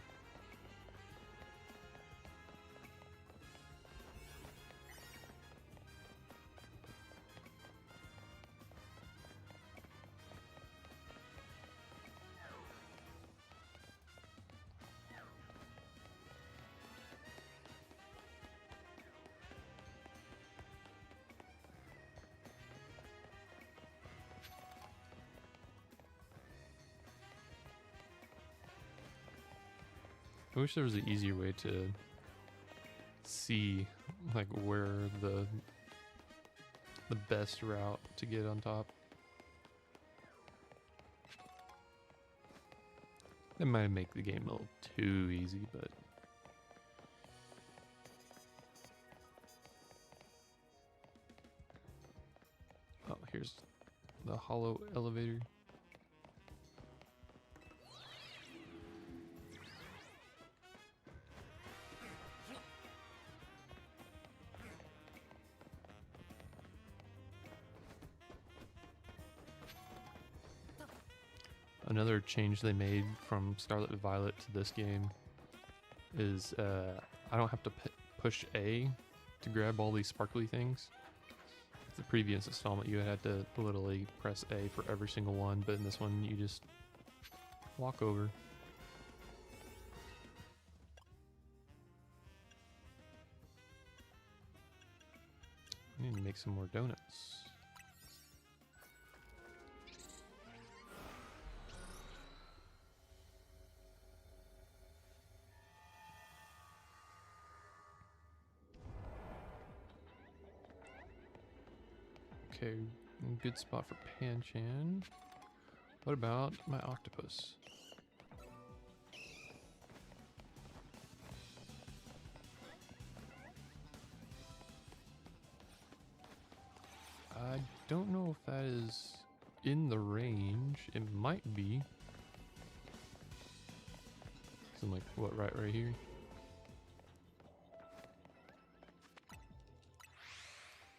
I wish there was an easier way to see like where the best route to get on top. That might make the game a little too easy, but oh, here's the hollow elevator. Another change they made from Scarlet and Violet to this game is I don't have to push A to grab all these sparkly things. The previous installment you had to literally press A for every single one, but in this one you just walk over. I need to make some more donuts. Okay, good spot for Panchan. What about my octopus? I don't know if that is in the range. It might be. So I'm like, what, right here?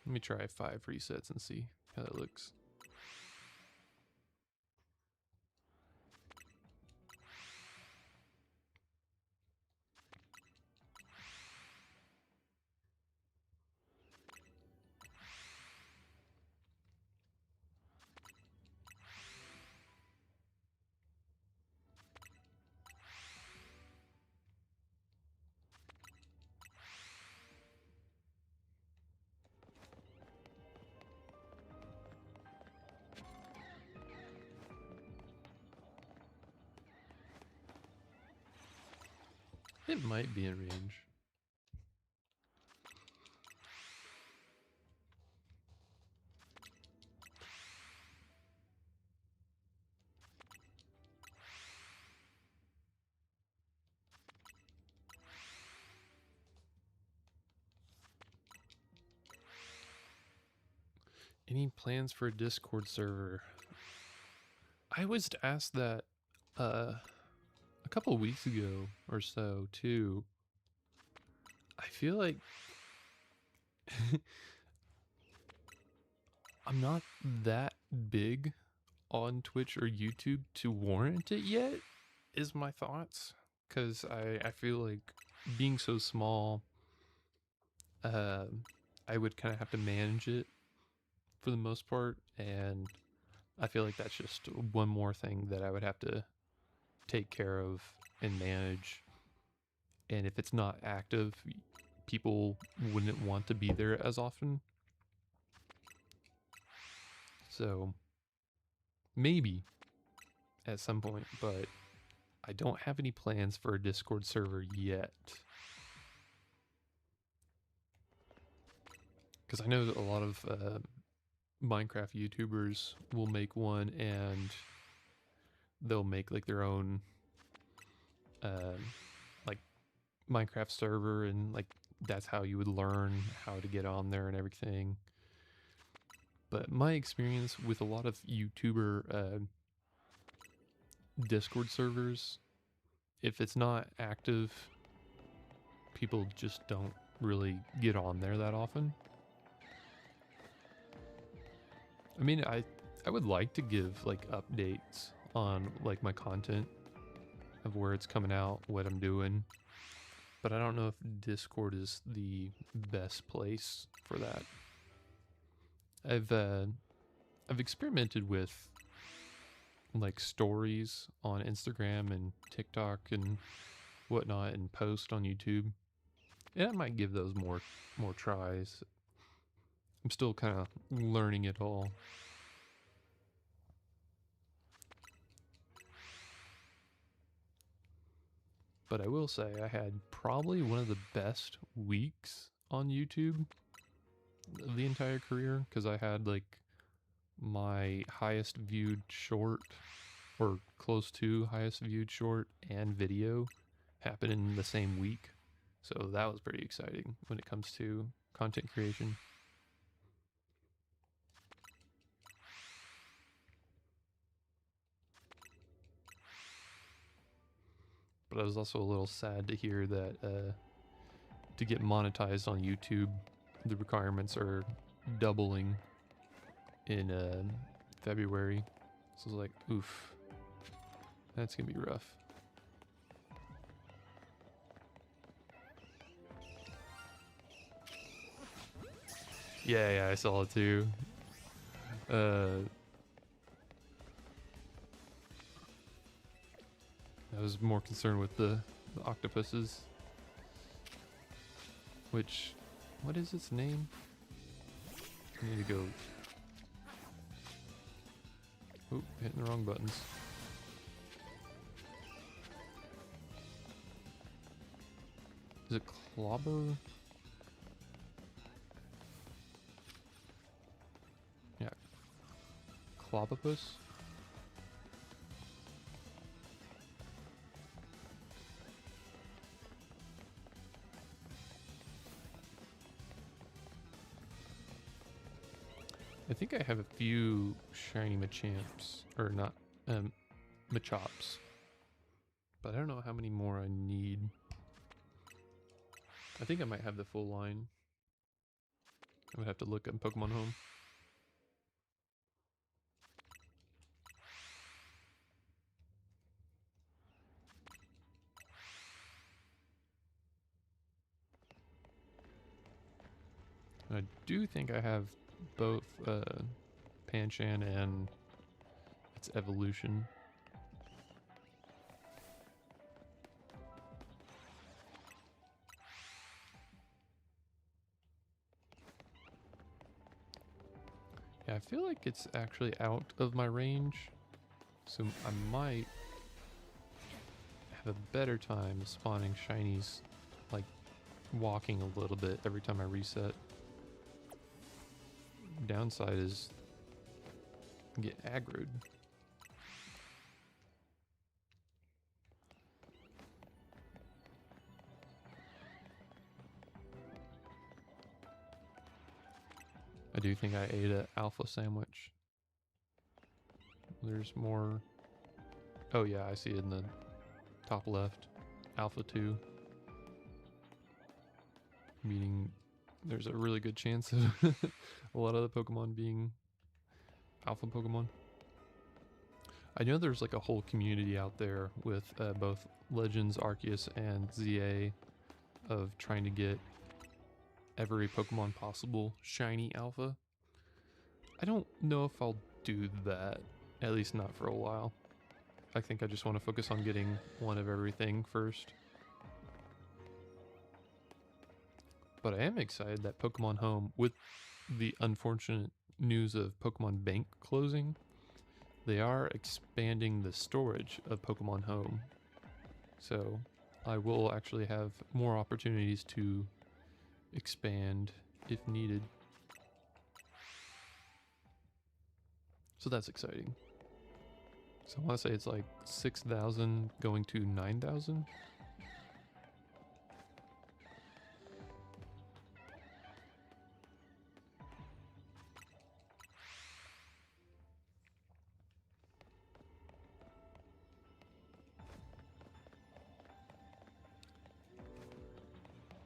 Let me try 5 resets and see how that looks. It might be in range. Any plans for a Discord server? I was asked that a couple weeks ago or so too. I feel like I'm not that big on Twitch or YouTube to warrant it yet, is my thoughts. Because I feel like being so small, I would kind of have to manage it for the most part. And I feel like that's just one more thing that I would have to take care of and manage. And if it's not active, people wouldn't want to be there as often. So maybe at some point, but I don't have any plans for a Discord server yet. Because I know that a lot of Minecraft YouTubers will make one, and they'll make like their own like Minecraft server, and like that's how you would learn how to get on there and everything. But my experience with a lot of YouTuber Discord servers, if it's not active, people just don't really get on there that often. I mean, I would like to give like updates on like my content of where it's coming out, what I'm doing, but I don't know if Discord is the best place for that. I've experimented with like stories on Instagram and TikTok and whatnot, and post on YouTube, and I might give those more tries. I'm still kind of learning it all. But I will say I had probably one of the best weeks on YouTube of the entire career, because I had like my highest viewed short, or close to highest viewed short and video, happen in the same week. So that was pretty exciting when it comes to content creation. But I was also a little sad to hear that to get monetized on YouTube, the requirements are doubling in February. So I was like, oof, that's gonna be rough. Yeah, I saw it too. I was more concerned with the octopuses. Which, what is its name? I need to go. Oop, hitting the wrong buttons. Is it Clobber? Yeah. Clobopus? I think I have a few shiny Machamps, or not, Machops. But I don't know how many more I need. I think I might have the full line. I would have to look at Pokemon Home. I do think I have both Pancham and its evolution. Yeah, I feel like it's actually out of my range, so I might have a better time spawning shinies, like walking a little bit every time I reset. Downside is get aggroed. I do think I ate an alpha sandwich. There's more. Oh yeah, I see it in the top left. Alpha 2. Meaning there's a really good chance of a lot of the Pokemon being alpha Pokemon. I know there's like a whole community out there with both Legends, Arceus, and ZA of trying to get every Pokemon possible shiny alpha. I don't know if I'll do that. At least not for a while. I think I just want to focus on getting one of everything first. But I am excited that Pokemon Home, with the unfortunate news of Pokemon Bank closing, they are expanding the storage of Pokemon Home. So I will actually have more opportunities to expand if needed. So that's exciting. So I want to say it's like 6,000 going to 9,000.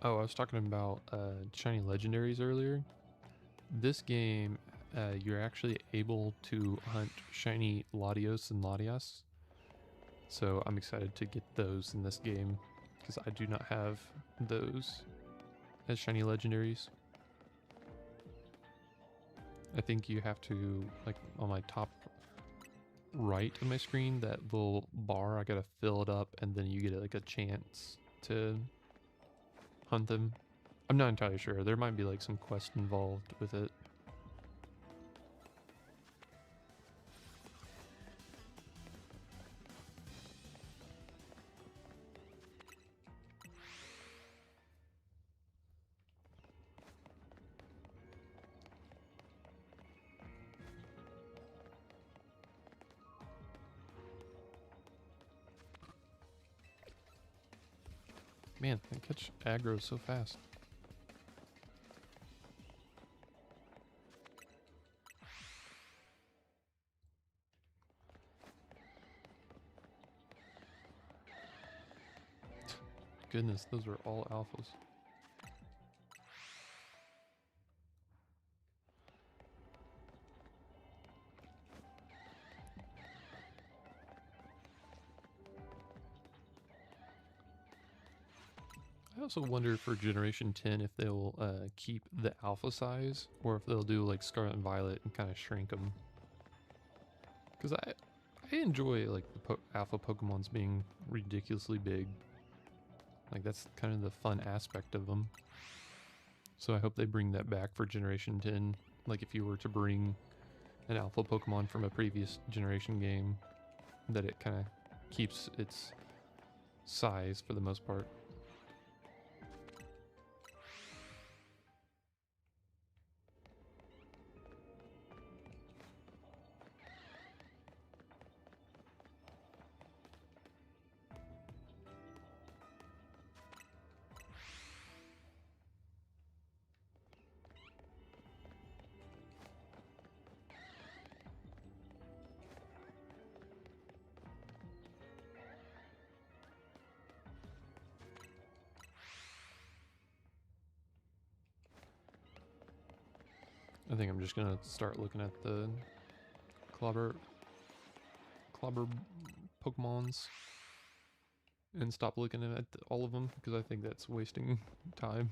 Oh, I was talking about shiny legendaries earlier. This game, you're actually able to hunt shiny Latios and Latias. So I'm excited to get those in this game because I do not have those as shiny legendaries. I think you have to, like on my top right of my screen, that little bar, I gotta fill it up and then you get like a chance to hunt them. I'm not entirely sure. There might be like some quest involved with it. Man, I catch aggro so fast. Goodness, those are all alphas. I also wonder for Generation 10 if they'll keep the alpha size or if they'll do like Scarlet and Violet and kind of shrink them. Because I enjoy like the alpha Pokemons being ridiculously big. Like that's kind of the fun aspect of them. So I hope they bring that back for Generation 10. Like if you were to bring an alpha Pokemon from a previous generation game, that it kind of keeps its size for the most part. I think I'm just gonna start looking at the clobber Pokemons and stop looking at all of them because I think that's wasting time.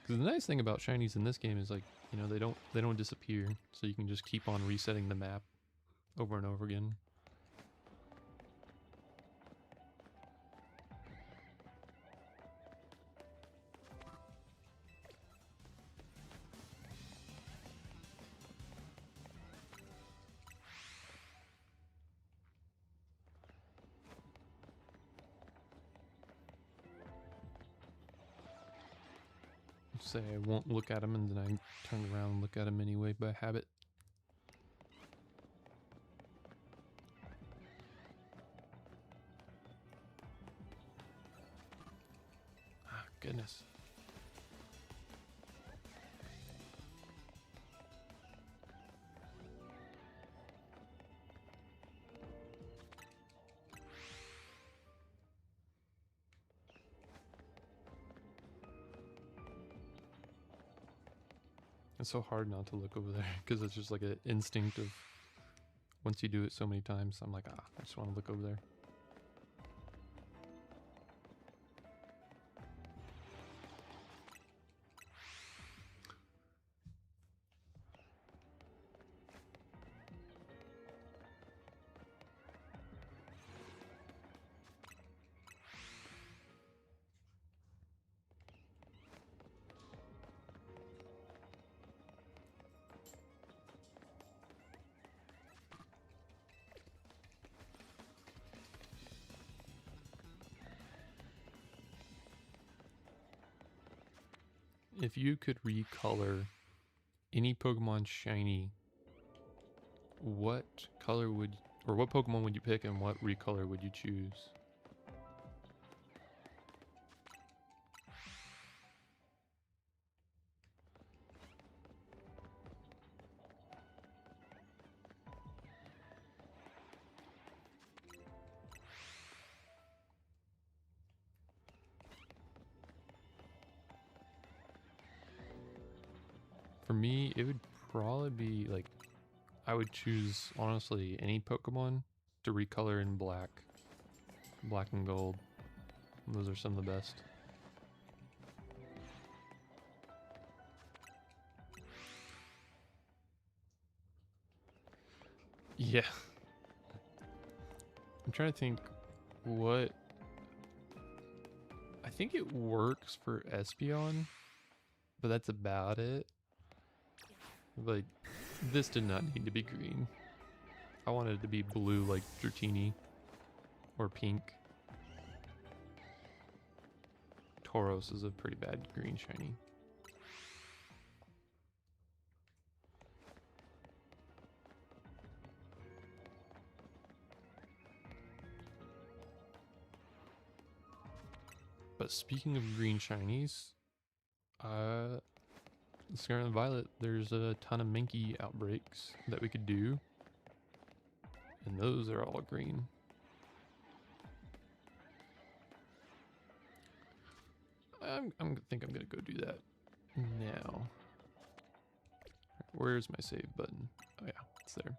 Because the nice thing about shinies in this game is, like, you know, they don't disappear, so you can just keep on resetting the map over and over again. Say I won't look at them and then I turn around and look at them anyway by habit. Ah, goodness. It's so hard not to look over there because it's just like an instinct of once you do it so many times, I'm like, I just want to look over there. If you could recolor any Pokemon shiny, what color would, or what Pokemon would you pick and what recolor would you choose? For me, it would probably be like, I would choose, honestly, any Pokemon to recolor in black. Black and gold. Those are some of the best. Yeah. I'm trying to think what... I think it works for Espeon, but that's about it. Like, this did not need to be green. I wanted it to be blue like Dratini, or pink. Tauros is a pretty bad green shiny. But speaking of green shinies, Scarlet and Violet, there's a ton of Mankey outbreaks that we could do. And those are all green. I think I'm gonna go do that now. Where's my save button? Oh yeah, it's there.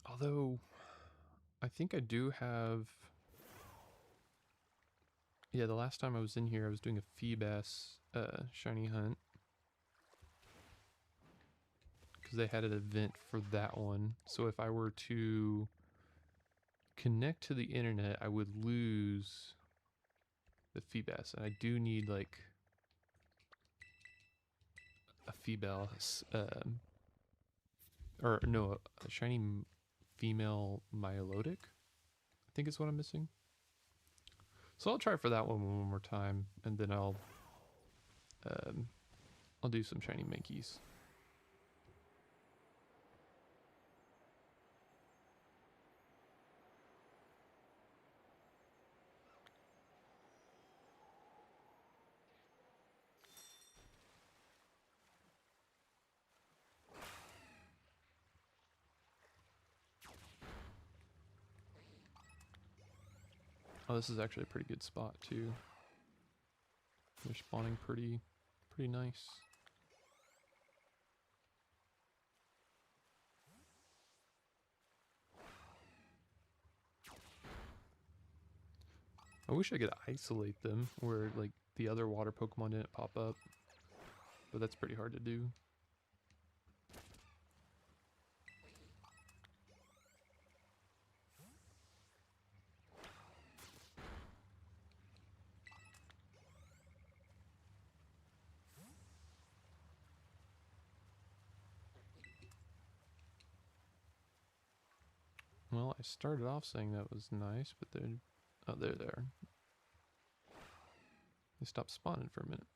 Although, I think I do have... Yeah, the last time I was in here, I was doing a Feebas shiny hunt. Because they had an event for that one. So if I were to connect to the internet, I would lose the Feebas. And I do need, like, a Feebas... or, no, a shiny female Milotic, I think is what I'm missing. So I'll try for that one more time, and then I'll do some shiny Mankeys. Oh, this is actually a pretty good spot too. They're spawning pretty nice. I wish I could isolate them where like the other water Pokemon didn't pop up, but that's pretty hard to do. Well, I started off saying that was nice, but then... Oh, they're there. They stopped spawning for a minute.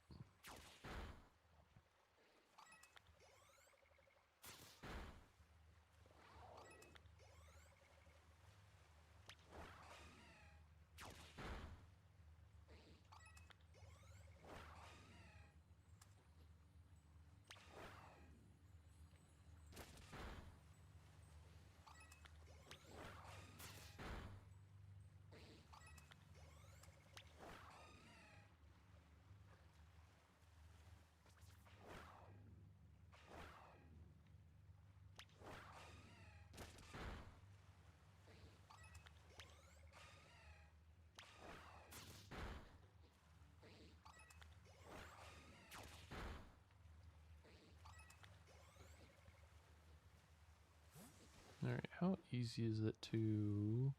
easy is it to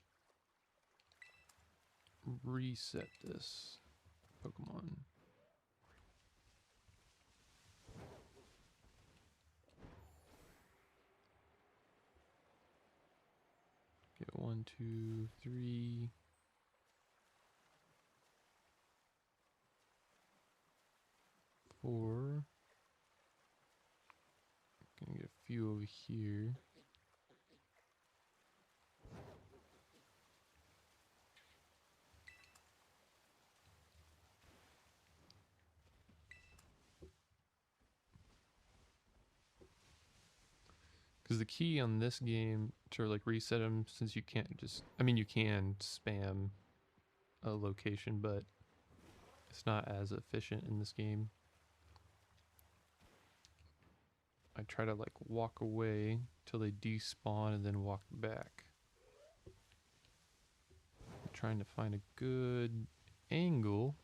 reset this Pokemon? Get 1, 2, 3. Four. Gonna get a few over here. Because the key on this game to like reset them, since you can't just, I mean, you can spam a location, but it's not as efficient in this game. I try to like walk away till they despawn and then walk back. I'm trying to find a good angle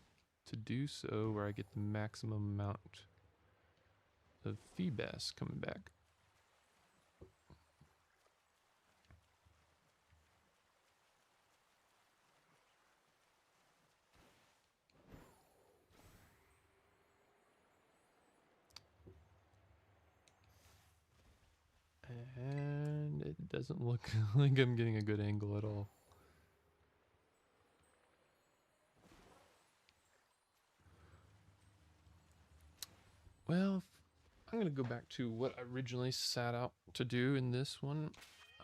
to do so where I get the maximum amount of Feebas coming back. And it doesn't look like I'm getting a good angle at all. Well, I'm going to go back to what I originally set out to do in this one.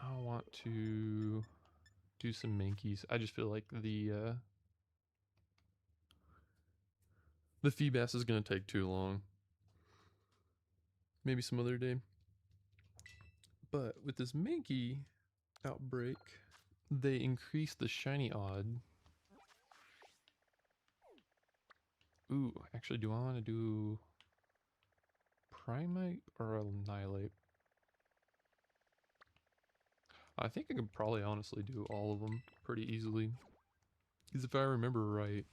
I want to do some Mankeys. I just feel like the Feebas is going to take too long. Maybe some other day. But with this Mankey outbreak, they increase the shiny odd. Ooh, actually, do I want to do Primate or Annihilate? I think I could probably honestly do all of them pretty easily. Because if I remember right,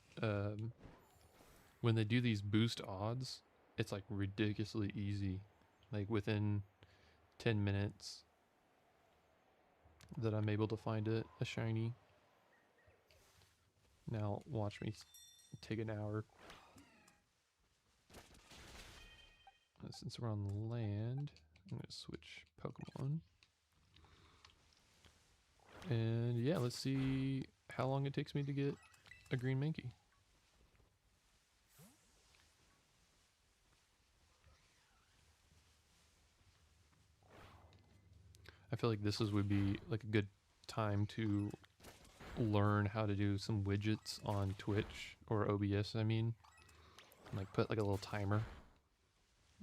when they do these boost odds, it's like ridiculously easy. Like within 10 minutes that I'm able to find a shiny. Now watch me take an hour. Since we're on the land, I'm going to switch Pokemon. And yeah, let's see how long it takes me to get a green Mankey. I feel like this would be like a good time to learn how to do some widgets on Twitch or OBS, I mean. And like put like a little timer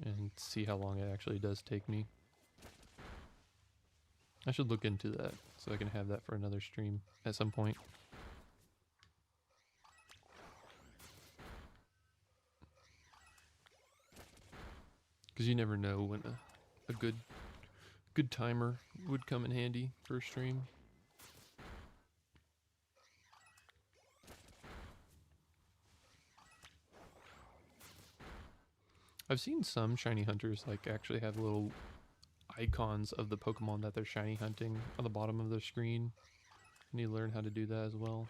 and see how long it actually does take me. I should look into that so I can have that for another stream at some point. Because you never know when a good timer would come in handy for a stream. I've seen some shiny hunters like actually have little icons of the Pokemon that they're shiny hunting on the bottom of their screen. You need to learn how to do that as well.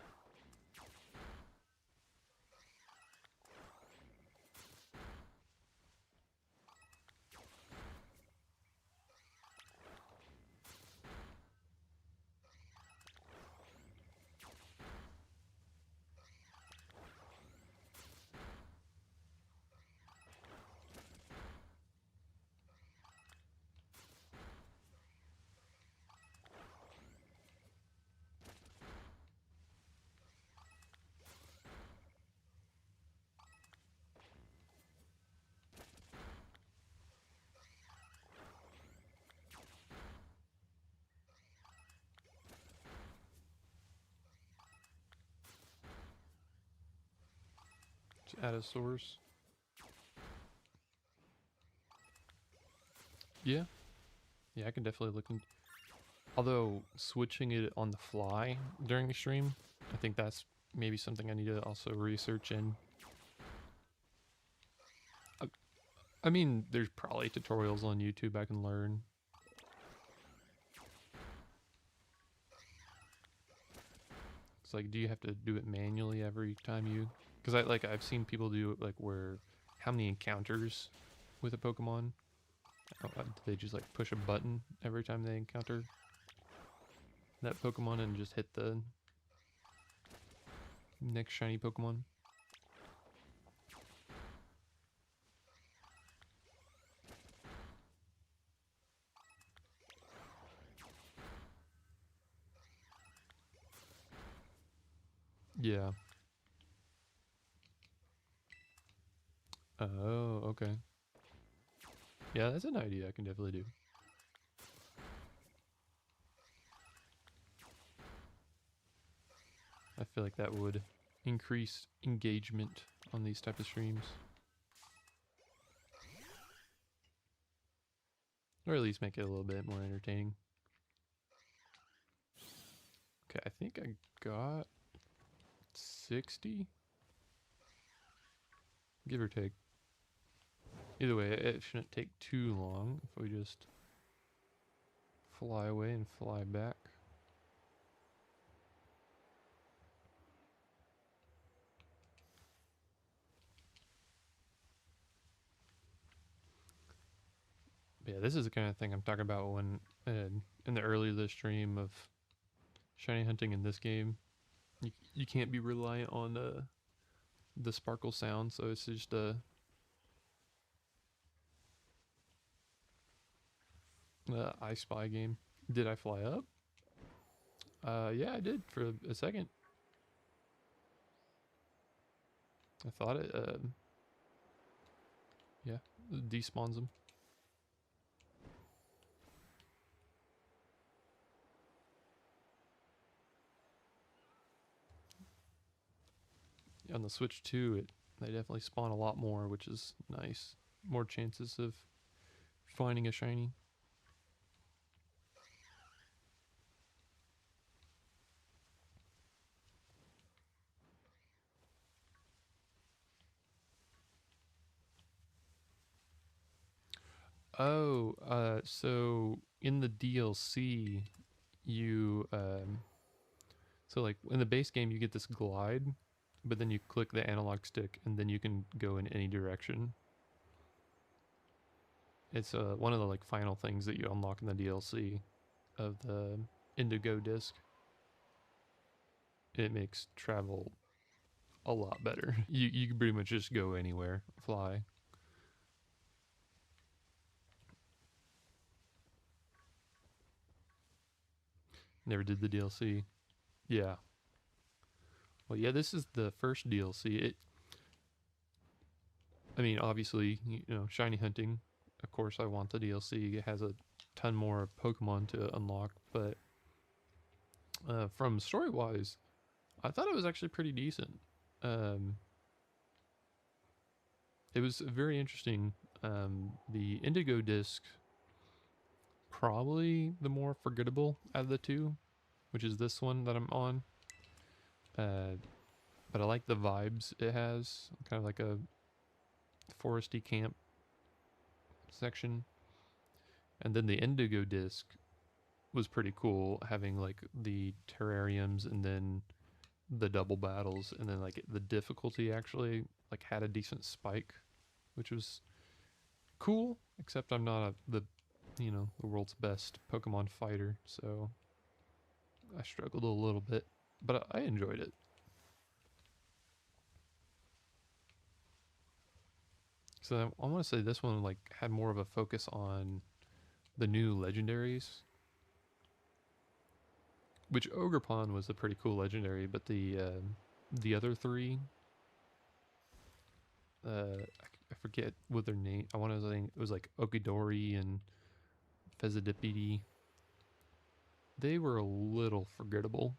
Just add a source. Yeah. Yeah, I can definitely look into. Although switching it on the fly during the stream, I think that's maybe something I need to also research in. I mean, there's probably tutorials on YouTube I can learn. It's like, do you have to do it manually every time you? Because I've seen people do it like where how many encounters with a Pokemon? Do they just like push a button every time they encounter that Pokemon and just hit the next shiny Pokemon? Yeah. Oh, okay. Yeah, that's an idea I can definitely do. I feel like that would increase engagement on these type of streams. Or at least make it a little bit more entertaining. Okay, I think I got 60? Give or take. Either way, it shouldn't take too long if we just fly away and fly back. But yeah, this is the kind of thing I'm talking about when in the early of the stream of shiny hunting in this game. You can't be reliant on the sparkle sound, so it's just a I Spy game. Did I fly up? Yeah, I did for a second. I thought it, yeah, despawns them. On the Switch 2, they definitely spawn a lot more, which is nice. More chances of finding a shiny. Oh, so in the DLC, you so like in the base game you get this glide, but then you click the analog stick and then you can go in any direction. It's one of the like final things that you unlock in the DLC of the Indigo disc. It makes travel a lot better. You can pretty much just go anywhere, fly. Never did the DLC. Yeah. Well, yeah, this is the first DLC. I mean, obviously, you know, shiny hunting. Of course, I want the DLC. It has a ton more Pokemon to unlock, but from story wise, I thought it was actually pretty decent. Um, it was very interesting. The Indigo disc, probably the more forgettable out of the two, which is this one that I'm on. But I like the vibes it has, kind of like a foresty camp section. And then the Indigo disc was pretty cool, having like the terrariums and then the double battles, and then like the difficulty actually like had a decent spike, which was cool. Except I'm not the the world's best Pokemon fighter, so I struggled a little bit, but I enjoyed it. So I want to say this one like had more of a focus on the new legendaries, which Ogerpon was a pretty cool legendary, but the other three, I forget what their name. I want to say it was like Okidori and Fezidipede. They were a little forgettable.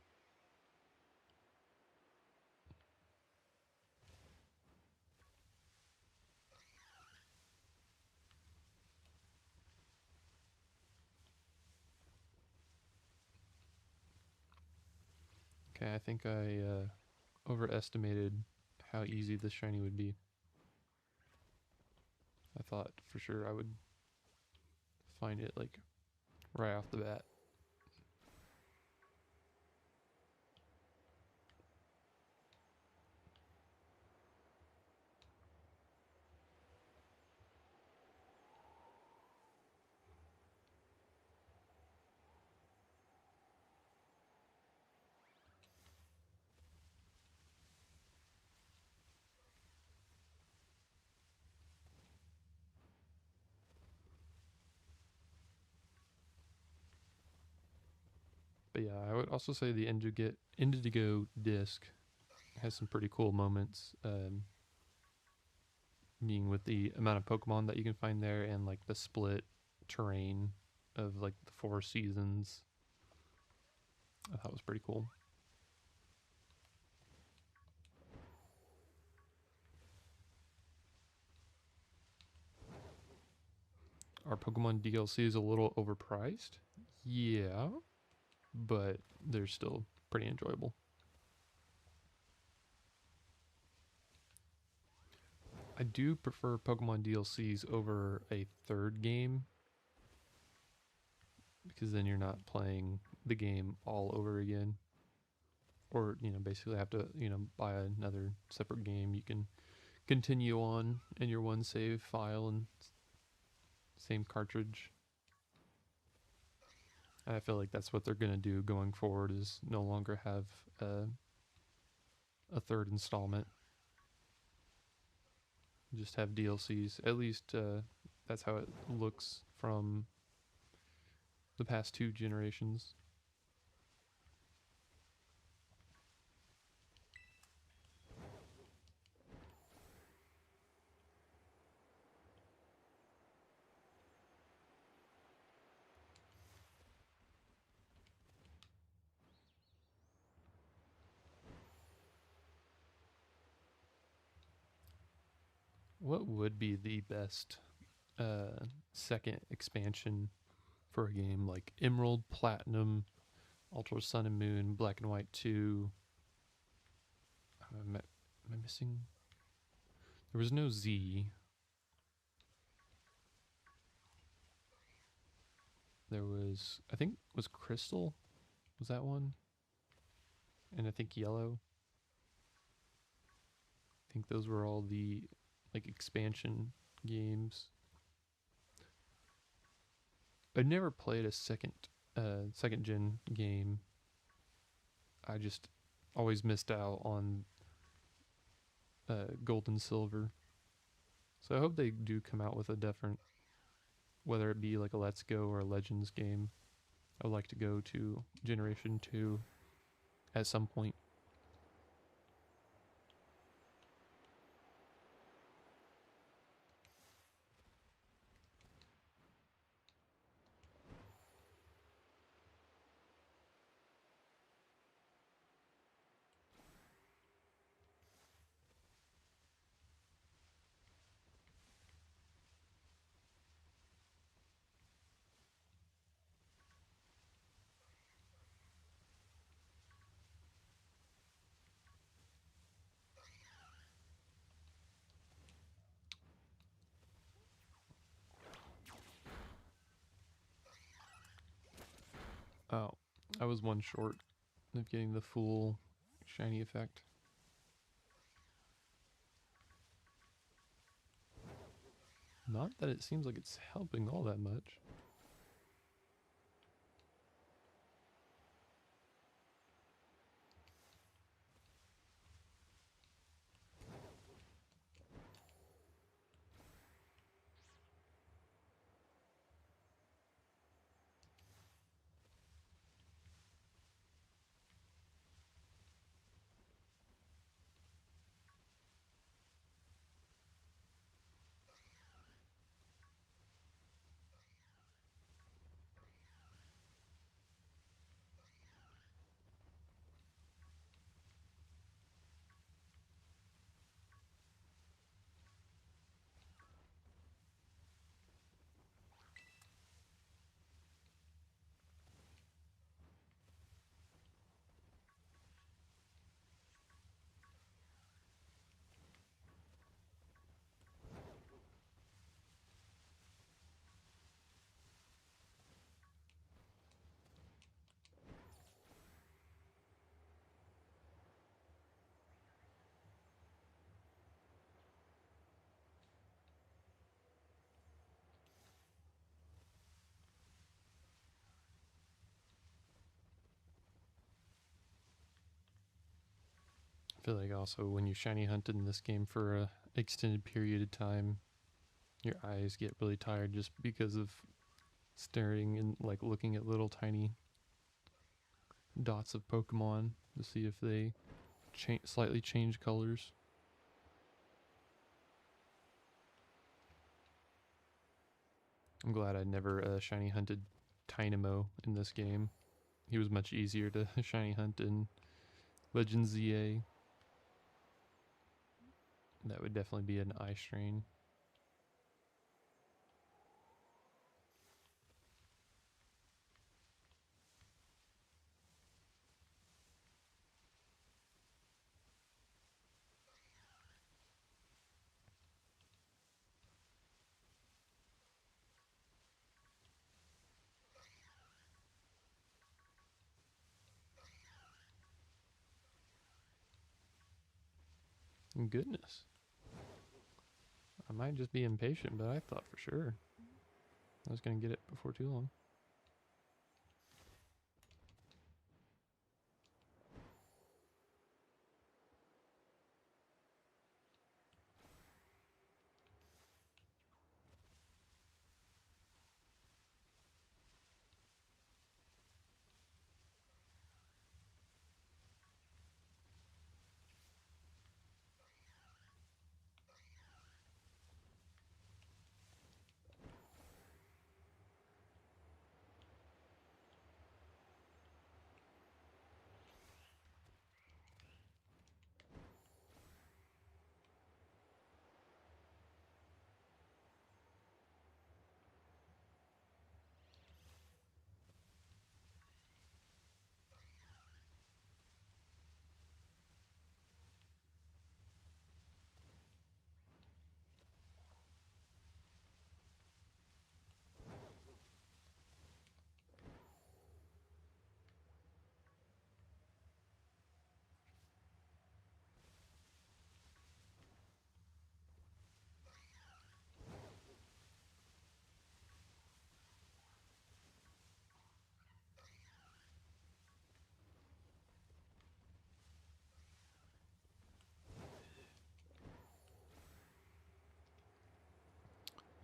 Okay, I think I overestimated how easy this shiny would be. I thought for sure I would find it like right off the bat. But yeah, I would also say the Indigo disc has some pretty cool moments. Being with the amount of Pokemon that you can find there and like the split terrain of like the 4 seasons. I thought was pretty cool. Are Pokemon DLCs a little overpriced? Yeah, but they're still pretty enjoyable. I do prefer Pokemon DLCs over a third game because then you're not playing the game all over again. Or, basically have to, buy another separate game you can continue on in your one save file and same cartridge. And I feel like that's what they're going to do going forward is no longer have a third installment. Just have DLCs. At least that's how it looks from the past 2 generations. What would be the best second expansion for a game like Emerald, Platinum, Ultra Sun and Moon, Black and White 2? Am I missing? There was no Z. There was, I think, was Crystal? Was that one? And I think Yellow. I think those were all the like expansion games. I never played a second gen game. I just always missed out on Gold and Silver. So I hope they do come out with a different, whether it be like a Let's Go or a Legends game. I would like to go to Generation 2 at some point. Oh, I was one short of getting the full shiny effect. Not that it seems like it's helping all that much. I feel like also when you shiny hunt in this game for a extended period of time, your eyes get really tired just because of staring and like looking at little tiny dots of Pokemon to see if they slightly change colors. I'm glad I never shiny hunted Tynamo in this game. He was much easier to shiny hunt in Legends ZA. That would definitely be an eye strain. Goodness. I might just be impatient, but I thought for sure I was going to get it before too long.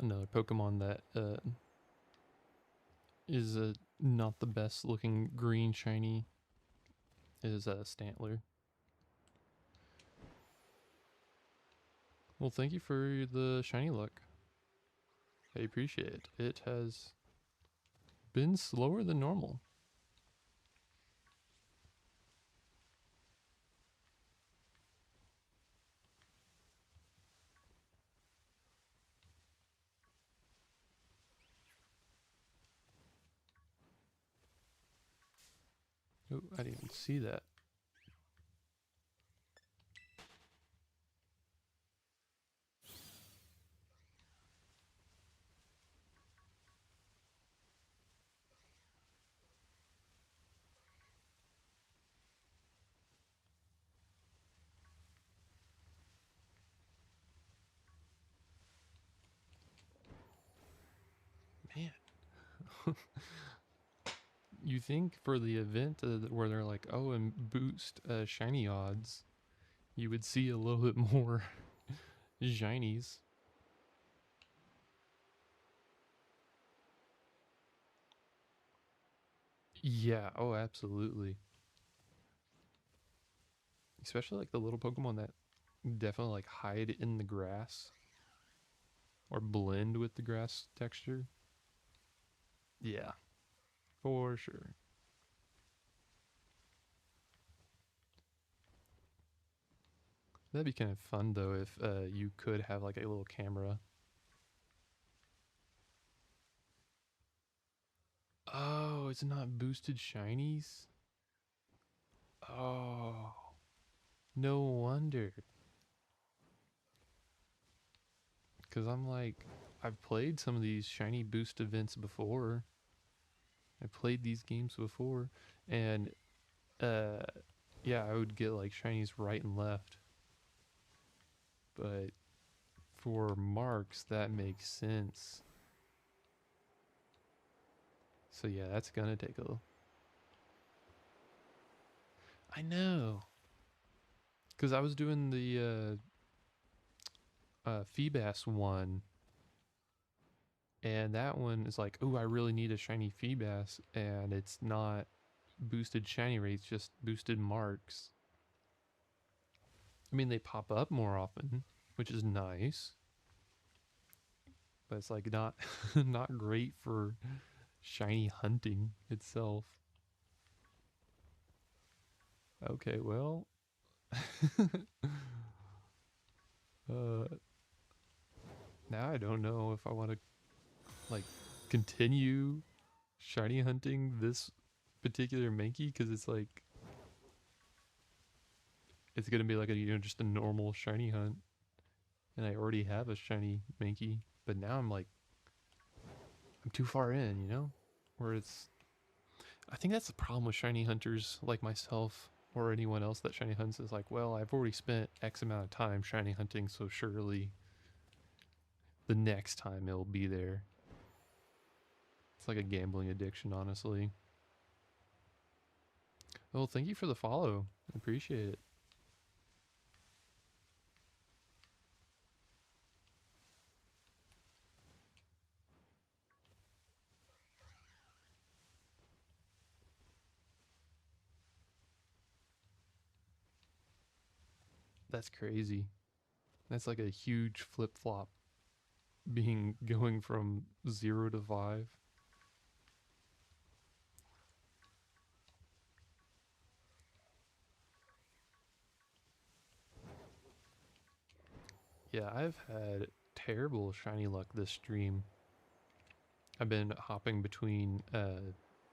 Another Pokemon that is not the best looking green shiny is Stantler. Well, thank you for the shiny luck. I appreciate it. It has been slower than normal. Oh, I didn't even see that. Man. You think for the event where they're like, oh, and boost shiny odds, you would see a little bit more shinies. Yeah, oh, absolutely. Especially like the little Pokemon that definitely like hide in the grass or blend with the grass texture. Yeah, for sure. That'd be kind of fun though if you could have like a little camera. Oh, it's not boosted shinies? Oh, no wonder. Because I'm like, I've played some of these shiny boost events before. I played these games before, and uh, yeah, I would get like shinies right and left. But for marks, that makes sense. So yeah, that's gonna take a. I know, because I was doing the Feebas one, and that one is like, oh, I really need a shiny Feebas, and it's not boosted shiny rates, just boosted marks. I mean, they pop up more often, which is nice. But it's like not not great for shiny hunting itself. Okay, well. Now I don't know if I want to like continue shiny hunting this particular Mankey, because it's like it's gonna be like a just a normal shiny hunt, and I already have a shiny Mankey, but now I'm like I'm too far in, where it's I think that's the problem with shiny hunters like myself or anyone else that shiny hunts is like, well, I've already spent X amount of time shiny hunting, so surely the next time it'll be there. It's like a gambling addiction, honestly. Well, thank you for the follow. I appreciate it. That's crazy. That's like a huge flip flop going from 0 to 5. Yeah, I've had terrible shiny luck this stream. I've been hopping between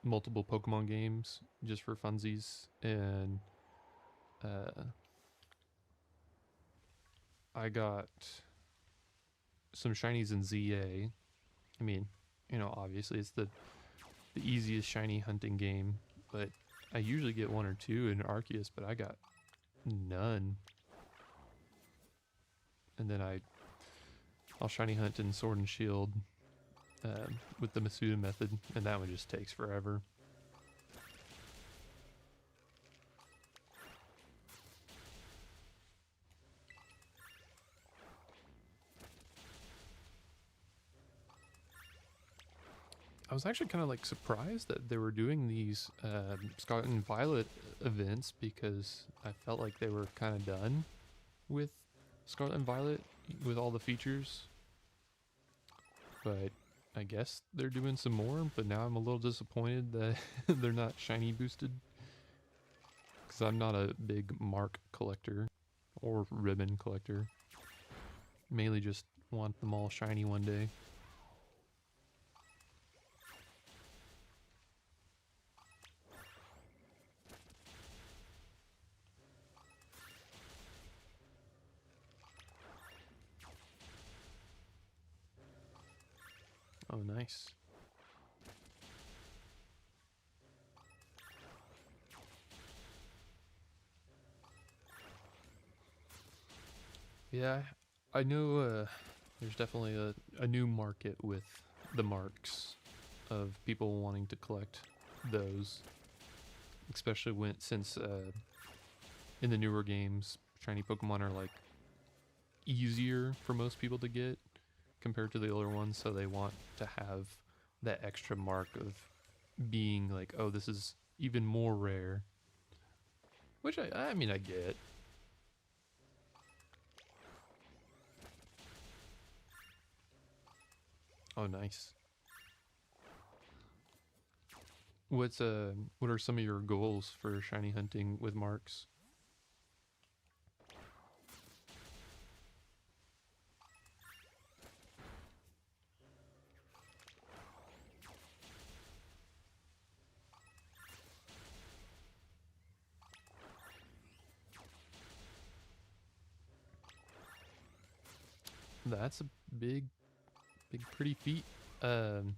multiple Pokemon games just for funsies, and I got some shinies in ZA. I mean, obviously it's the easiest shiny hunting game, but I usually get 1 or 2 in Arceus, but I got none. And then I'll shiny hunt in Sword and Shield with the Masuda method, and that one just takes forever. I was actually kind of like surprised that they were doing these Scarlet and Violet events, because I felt like they were kind of done with Scarlet and Violet with all the features. But I guess they're doing some more, but now I'm a little disappointed that they're not shiny boosted, because I'm not a big mark collector or ribbon collector. Mainly just want them all shiny one day. Oh, nice. Yeah, I know there's definitely a new market with the marks of people wanting to collect those, especially since in the newer games, shiny Pokemon are like easier for most people to get compared to the older ones, so they want to have that extra mark of being like, oh, this is even more rare, which I mean I get. Oh, nice. What are some of your goals for shiny hunting with marks? That's a big pretty feat. Well,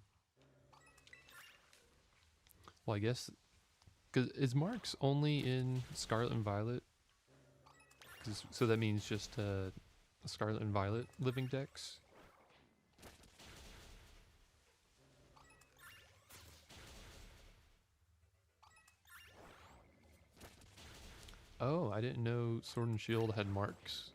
I guess, because is Marks only in Scarlet and Violet? So that means just Scarlet and Violet living decks? Oh, I didn't know Sword and Shield had Marks.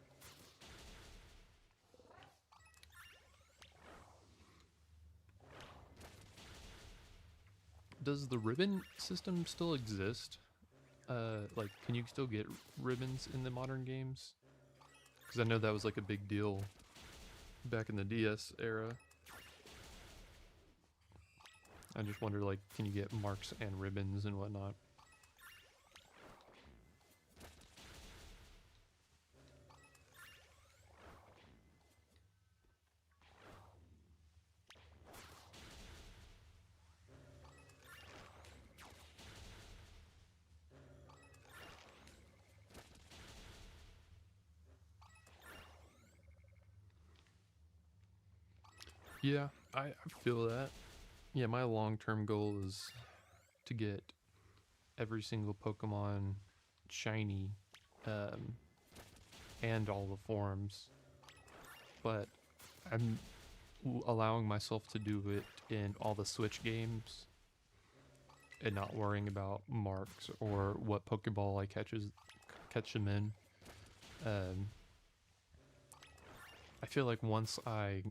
Does the ribbon system still exist? Like, can you still get ribbons in the modern games? Because I know that was like a big deal back in the DS era. I just wonder, like, can you get marks and ribbons and whatnot? Yeah, I feel that. Yeah, my long-term goal is to get every single Pokemon shiny, um, and all the forms, but I'm allowing myself to do it in all the Switch games and not worrying about marks or what Pokeball I catch them in. Um, I feel like once I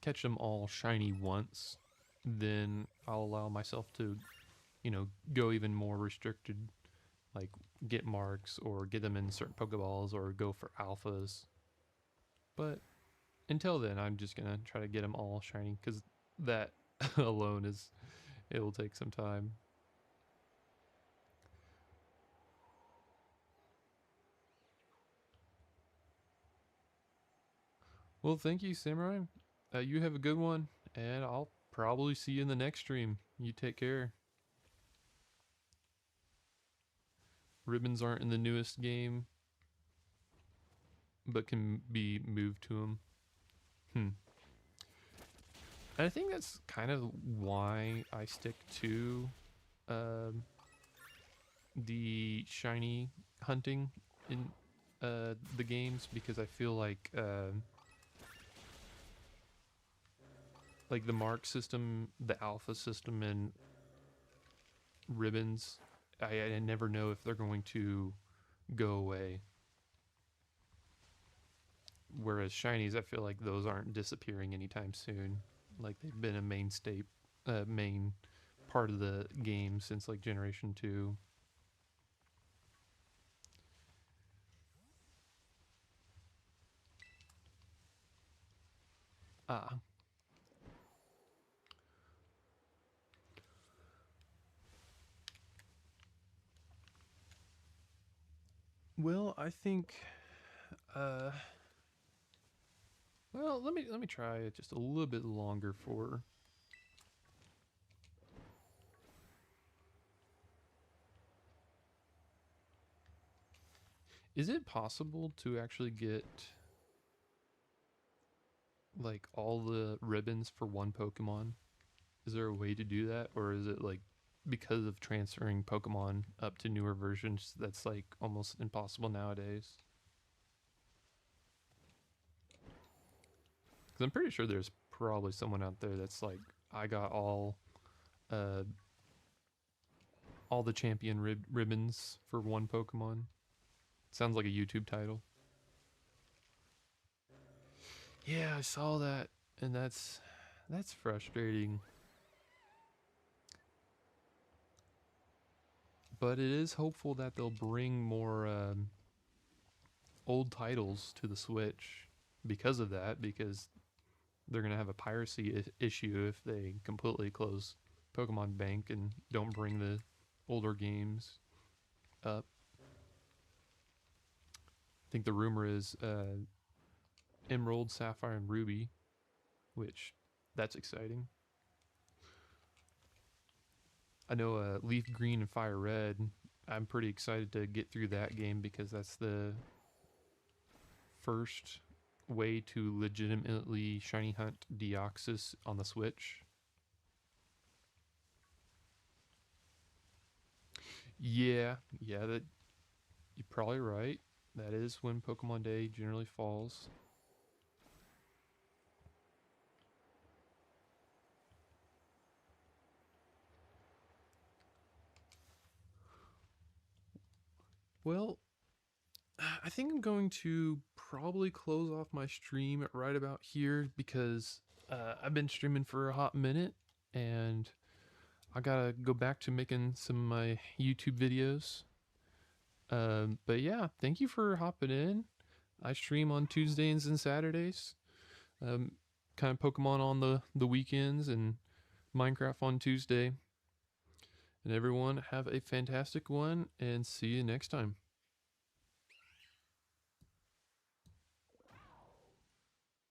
catch them all shiny once, then I'll allow myself to, go even more restricted, like get marks or get them in certain Pokeballs or go for alphas. But until then, I'm just gonna try to get them all shiny because that alone it will take some time. Well, thank you, Samurai. You have a good one, and I'll probably see you in the next stream. You take care. Ribbons aren't in the newest game, but can be moved to them. Hmm. And I think that's kind of why I stick to um, the shiny hunting in the games, because I feel like the mark system, the alpha system, and ribbons, I never know if they're going to go away. Whereas shinies, I feel like those aren't disappearing anytime soon. Like they've been a main part of the game since like Generation 2. Ah. Well, I think uh well, let me try it just a little bit longer for. Is it possible to actually get like all the ribbons for one Pokemon? Is there a way to do that, or is it like because of transferring Pokemon up to newer versions that's like almost impossible nowadays? Because I'm pretty sure there's probably someone out there that's like, I got uh, all the champion ribbons for one Pokemon. Sounds like a YouTube title. Yeah, I saw that, and that's frustrating. But it is hopeful that they'll bring more old titles to the Switch because of that, because they're gonna have a piracy issue if they completely close Pokemon Bank and don't bring the older games up. I think the rumor is Emerald, Sapphire, and Ruby, which that's exciting. I know Leaf Green and Fire Red. I'm pretty excited to get through that game because that's the first way to legitimately shiny hunt Deoxys on the Switch. Yeah, that you're probably right. That is when Pokemon Day generally falls. Well, I think I'm going to probably close off my stream right about here because I've been streaming for a hot minute, and I gotta go back to making some of my YouTube videos. But yeah, thank you for hopping in. I stream on Tuesdays and Saturdays. Um, kind of Pokemon on the weekends and Minecraft on Tuesday. And everyone have a fantastic one and see you next time.